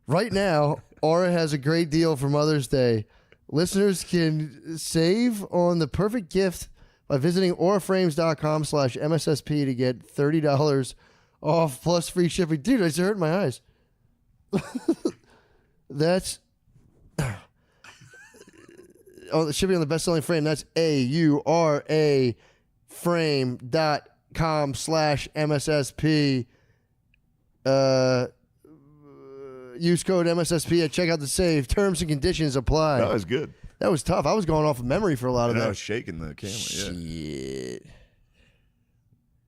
Right now, Aura has a great deal for Mother's Day. Listeners can save on the perfect gift by visiting auraframes.com/MSSP to get $30 off plus free shipping. Dude, I just hurt my eyes. That's the shipping on the best-selling frame. That's AURA frame.com/MSSP. Use code MSSP at checkout to save. Terms and conditions apply. That was good. That was tough. I was going off of memory for a lot of And that. I was shaking the camera. Shit. Yeah.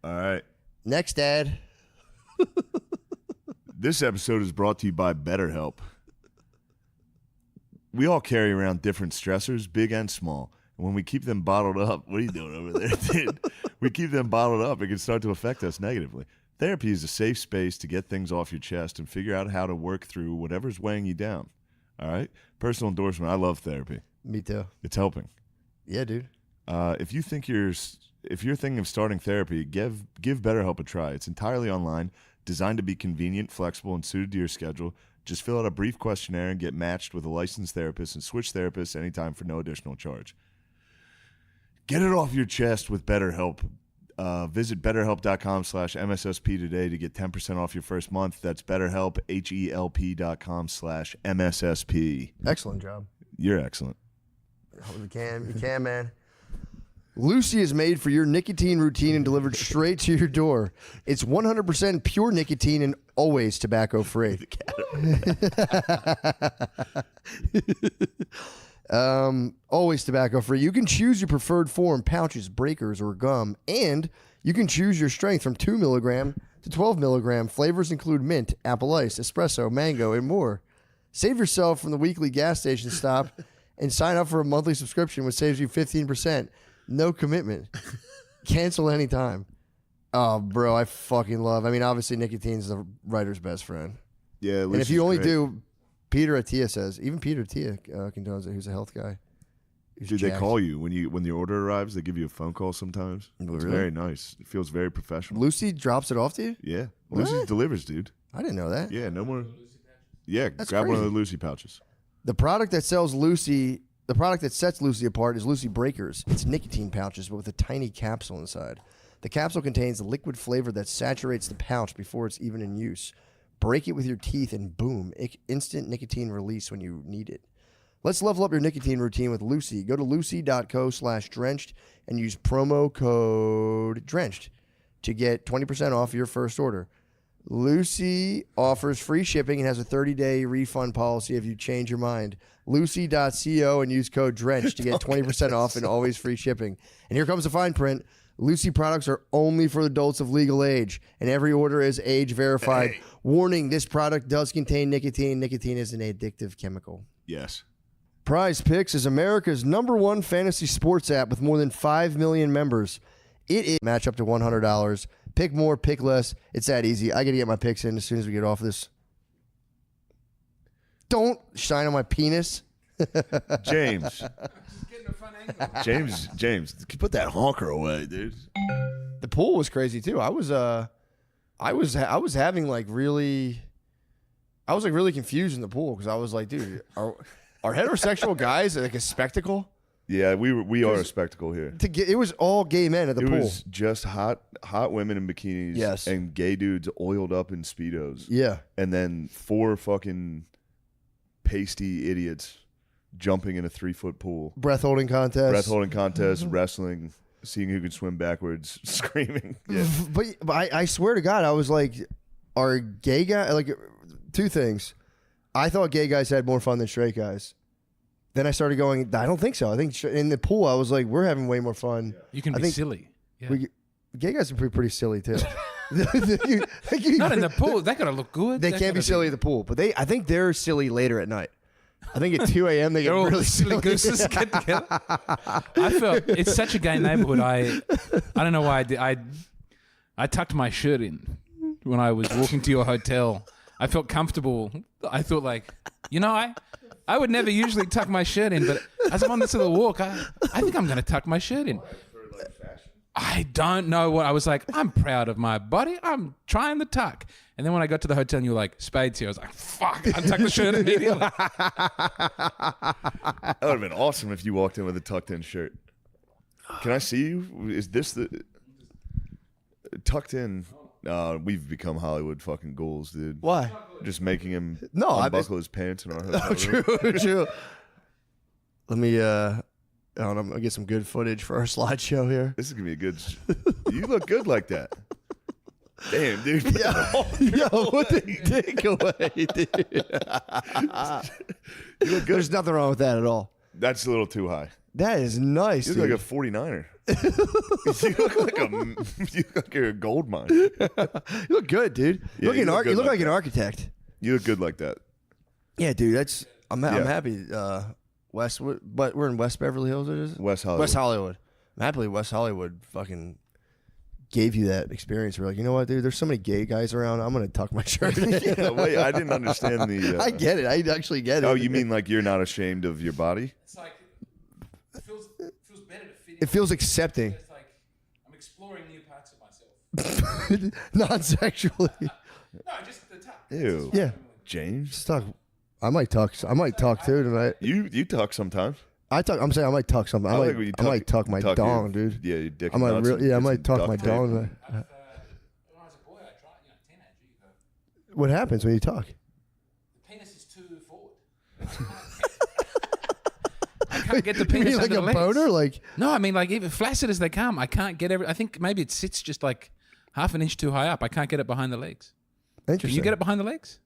All right. Next, Dad. This episode is brought to you by BetterHelp. We all carry around different stressors, big and small. And when we keep them bottled up, what are you doing over there, dude? We keep them bottled up, it can start to affect us negatively. Therapy is a safe space to get things off your chest and figure out how to work through whatever's weighing you down. All right? Personal endorsement, I love therapy. Me too. It's helping. Yeah, dude. If you're thinking of starting therapy, give BetterHelp a try. It's entirely online, designed to be convenient, flexible, and suited to your schedule. Just fill out a brief questionnaire and get matched with a licensed therapist and switch therapists anytime for no additional charge. Get it off your chest with BetterHelp. Visit BetterHelp.com/MSSP today to get 10% off your first month. That's BetterHelp, HELP.com/MSSP. Excellent job. You're excellent. You can, man. Lucy is made for your nicotine routine and delivered straight to your door. It's 100% pure nicotine and always tobacco-free. Always tobacco-free. You can choose your preferred form, pouches, breakers, or gum, and you can choose your strength from 2 milligram to 12 milligram. Flavors include mint, apple ice, espresso, mango, and more. Save yourself from the weekly gas station stop and sign up for a monthly subscription, which saves you 15%. No commitment. Cancel anytime. Oh, bro, I fucking love. I mean, obviously, nicotine's the writer's best friend. Yeah, and if you only do, Peter Attia says, even Peter Attia condones it, who's a health guy. Dude, they call you when the order arrives. They give you a phone call sometimes. It's really? very nice. It feels very professional. Lucy drops it off to you? Yeah, What? Lucy delivers, dude. I didn't know that. Yeah, no more. Yeah, That's grab one of crazy. the Lucy pouches. The product that sets Lucy apart is Lucy Breakers. It's nicotine pouches, but with a tiny capsule inside. The capsule contains a liquid flavor that saturates the pouch before it's even in use. Break it with your teeth and boom, instant nicotine release when you need it. Let's level up your nicotine routine with Lucy. Go to lucy.co/drenched and use promo code drenched to get 20% off your first order. Lucy offers free shipping and has a 30-day refund policy if you change your mind. Lucy.co and use code drenched to get 20% off and always free shipping. And here comes the fine print. Lucy products are only for adults of legal age, and every order is age verified. Hey. Warning, this product does contain nicotine. Nicotine is an addictive chemical. Yes. Prize Picks is America's #1 fantasy sports app with more than 5 million members. It is match up to $100. Pick more, pick less. It's that easy. I got to get my picks in as soon as we get off this. Don't shine on my penis. James. James, put that honker away, dude. The pool was crazy too. I was having like really, I was like really confused in the pool because I was like, dude, are heterosexual guys like a spectacle? Yeah, we are a spectacle here. It was all gay men at the pool. It was just hot women in bikinis. Yes. And gay dudes oiled up in Speedos. Yeah. And then 4 fucking pasty idiots jumping in a 3-foot pool. Breath holding contest, wrestling, seeing who can swim backwards, screaming. Yeah. But I swear to God, I was like, are gay guys, like, 2 things. I thought gay guys had more fun than straight guys. Then I started going, I don't think so. I think in the pool, I was like, we're having way more fun. You can be silly. Yeah. Gay guys are pretty silly too. Not in the pool. They gotta look good. They can't be silly at the pool, but I think they're silly later at night. I think at 2 a.m. they get all really silly gooses get together. I felt it's such a gay neighborhood. I don't know why I tucked my shirt in when I was walking to your hotel. I felt comfortable. I thought like, I would never usually tuck my shirt in, but as I'm on this little walk, I think I'm going to tuck my shirt in. I don't know what. I was like, I'm proud of my body. I'm trying the tuck. And then when I got to the hotel and you were like, Spades here, I was like, fuck, untuck the shirt immediately. That would have been awesome if you walked in with a tucked in shirt. Can I see you? Is this the tucked in? We've become Hollywood fucking ghouls, dude. Why? Just making him unbuckle his pants in our hotel room. True. Let me, I'm going to get some good footage for our slideshow here. This is going to be a good... You look good like that. Damn, dude. Yo, what the dick away, dude. You look good. There's nothing wrong with that at all. That's a little too high. That is nice, You dude. look like a 49er. You look like you're a gold mine. You look good, dude. Yeah, you look like an architect. You look good like that. Yeah, dude. I'm happy. Westwood, but we're in West Beverly Hills. It is West Hollywood. West Hollywood. I'm happy West Hollywood fucking gave you that experience. We're like, you know what, dude? There's so many gay guys around. I'm gonna tuck my shirt in. Yeah, wait, I didn't understand the. I get it. I actually get it. Oh, you mean like you're not ashamed of your body? It's like it feels better to fit. It feels accepting. It's like I'm exploring new parts of myself. Non-sexually. No, just the tuck. Ew. Yeah. James. Just tuck. I might tuck too tonight. You tuck sometimes. I'm saying I might tuck something. I might tuck my dong, dude. Yeah, your dick. I might tuck my dong. When I was a boy, I tried, teenager. What happens when you tuck? The penis is too forward. I can't get the penis You mean like under a the legs. boner? Like No, I mean like even flaccid as they come, I can't get I think maybe it sits just like half an inch too high up. I can't get it behind the legs. Interesting. Can you get it behind the legs?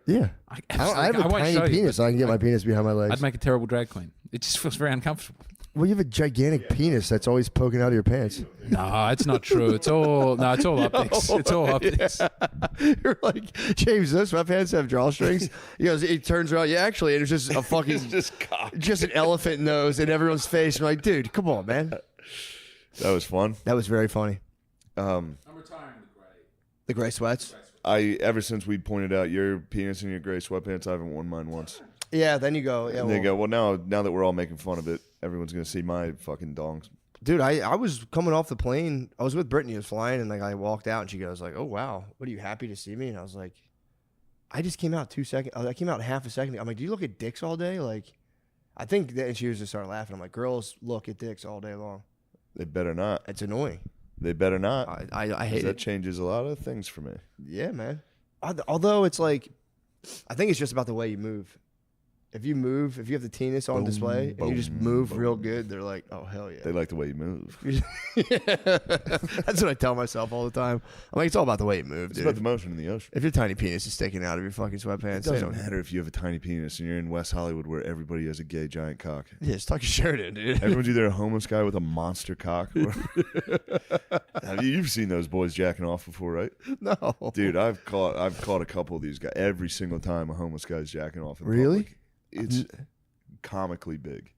Yeah. I have a won't tiny show you, penis. but I can get my penis behind my legs. I'd make a terrible drag queen. It just feels very uncomfortable. Well, you have a gigantic penis that's always poking out of your pants. No, it's not true. It's all optics. It's all optics. You're like, James, those sweatpants have drawstrings? He turns around. Yeah, actually, and it's just a fucking, just an elephant nose in everyone's face. You're like, dude, come on, man. That was fun. That was very funny. I'm retiring the gray. The gray sweats? Ever since we pointed out your penis in your gray sweatpants, I haven't worn mine once. Yeah, then you go. Yeah, and they go, well, now that we're all making fun of it, everyone's gonna see my fucking dongs. Dude, I was coming off the plane. I was with Brittany. I was flying, and like I walked out, and she goes like, "Oh wow, what are you happy to see me?" And I was like, "I just came out 2 seconds. I came out half a second. I'm like, do you look at dicks all day? Like, I think that." And she was just started laughing. I'm like, girls look at dicks all day long. They better not. It's annoying. They better not. I hate that it. Changes a lot of things for me. Yeah, man. Although it's like, I think it's just about the way you move. If you have the penis on display and you just move real good, they're like, oh, hell yeah. They like the way you move. That's what I tell myself all the time. I'm like, it's all about the way you move, It's dude. about the motion in the ocean. If your tiny penis is sticking out of your fucking sweatpants, It doesn't matter if you have a tiny penis and you're in West Hollywood where everybody has a gay giant cock. Yeah, just tuck your shirt in, dude. Everyone's either a homeless guy with a monster cock or... You've seen those boys jacking off before, right? No. Dude, I've caught a couple of these guys. Every single time a homeless guy's jacking off in Really? public. It's comically big.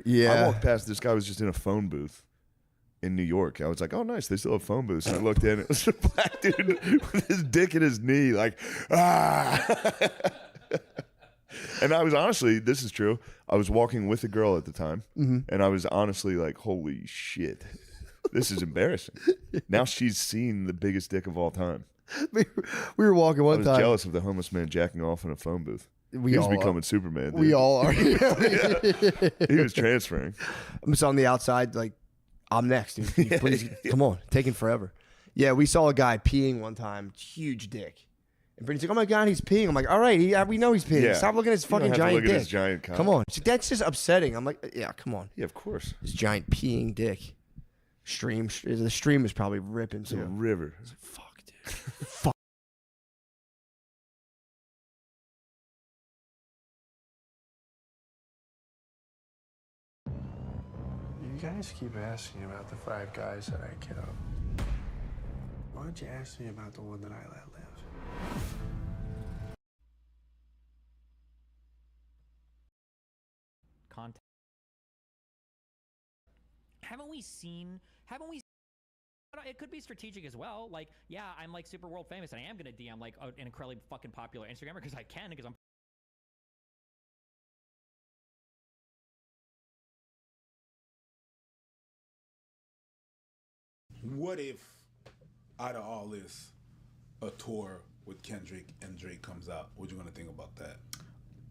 Yeah. I walked past, this guy was just in a phone booth in New York. I was like, oh, nice, they still have phone booths. And I looked in, it was a black dude with his dick in his knee, like, ah. And I was honestly, this is true. I was walking with a girl at the time, Mhm. and I was honestly like, "Holy shit, this is embarrassing." Now she's seen the biggest dick of all time. We were walking I one was time. jealous of the homeless man jacking off in a phone booth. We He was all are. becoming Superman. We dude. all are. He was transferring. I'm just on the outside, like, I'm next, dude. Please, come on, taking forever. Yeah, we saw a guy peeing one time, huge dick. And Brittany's like, "Oh my God, he's peeing." I'm like, "All right, we know he's peeing. Yeah. Stop looking at his You don't fucking have to giant look dick. at his giant cock. Come on, see, that's just upsetting." I'm like, "Yeah, come on." Yeah, of course. His giant peeing dick. The stream is probably ripping. It's a too. river. Fuck, dude. Fuck. You guys keep asking about the 5 guys that I killed. Why don't you ask me about the one that I let live? Content. Haven't we? It could be strategic as well. Like, yeah, I'm like super world famous, and I am gonna DM like an incredibly fucking popular Instagrammer because I can, because I'm. What if, out of all this, a tour with Kendrick and Drake comes out? What you gonna think about that?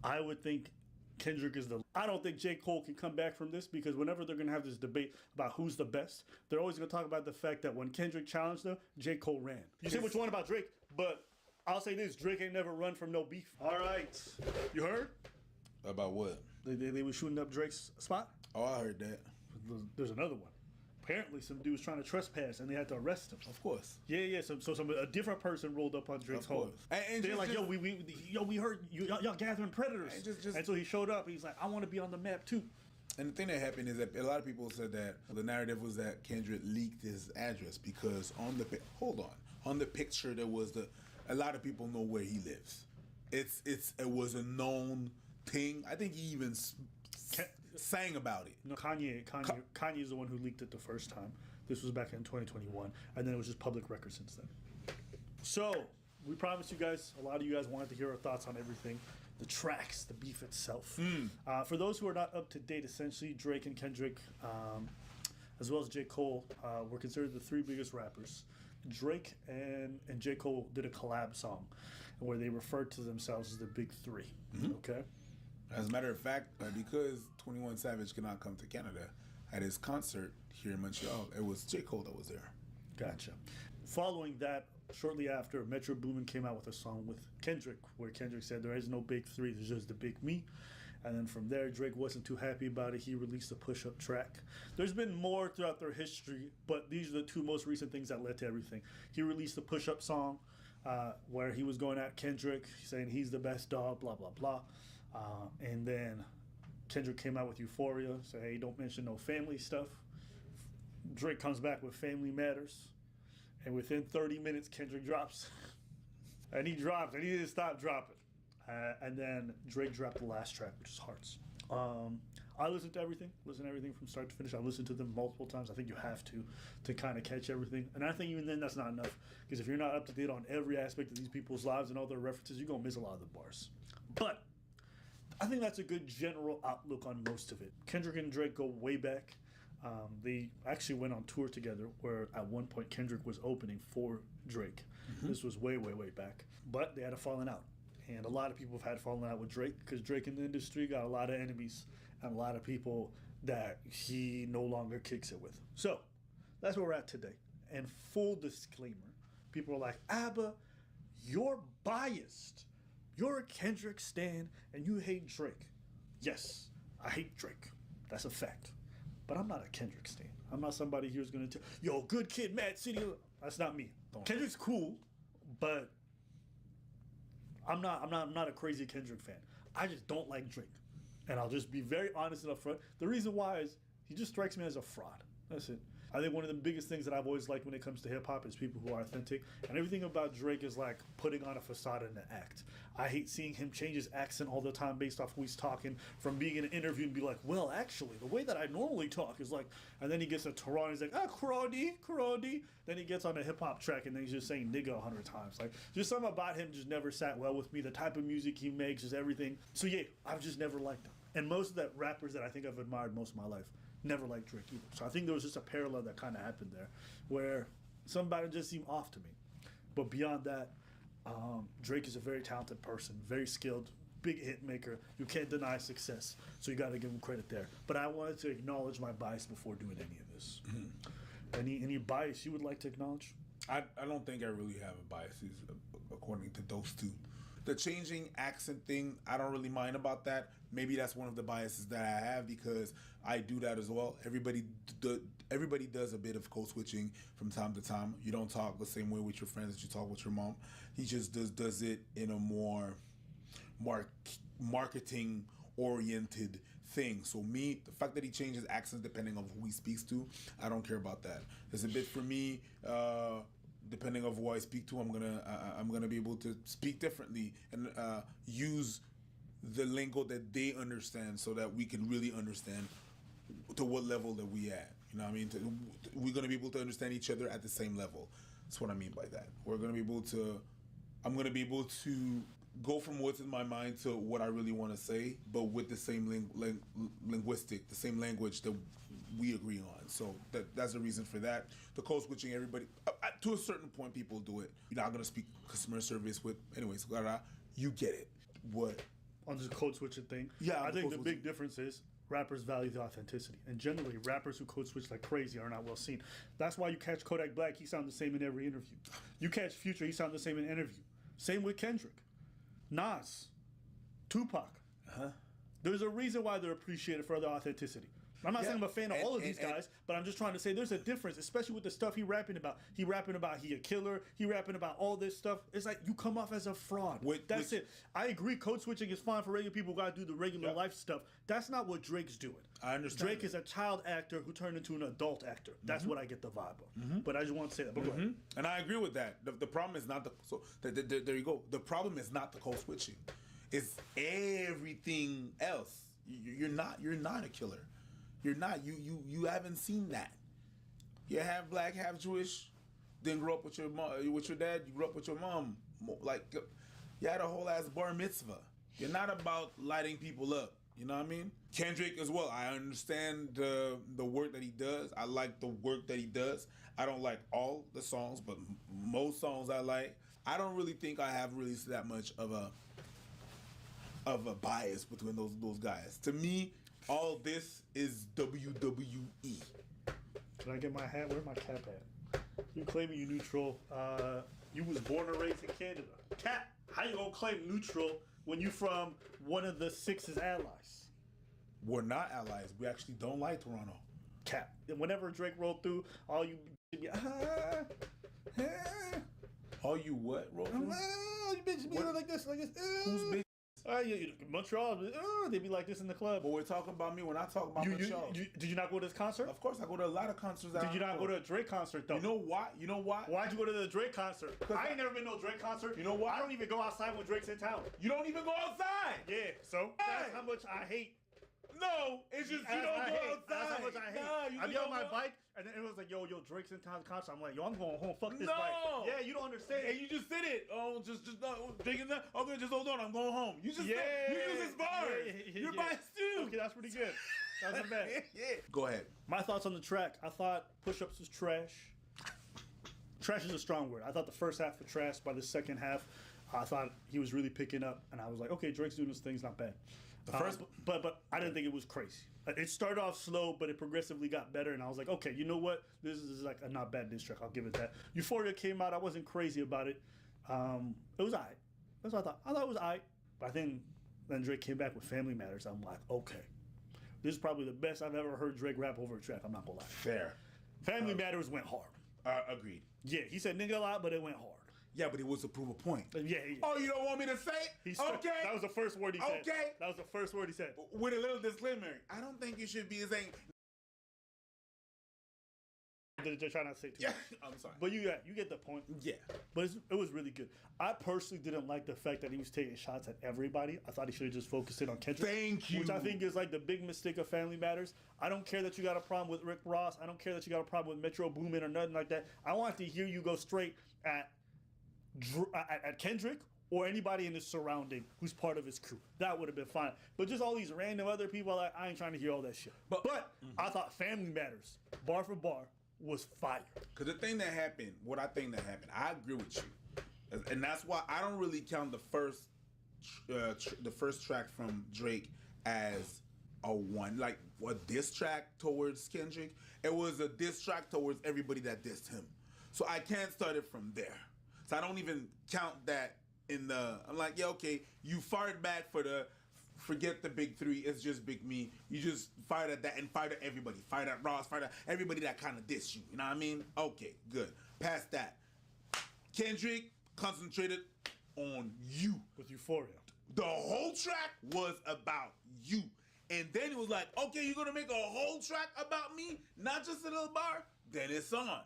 I would think Kendrick is the. I don't think J. Cole can come back from this, because whenever they're gonna have this debate about who's the best, they're always gonna talk about the fact that when Kendrick challenged them, J. Cole ran. You say what you want about Drake, but I'll say this: Drake ain't never run from no beef. All right, you heard? About what? They were shooting up Drake's spot. Oh, I heard that. There's another one. Apparently, some dude was trying to trespass, and they had to arrest him. Of course. Yeah. So a different person rolled up on Drake's Of home. course. And They're just- like, we heard y'all gathering predators. And so he showed up. He's like, I want to be on the map too. And the thing that happened is that a lot of people said that the narrative was that Kendrick leaked his address because on the picture there was a lot of people know where he lives. It was a known thing. I think he even sang about it. No, Kanye is the one who leaked it the first time. This was back in 2021, and then it was just public record since then. So we promised you guys. A lot of you guys wanted to hear our thoughts on everything. The tracks, the beef itself. For those who are not up to date, essentially Drake and Kendrick, as well as J. Cole, were considered the 3 biggest rappers. Drake and J. Cole did a collab song where they referred to themselves as the Big 3. Okay. As a matter of fact, because 21 Savage could not come to Canada at his concert here in Montreal, it was J. Cole that was there. Gotcha. Following that, shortly after, Metro Boomin came out with a song with Kendrick, where Kendrick said there is no Big 3, there's just the Big Me. And then from there, Drake wasn't too happy about it. He released a push-up track. There's been more throughout their history, but these are the 2 most recent things that led to everything. He released a push-up song where he was going at Kendrick, saying he's the best dog, blah, blah, blah. And then Kendrick came out with Euphoria, said, hey, don't mention no family stuff. Drake comes back with Family Matters. And within 30 minutes, Kendrick drops. And he dropped, and he didn't stop dropping. And then Drake dropped the last track, which is Hearts. I listened to everything from start to finish. I listened to them multiple times. I think you have to kind of catch everything. And I think even then that's not enough, because if you're not up to date on every aspect of these people's lives and all their references, you're going to miss a lot of the bars. But I think that's a good general outlook on most of it. Kendrick and Drake go way back. They actually went on tour together, where at one point Kendrick was opening for Drake. This was way, way, way back. But they had a falling out. And a lot of people have had falling out with Drake, because Drake in the industry got a lot of enemies and a lot of people that he no longer kicks it with. So that's where we're at today. And full disclaimer, people are like, Abba, you're biased. You're a Kendrick stan and you hate Drake. Yes, I hate Drake. That's a fact. But I'm not a Kendrick stan. I'm not somebody who's going to tell, yo, good kid, Mad City. That's not me. Kendrick's cool, but I'm not a crazy Kendrick fan. I just don't like Drake. And I'll just be very honest and upfront. The reason why is he just strikes me as a fraud. That's it. I think one of the biggest things that I've always liked when it comes to hip hop is people who are authentic. And everything about Drake is like putting on a facade and an act. I hate seeing him change his accent all the time based off who he's talking, from being in an interview and be like, well, actually, the way that I normally talk is like, and then he gets to Toronto, he's like, Crody. Then he gets on a hip hop track and then he's just saying nigga 100 times. Like, just something about him just never sat well with me. The type of music he makes, just everything. So yeah, I've just never liked him. And most of the rappers that I think I've admired most of my life never liked Drake either. So I think there was just a parallel that kind of happened there, where somebody just seemed off to me. But beyond that, Drake is a very talented person, very skilled, big hit maker. You can't deny success, so you got to give him credit there. But I wanted to acknowledge my bias before doing any of this. Any bias you would like to acknowledge? I don't think I really have a bias according to those two. The changing accent thing, I don't really mind about that. Maybe that's one of the biases that I have because I do that as well. Everybody does a bit of code switching from time to time. You don't talk the same way with your friends as you talk with your mom. He just does it in a more marketing oriented thing. So me, the fact that he changes accents depending on who he speaks to, I don't care about that. There's a bit for me. Depending on who I speak to, I'm gonna be able to speak differently and use the lingo that they understand, so that we can really understand to what level that we at. You know what I mean? We're gonna be able to understand each other at the same level. That's what I mean by that. I'm gonna be able to go from what's in my mind to what I really want to say, but with the same the same language that we agree on. So that's the reason for that. The code switching, everybody, to a certain point, people do it. You're not going to speak customer service with, anyways, you get it. What? On this code switching thing? Yeah. I think the big difference is rappers value the authenticity. And generally, rappers who code switch like crazy are not well seen. That's why you catch Kodak Black, he sounds the same in every interview. You catch Future, he sounds the same in an interview. Same with Kendrick. Nas, Tupac. There's a reason why they're appreciated for their authenticity. I'm not saying I'm a fan of all of these guys, but I'm just trying to say there's a difference, especially with the stuff he rapping about. He rapping about he a killer. He rapping about all this stuff. It's like you come off as a fraud. That's it. I agree code switching is fine for regular people who got to do the regular life stuff. That's not what Drake's doing. I understand. Drake is a child actor who turned into an adult actor. That's what I get the vibe of. But I just want to say that. But go ahead. And I agree with that. The problem is not there you go. The problem is not the code switching. It's everything else. You're not a killer. You're not. You haven't seen that. You're half black, half Jewish. Didn't grow up with your mom, with your dad. You grew up with your mom. Like you had a whole ass bar mitzvah. You're not about lighting people up. You know what I mean? Kendrick as well. I understand the work that he does. I like the work that he does. I don't like all the songs, but most songs I like. I don't really think I have really that much of a bias between those guys. To me, all this is WWE. Can I get my hat? Where's my cap at? You claiming you neutral. You was born and raised in Canada. Cap, how you gonna claim neutral when you from one of the Six's allies? We're not allies. We actually don't like Toronto. Cap. And whenever Drake rolled through, all you be all you what rolled through? You bitches be like this. Who's bitch? Montreal, they be like this in the club. But we're talking about me. We're not talking about Montreal. Did you not go to this concert? Of course, I go to a lot of concerts. Did you not go to a Drake concert though? You know why? Why'd you go to the Drake concert? I ain't never been to a Drake concert. You know why? I don't even go outside when Drake's in town. You don't even go outside. Yeah, so that's how much I hate. No, it's just you don't go outside. That's how much I hate. Nah, I be on my bike, and then it was like, yo, Drake's in town concert. I'm like, yo, I'm going home. Fuck this bike. Yeah, you don't understand. And you just said it. Oh, just drinking that. Okay, just hold on. I'm going home. You just you use this bar. You're biased too. Okay, that's pretty good. That's not bad. Go ahead. My thoughts on the track. I thought Push-Ups was trash. Trash is a strong word. I thought the first half was trash. By the second half, I thought he was really picking up, and I was like, okay, Drake's doing this thing. It's not bad. The first, but I didn't think it was crazy. It started off slow, but it progressively got better, and I was like, okay, you know what? This is like a not bad diss track. I'll give it that. Euphoria came out. I wasn't crazy about it. It was alright. That's what I thought. I thought it was alright. But I think then Drake came back with Family Matters. I'm like, okay, this is probably the best I've ever heard Drake rap over a track. I'm not gonna lie. Fair. Family Matters went hard. Agreed. Yeah, he said nigga a lot, but it went hard. Yeah, but it was to prove a point. Yeah. Oh, you don't want me to say it? Okay. That was the first word he said. Okay. That was the first word he said. With a little disclaimer, I don't think you should be saying They're trying not to say too much. I'm sorry. But you get the point. Yeah. But it was really good. I personally didn't like the fact that he was taking shots at everybody. I thought he should have just focused in on Kendrick. Thank you. Which I think is like the big mistake of Family Matters. I don't care that you got a problem with Rick Ross. I don't care that you got a problem with Metro Boomin or nothing like that. I want to hear you go straight at Kendrick or anybody in his surrounding who's part of his crew. That would have been fine. But just all these random other people, I ain't trying to hear all that shit. But I thought Family Matters, bar for bar, was fire. Because the thing that happened, what I think that happened, I agree with you. And that's why I don't really count the first track from Drake as a one, like a diss track towards Kendrick. It was a diss track towards everybody that dissed him. So I can't start it from there. So I don't even count that in the, I'm like, yeah, okay, you fired back forget the big three, it's just Big Me. You just fired at that and fired at everybody. Fired at Ross, fired at everybody that kind of dissed you. You know what I mean? Okay, good. Past that. Kendrick concentrated on you. With Euphoria. The whole track was about you. And then it was like, okay, you're gonna make a whole track about me, not just a little bar? Then it's on.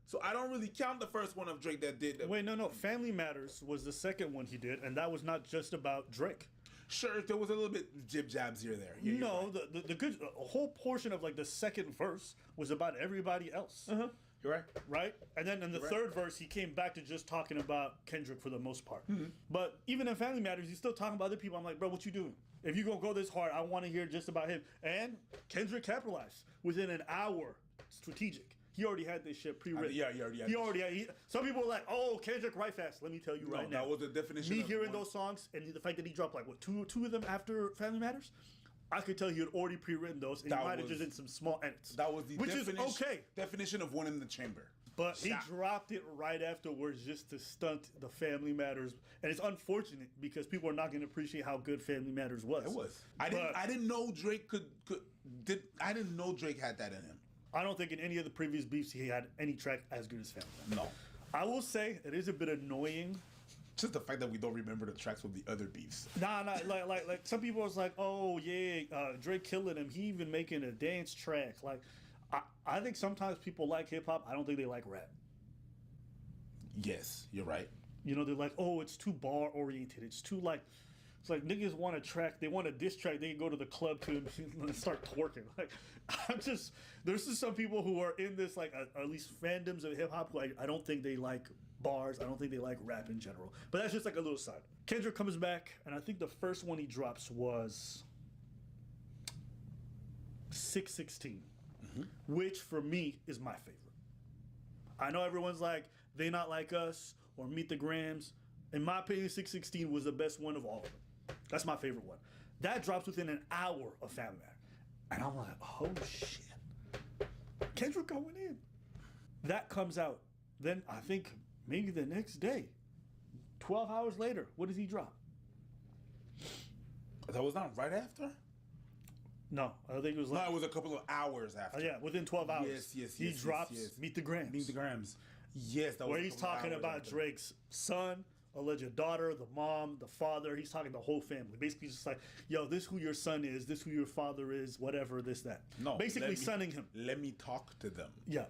So I don't really count the first one of Drake that did that. Wait, no. Family Matters was the second one he did, and that was not just about Drake. Sure, there was a little bit jib jabs here there. Yeah, no, right. A whole portion of like the second verse was about everybody else. You're right. Right? And then in the third verse, he came back to just talking about Kendrick for the most part. But even in Family Matters, he's still talking about other people. I'm like, bro, what you doing? If you're going to go this hard, I want to hear just about him. And Kendrick capitalized within an hour. Strategic. He already had this shit pre-written. Yeah, he already had some people were like, oh, Kendrick, write fast. Let me tell you right now. That was the definition Me of hearing one. those songs and the fact that he dropped like, what, two of them after Family Matters? I could tell he had already pre-written those, and he might have just did some small edits. That was the which is okay. Definition of one in the chamber. But he dropped it right afterwards just to stunt the Family Matters, and it's unfortunate because people are not going to appreciate how good Family Matters was. It was. I didn't know Drake I didn't know Drake had that in him. I don't think in any of the previous beefs he had any track as good as Family Matters. No. I will say it is a bit annoying. Just the fact that we don't remember the tracks with the other beefs. Nah, like some people was like, oh yeah, Drake killing him. He even making a dance track. Like, I think sometimes people like hip hop. I don't think they like rap. Yes, you're right. You know, they're like, oh, it's too bar oriented. It's too like. It's like niggas want a track, they want a diss track, they can go to the club to and start twerking. Like, there's just some people who are in this, like, at least fandoms of hip hop, like, I don't think they like bars, I don't think they like rap in general. But that's just like a little side. Kendrick comes back, and I think the first one he drops was 616, which for me is my favorite. I know everyone's like, They Not Like Us or Meet the Grams. In my opinion, 616 was the best one of all of them. That's my favorite one. That drops within an hour of Family Matters. And I'm like, oh shit. Kendrick going in. That comes out. Then I think maybe the next day, 12 hours later, what does he drop? That was not right after? No, I think it was like... No, it was a couple of hours after. Yeah, within 12 hours. Yes. He drops Meet the Grams. Meet the Grams. Yes, that was where he's talking about Drake's son, alleged daughter, the mom, the father. He's talking the whole family. Basically, just like, yo, this who your son is, this who your father is, whatever, this, that. No. Basically, sunning him. Let me talk to them. Yeah.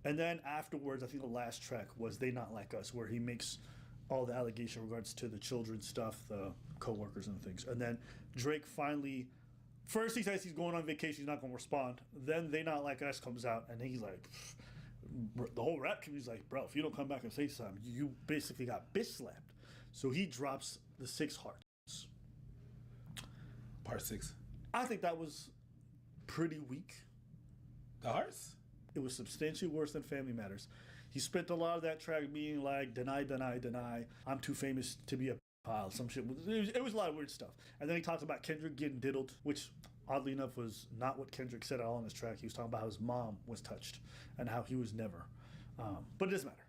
And then afterwards, I think the last track was They Not Like Us, where he makes all the allegation in regards to the children's stuff, the co-workers and things. And then Drake finally, first he says he's going on vacation, he's not going to respond. Then They Not Like Us comes out, and he's like, the whole rap community's like, bro, if you don't come back and say something, you basically got bitch slapped. So he drops the 6 Hearts. Part 6. I think that was pretty weak. The Hearts? It was substantially worse than Family Matters. He spent a lot of that track being like, deny, deny, deny. I'm too famous to be a pile. Some shit. It was a lot of weird stuff. And then he talked about Kendrick getting diddled, which oddly enough was not what Kendrick said at all on his track. He was talking about how his mom was touched and how he was never. But it doesn't matter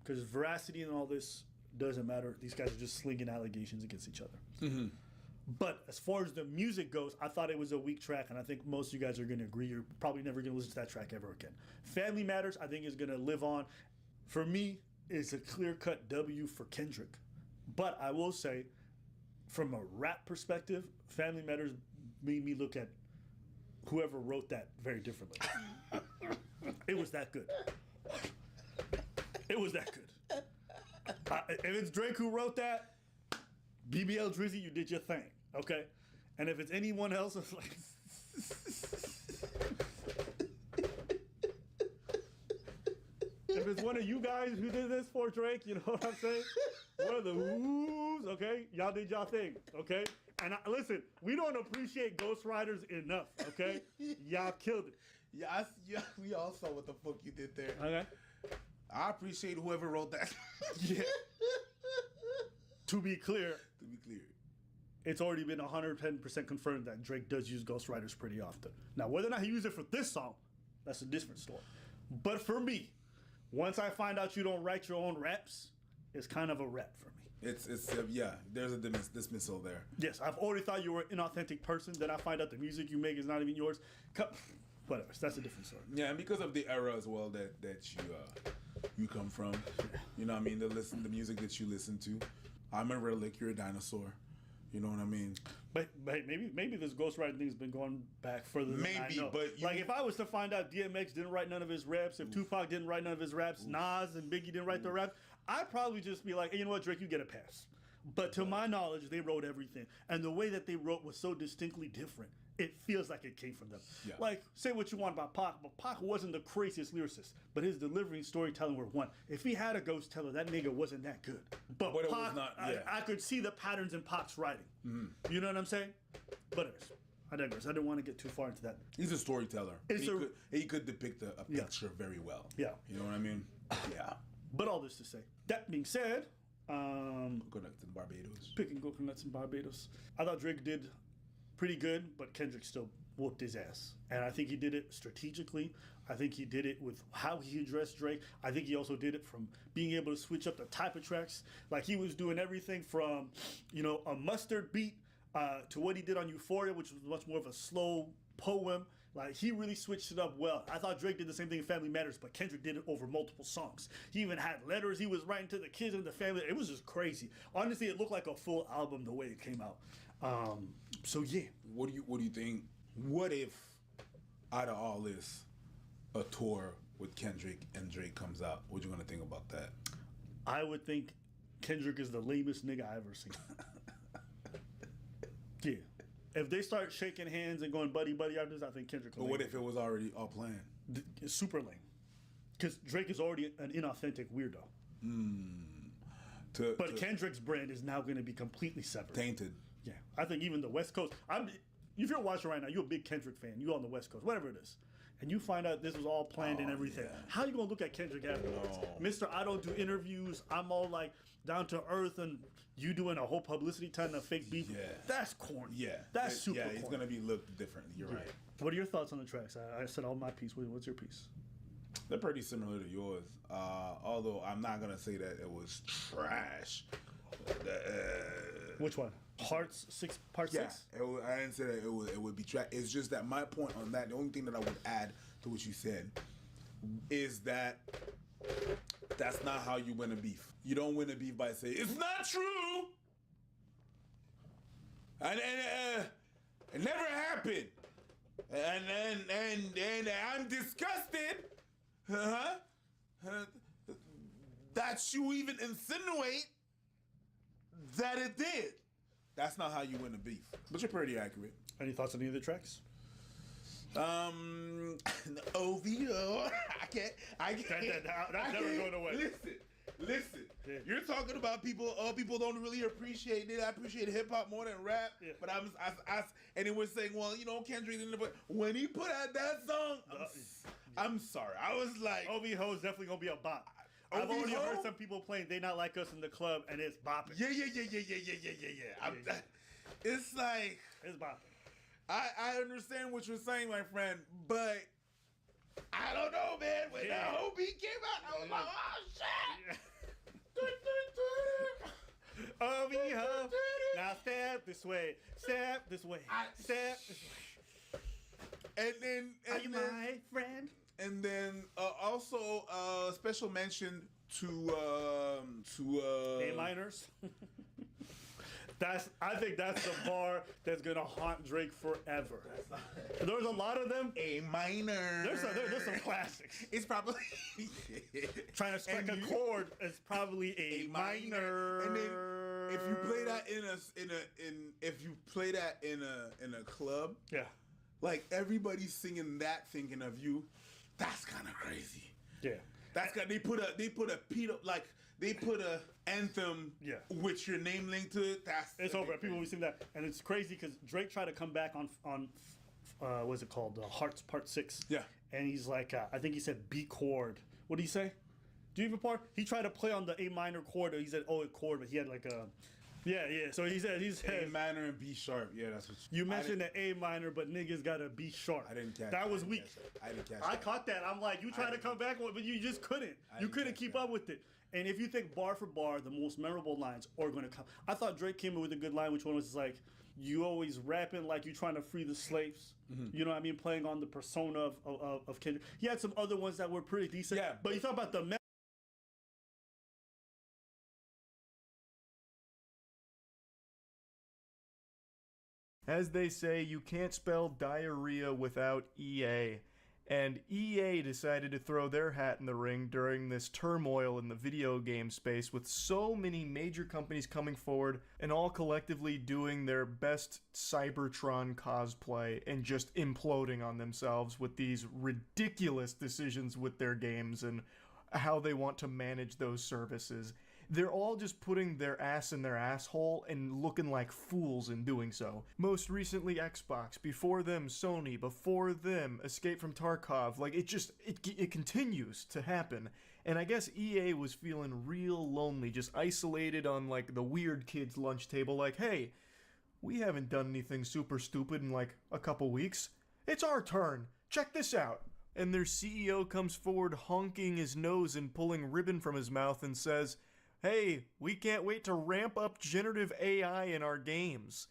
because veracity and all this doesn't matter. These guys are just slinging allegations against each other. Mm-hmm. But as far as the music goes, I thought it was a weak track, and I think most of you guys are going to agree. You're probably never going to listen to that track ever again. Family Matters, I think, is going to live on. For me, it's a clear-cut W for Kendrick. But I will say, from a rap perspective, Family Matters made me look at whoever wrote that very differently. It was that good. It was that good. If it's Drake who wrote that, BBL Drizzy, you did your thing, okay? And if it's anyone else, it's like... If it's one of you guys who did this for Drake, you know what I'm saying? One of the whoos, okay? Y'all did y'all thing, okay? And listen, we don't appreciate ghostwriters enough, okay? Y'all killed it. Yeah, we all saw what the fuck you did there. Okay. I appreciate whoever wrote that. Yeah. To be clear, To it's already been 110% confirmed that Drake does use ghostwriters pretty often. Now, whether or not he used it for this song, that's a different story. But for me, once I find out you don't write your own raps, it's kind of a rap for me. It's yeah, there's a dismissal there. Yes, I've already thought you were an inauthentic person. Then I find out the music you make is not even yours. Whatever, that's a different story. Yeah, and because of the era as well that you come from, you know what I mean? The music that you listen to. I'm a relic, you're a dinosaur. You know what I mean? But maybe this ghostwriting thing's been going back further than I know. But like if I was to find out DMX didn't write none of his raps, if Tupac didn't write none of his raps, Nas and Biggie didn't write their raps, I'd probably just be like, hey, you know what, Drake, you get a pass. But to my knowledge, they wrote everything. And the way that they wrote was so distinctly different. It feels like it came from them. Yeah. Like, say what you want about Pac, but Pac wasn't the craziest lyricist, but his delivery and storytelling were one. If he had a ghost teller, that nigga wasn't that good. But it Pac, was not, yeah. I could see the patterns in Pac's writing. Mm-hmm. You know what I'm saying? But anyways, I digress. I didn't want to get too far into that. He's a storyteller. He could depict a picture very well. Yeah. You know what I mean? Yeah. But all this to say, that being said, Coconuts in Barbados. Picking coconuts in Barbados. I thought Drake did pretty good, but Kendrick still whooped his ass. And I think he did it strategically. I think he did it with how he addressed Drake. I think he also did it from being able to switch up the type of tracks. Like he was doing everything from, a mustard beat to what he did on Euphoria, which was much more of a slow poem. Like he really switched it up well. I thought Drake did the same thing in Family Matters, but Kendrick did it over multiple songs. He even had letters he was writing to the kids and the family. It was just crazy. Honestly, it looked like a full album the way it came out. So yeah. What do you think? What if out of all this, a tour with Kendrick and Drake comes out? What you gonna think about that? I would think Kendrick is the lamest nigga I've ever seen. Yeah. If they start shaking hands and going buddy after this, I think Kendrick will. But what if it was already all planned? It's super lame. Because Drake is already an inauthentic weirdo. But Kendrick's brand is now going to be completely separate. Tainted. Yeah. I think even the West Coast. If you're watching right now, you're a big Kendrick fan. You on the West Coast, whatever it is. And you find out this was all planned and everything. Yeah. How you going to look at Kendrick afterwards? Mr. I don't do interviews. I'm all like down to earth and you doing a whole publicity ton of fake beef. Yeah. That's corny. Yeah. That's super corny. Yeah, it's going to be looked different. You're right. What are your thoughts on the tracks? I said all my piece. What's your piece? They're pretty similar to yours. Although I'm not going to say that it was trash. Which one? Part 6? I didn't say that it would be trash. It's just that my point on that, the only thing that I would add to what you said is that that's not how you win a beef. You don't win a beef by saying, it's not true! And it never happened. And I'm disgusted. That you even insinuate that it did. That's not how you win a beef. But you're pretty accurate. Any thoughts on any of the tracks? OVO. I can't. That's never going away. Listen. Yeah. You're talking about people people don't really appreciate it. I appreciate hip hop more than rap. Yeah. But and it was saying, well, Kendrick didn't. But when he put out that song, I'm sorry. I was like, OVO is definitely gonna be a bop. I've already heard some people playing They Not Like Us in the club, and it's bopping. Yeah. It's like... It's bopping. I understand what you're saying, my friend, but I don't know, man. When that whole beat came out, I was like, oh, shit! OVO, now step this way, step this way, step this way. And then... Are you my friend? And then also special mention to A minors. I think that's the bar that's gonna haunt Drake forever. There's a lot of them. A minor. There's some classics. It's probably trying to strike a chord. It's probably a minor. And then if you play that in a club, yeah, like everybody's singing that, thinking of you. That's kind of crazy. Yeah, that's got they put a anthem with your name linked to it. It's over. People will sing that, and it's crazy because Drake tried to come back on what's it called? Hearts Part 6. Yeah, and he's like, I think he said B chord. What did he say? Do you even part? He tried to play on the A minor chord. Or he said a chord, but he had like a. Yeah. So he said A minor and B sharp. Yeah, that's what you mentioned. The A minor, but niggas got a B sharp. I didn't catch that. Was weak. I didn't catch. I caught that. I'm like, you tried to come back, but you just couldn't. You couldn't keep up with it. And if you think bar for bar, the most memorable lines are going to come. I thought Drake came in with a good line, which one was like, you always rapping like you're trying to free the slaves. Mm-hmm. You know what I mean? Playing on the persona of Kendrick. He had some other ones that were pretty decent. Yeah, but you talk about the As they say, you can't spell diarrhea without EA. And EA decided to throw their hat in the ring during this turmoil in the video game space, with so many major companies coming forward and all collectively doing their best Cybertron cosplay and just imploding on themselves with these ridiculous decisions with their games and how they want to manage those services. They're all just putting their ass in their asshole and looking like fools in doing so. Most recently Xbox, before them Sony, before them Escape from Tarkov. Like, it continues to happen. And I guess EA was feeling real lonely, just isolated on like the weird kids lunch table, like, hey, we haven't done anything super stupid in like a couple weeks. It's our turn. Check this out. And their CEO comes forward honking his nose and pulling ribbon from his mouth and says, hey, we can't wait to ramp up generative AI in our games.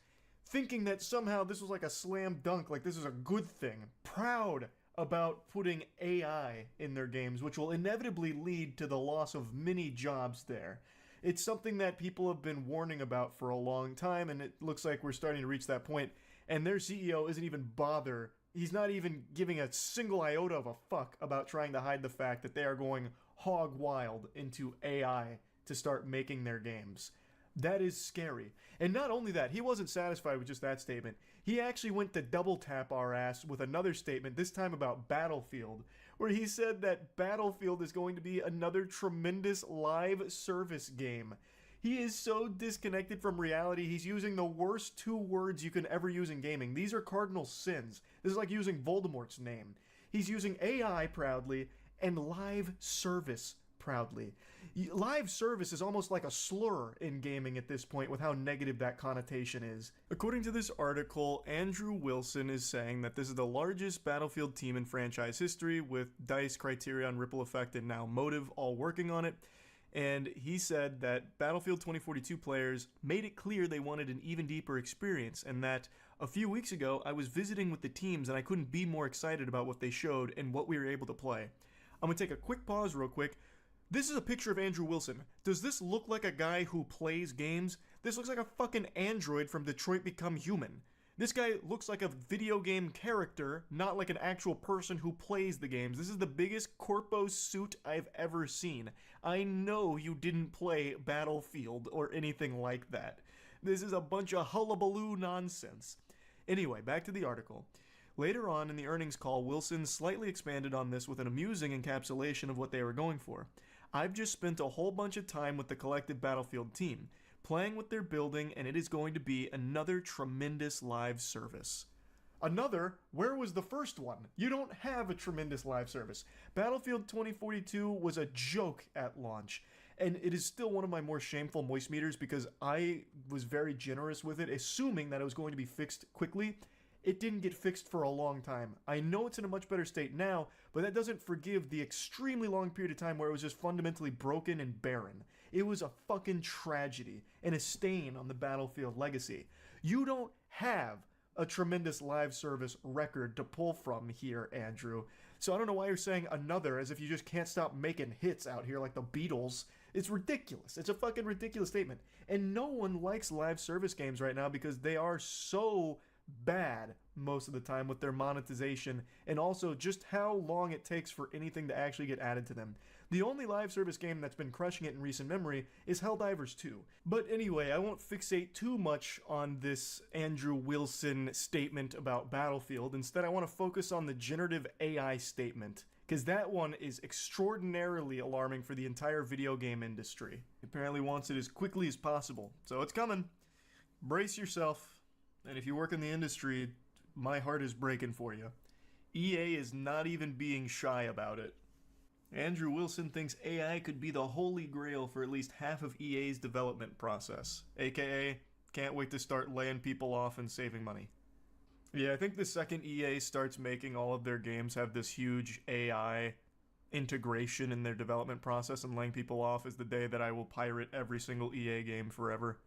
Thinking that somehow this was like a slam dunk, like this is a good thing. Proud about putting AI in their games, which will inevitably lead to the loss of many jobs there. It's something that people have been warning about for a long time, and it looks like we're starting to reach that point. And their CEO isn't even bother. He's not even giving a single iota of a fuck about trying to hide the fact that they are going hog wild into AI to start making their games. That is scary. And not only that, he wasn't satisfied with just that statement. He actually went to double tap our ass with another statement, this time about Battlefield, where he said that Battlefield is going to be another tremendous live service game. He is so disconnected from reality, he's using the worst two words you can ever use in gaming. These are cardinal sins. This is like using Voldemort's name. He's using AI proudly and live service proudly. Live service is almost like a slur in gaming at this point with how negative that connotation is. According to this article, Andrew Wilson is saying that this is the largest Battlefield team in franchise history, with DICE, Criterion, Ripple Effect, and now Motive all working on it. And he said that Battlefield 2042 players made it clear they wanted an even deeper experience, and that a few weeks ago I was visiting with the teams and I couldn't be more excited about what they showed and what we were able to play. I'm gonna take a quick pause real quick. This is a picture of Andrew Wilson. Does this look like a guy who plays games? This looks like a fucking android from Detroit Become Human. This guy looks like a video game character, not like an actual person who plays the games. This is the biggest corpo suit I've ever seen. I know you didn't play Battlefield or anything like that. This is a bunch of hullabaloo nonsense. Anyway, back to the article. Later on in the earnings call, Wilson slightly expanded on this with an amusing encapsulation of what they were going for. I've just spent a whole bunch of time with the collective Battlefield team, playing with their building, and it is going to be another tremendous live service. Another? Where was the first one? You don't have a tremendous live service. Battlefield 2042 was a joke at launch, and it is still one of my more shameful moist meters because I was very generous with it, assuming that it was going to be fixed quickly. It didn't get fixed for a long time. I know it's in a much better state now, but that doesn't forgive the extremely long period of time where it was just fundamentally broken and barren. It was a fucking tragedy and a stain on the Battlefield legacy. You don't have a tremendous live service record to pull from here, Andrew. So I don't know why you're saying another as if you just can't stop making hits out here like the Beatles. It's ridiculous. It's a fucking ridiculous statement. And no one likes live service games right now because they are so bad most of the time with their monetization and also just how long it takes for anything to actually get added to them. The only live service game that's been crushing it in recent memory is Helldivers 2. But anyway, I won't fixate too much on this Andrew Wilson statement about Battlefield. Instead, I want to focus on the generative AI statement, because that one is extraordinarily alarming for the entire video game industry. He apparently wants it as quickly as possible, so it's coming. Brace yourself. And if you work in the industry, my heart is breaking for you. EA is not even being shy about it. Andrew Wilson thinks AI could be the holy grail for at least half of EA's development process, aka can't wait to start laying people off and saving money. Yeah, I think the second EA starts making all of their games have this huge AI integration in their development process and laying people off is the day that I will pirate every single EA game forever.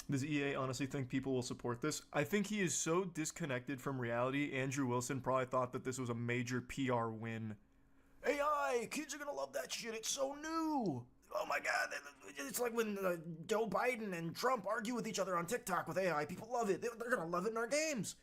Does EA honestly think people will support this? I think he is so disconnected from reality, Andrew Wilson probably thought that this was a major PR win. AI! Kids are gonna love that shit, it's so new! Oh my god, it's like when Joe Biden and Trump argue with each other on TikTok with AI. People love it, they're gonna love it in our games!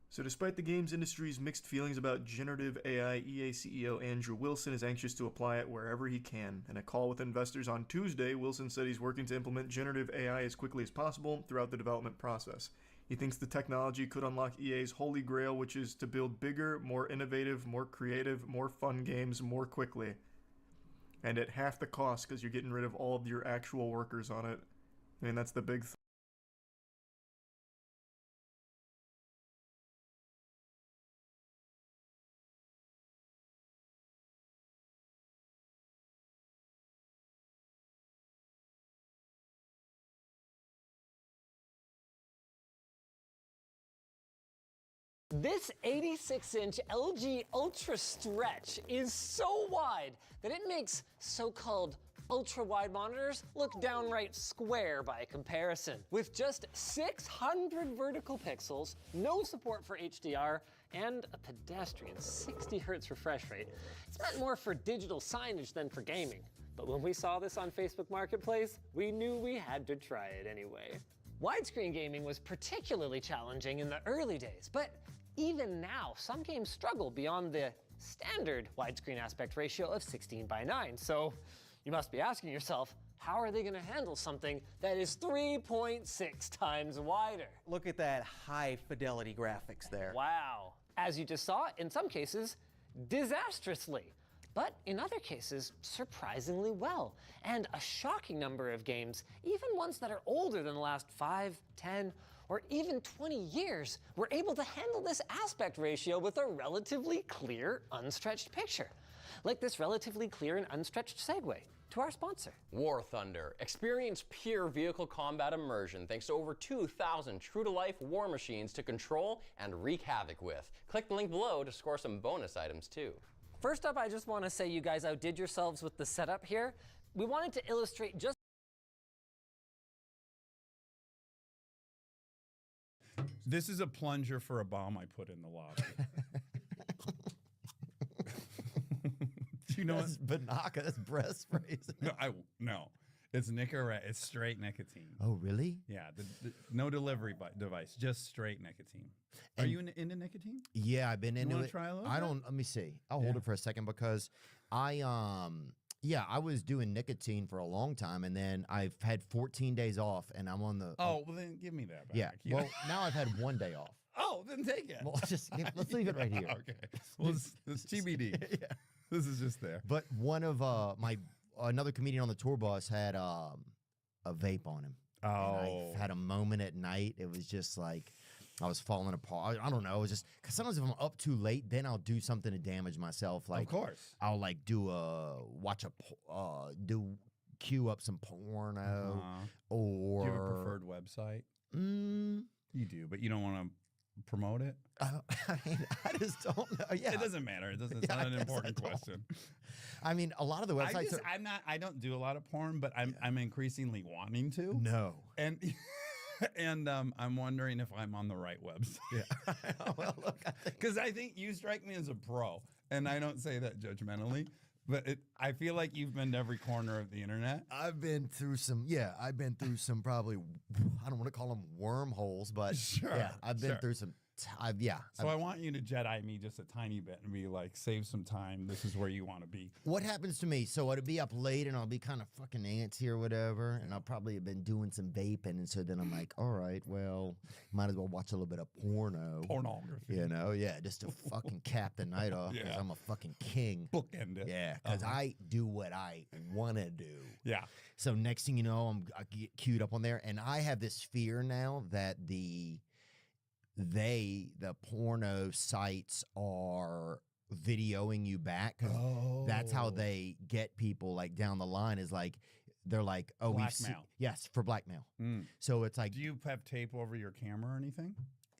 So despite the games industry's mixed feelings about generative AI, EA CEO Andrew Wilson is anxious to apply it wherever he can. In a call with investors on Tuesday, Wilson said he's working to implement generative AI as quickly as possible throughout the development process. He thinks the technology could unlock EA's holy grail, which is to build bigger, more innovative, more creative, more fun games more quickly. And at half the cost because you're getting rid of all of your actual workers on it. I mean, that's the big thing. This 86-inch LG Ultra Stretch is so wide that it makes so-called ultra-wide monitors look downright square by comparison. With just 600 vertical pixels, no support for HDR, and a pedestrian 60 Hz refresh rate, it's meant more for digital signage than for gaming. But when we saw this on Facebook Marketplace, we knew we had to try it anyway. Widescreen gaming was particularly challenging in the early days, but even now, some games struggle beyond the standard widescreen aspect ratio of 16:9. So you must be asking yourself, how are they going to handle something that is 3.6 times wider? Look at that high fidelity graphics there. Wow. As you just saw, in some cases, disastrously. But in other cases, surprisingly well. And a shocking number of games, even ones that are older than the last 5, 10, or even 20 years, were able to handle this aspect ratio with a relatively clear, unstretched picture. Like this relatively clear and unstretched segue to our sponsor. War Thunder. Experience pure vehicle combat immersion thanks to over 2,000 true-to-life war machines to control and wreak havoc with. Click the link below to score some bonus items too. First up, I just want to say you guys outdid yourselves with the setup here. We wanted to illustrate just This is a plunger for a bomb I put in the lobby. Do you know that's Banaka, that's breath sprays. No, it's Nicorette. It's straight nicotine. Oh, really? Yeah, no delivery device, just straight nicotine. Are you into nicotine? Yeah, I've been into it. Try a little I bit? don't. Let me see. I'll hold it for a second because I was doing nicotine for a long time, and then I've had 14 days off, and I'm on the. Oh, well then give me that back. Yeah. Well, now I've had 1 day off. Oh, then take it. Well, let's leave it right here. Okay. Well, it's TBD. Yeah. This is just there. But one of another comedian on the tour bus had a vape on him. Oh. And I had a moment at night. It was just like I was falling apart. I don't know. It was just because sometimes if I'm up too late, then I'll do something to damage myself. Like, of course, I'll like queue up some porno or. Do you have a preferred website? You do, but you don't want to promote it. I just don't know. Yeah, it doesn't matter. It's not an important question. I mean, a lot of the websites. I don't do a lot of porn, but I'm increasingly wanting to. No, and I'm wondering if I'm on the right website. Yeah. Well, look, because I think you strike me as a pro, and I don't say that judgmentally. But I feel like you've been to every corner of the internet. I've been through some, I've been through some probably, I don't want to call them wormholes, but I've been through some, So I want you to Jedi me just a tiny bit and be like, save some time. This is where you want to be. What happens to me? So I'd be up late and I'll be kind of fucking antsy or whatever, and I'll probably have been doing some vaping, and so then I'm like, all right, well, might as well watch a little bit of pornography. You know, just to fucking cap the night off, because I'm a fucking king. Bookend it. Yeah, because I do what I want to do. Yeah. So next thing you know, I get queued up on there, and I have this fear now that the porno sites are videoing you back, because that's how they get people like down the line, is like they're like, oh, blackmail. Yes, for blackmail. So it's like, do you have tape over your camera or anything?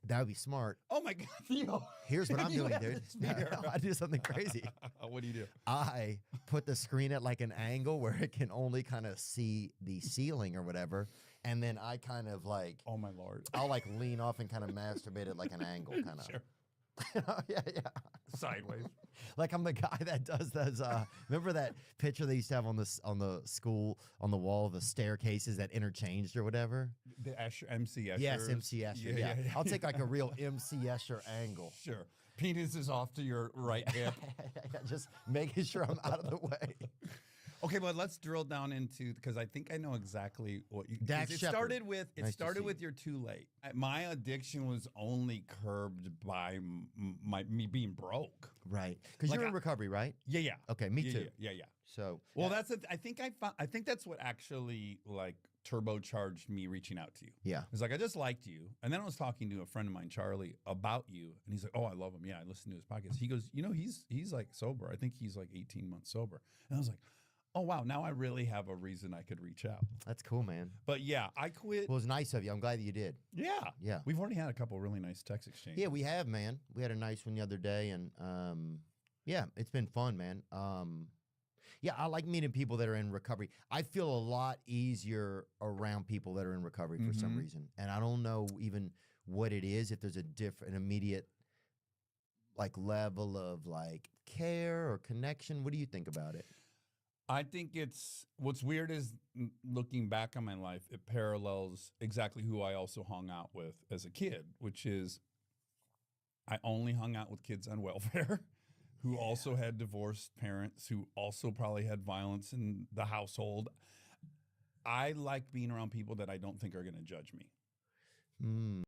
That would be smart. Oh my God, Theo. Here's what I'm You doing, have dude. this fear. I do something crazy. What do you do? I put the screen at like an angle where it can only kind of see the ceiling or whatever. And then I kind of like, oh my Lord, I'll like lean off and kind of masturbate at like an angle, kind of. Sure. Yeah. Sideways. Like I'm the guy that does those. Remember that picture they used to have on the school on the wall of the staircases that interchanged or whatever? The Escher, MC Escher. Yes, MC Escher. Yeah. I'll take like a real MC Escher angle. Sure. Penis is off to your right hip. Just making sure I'm out of the way. Okay, but let's drill down into, because I think I know exactly what you. Dax it Shepard. started with. It Nice to started see with you. You're Too Late. My addiction was only curbed by me being broke. Right, because Like you're in recovery, right? Yeah. Okay, me too. Yeah. So Well, I think that's what actually like turbocharged me reaching out to you. Yeah. It's like I just liked you, and then I was talking to a friend of mine, Charlie, about you, and he's like, "Oh, I love him. Yeah, I listen to his podcast." He goes, "You know, he's like sober. I think he's like 18 months sober." And I was like, "Oh wow, now I really have a reason I could reach out." That's cool, man. But yeah, I quit. Well, it was nice of you. I'm glad that you did. Yeah. We've already had a couple really nice text exchanges. Yeah, we have, man. We had a nice one the other day, and yeah, it's been fun, man. Yeah, I like meeting people that are in recovery. I feel a lot easier around people that are in recovery for some reason, and I don't know even what it is. If there's an immediate like level of like care or connection. What do you think about it? I think what's weird is looking back on my life, it parallels exactly who I also hung out with as a kid, which is I only hung out with kids on welfare who also had divorced parents, who also probably had violence in the household. I like being around people that I don't think are going to judge me.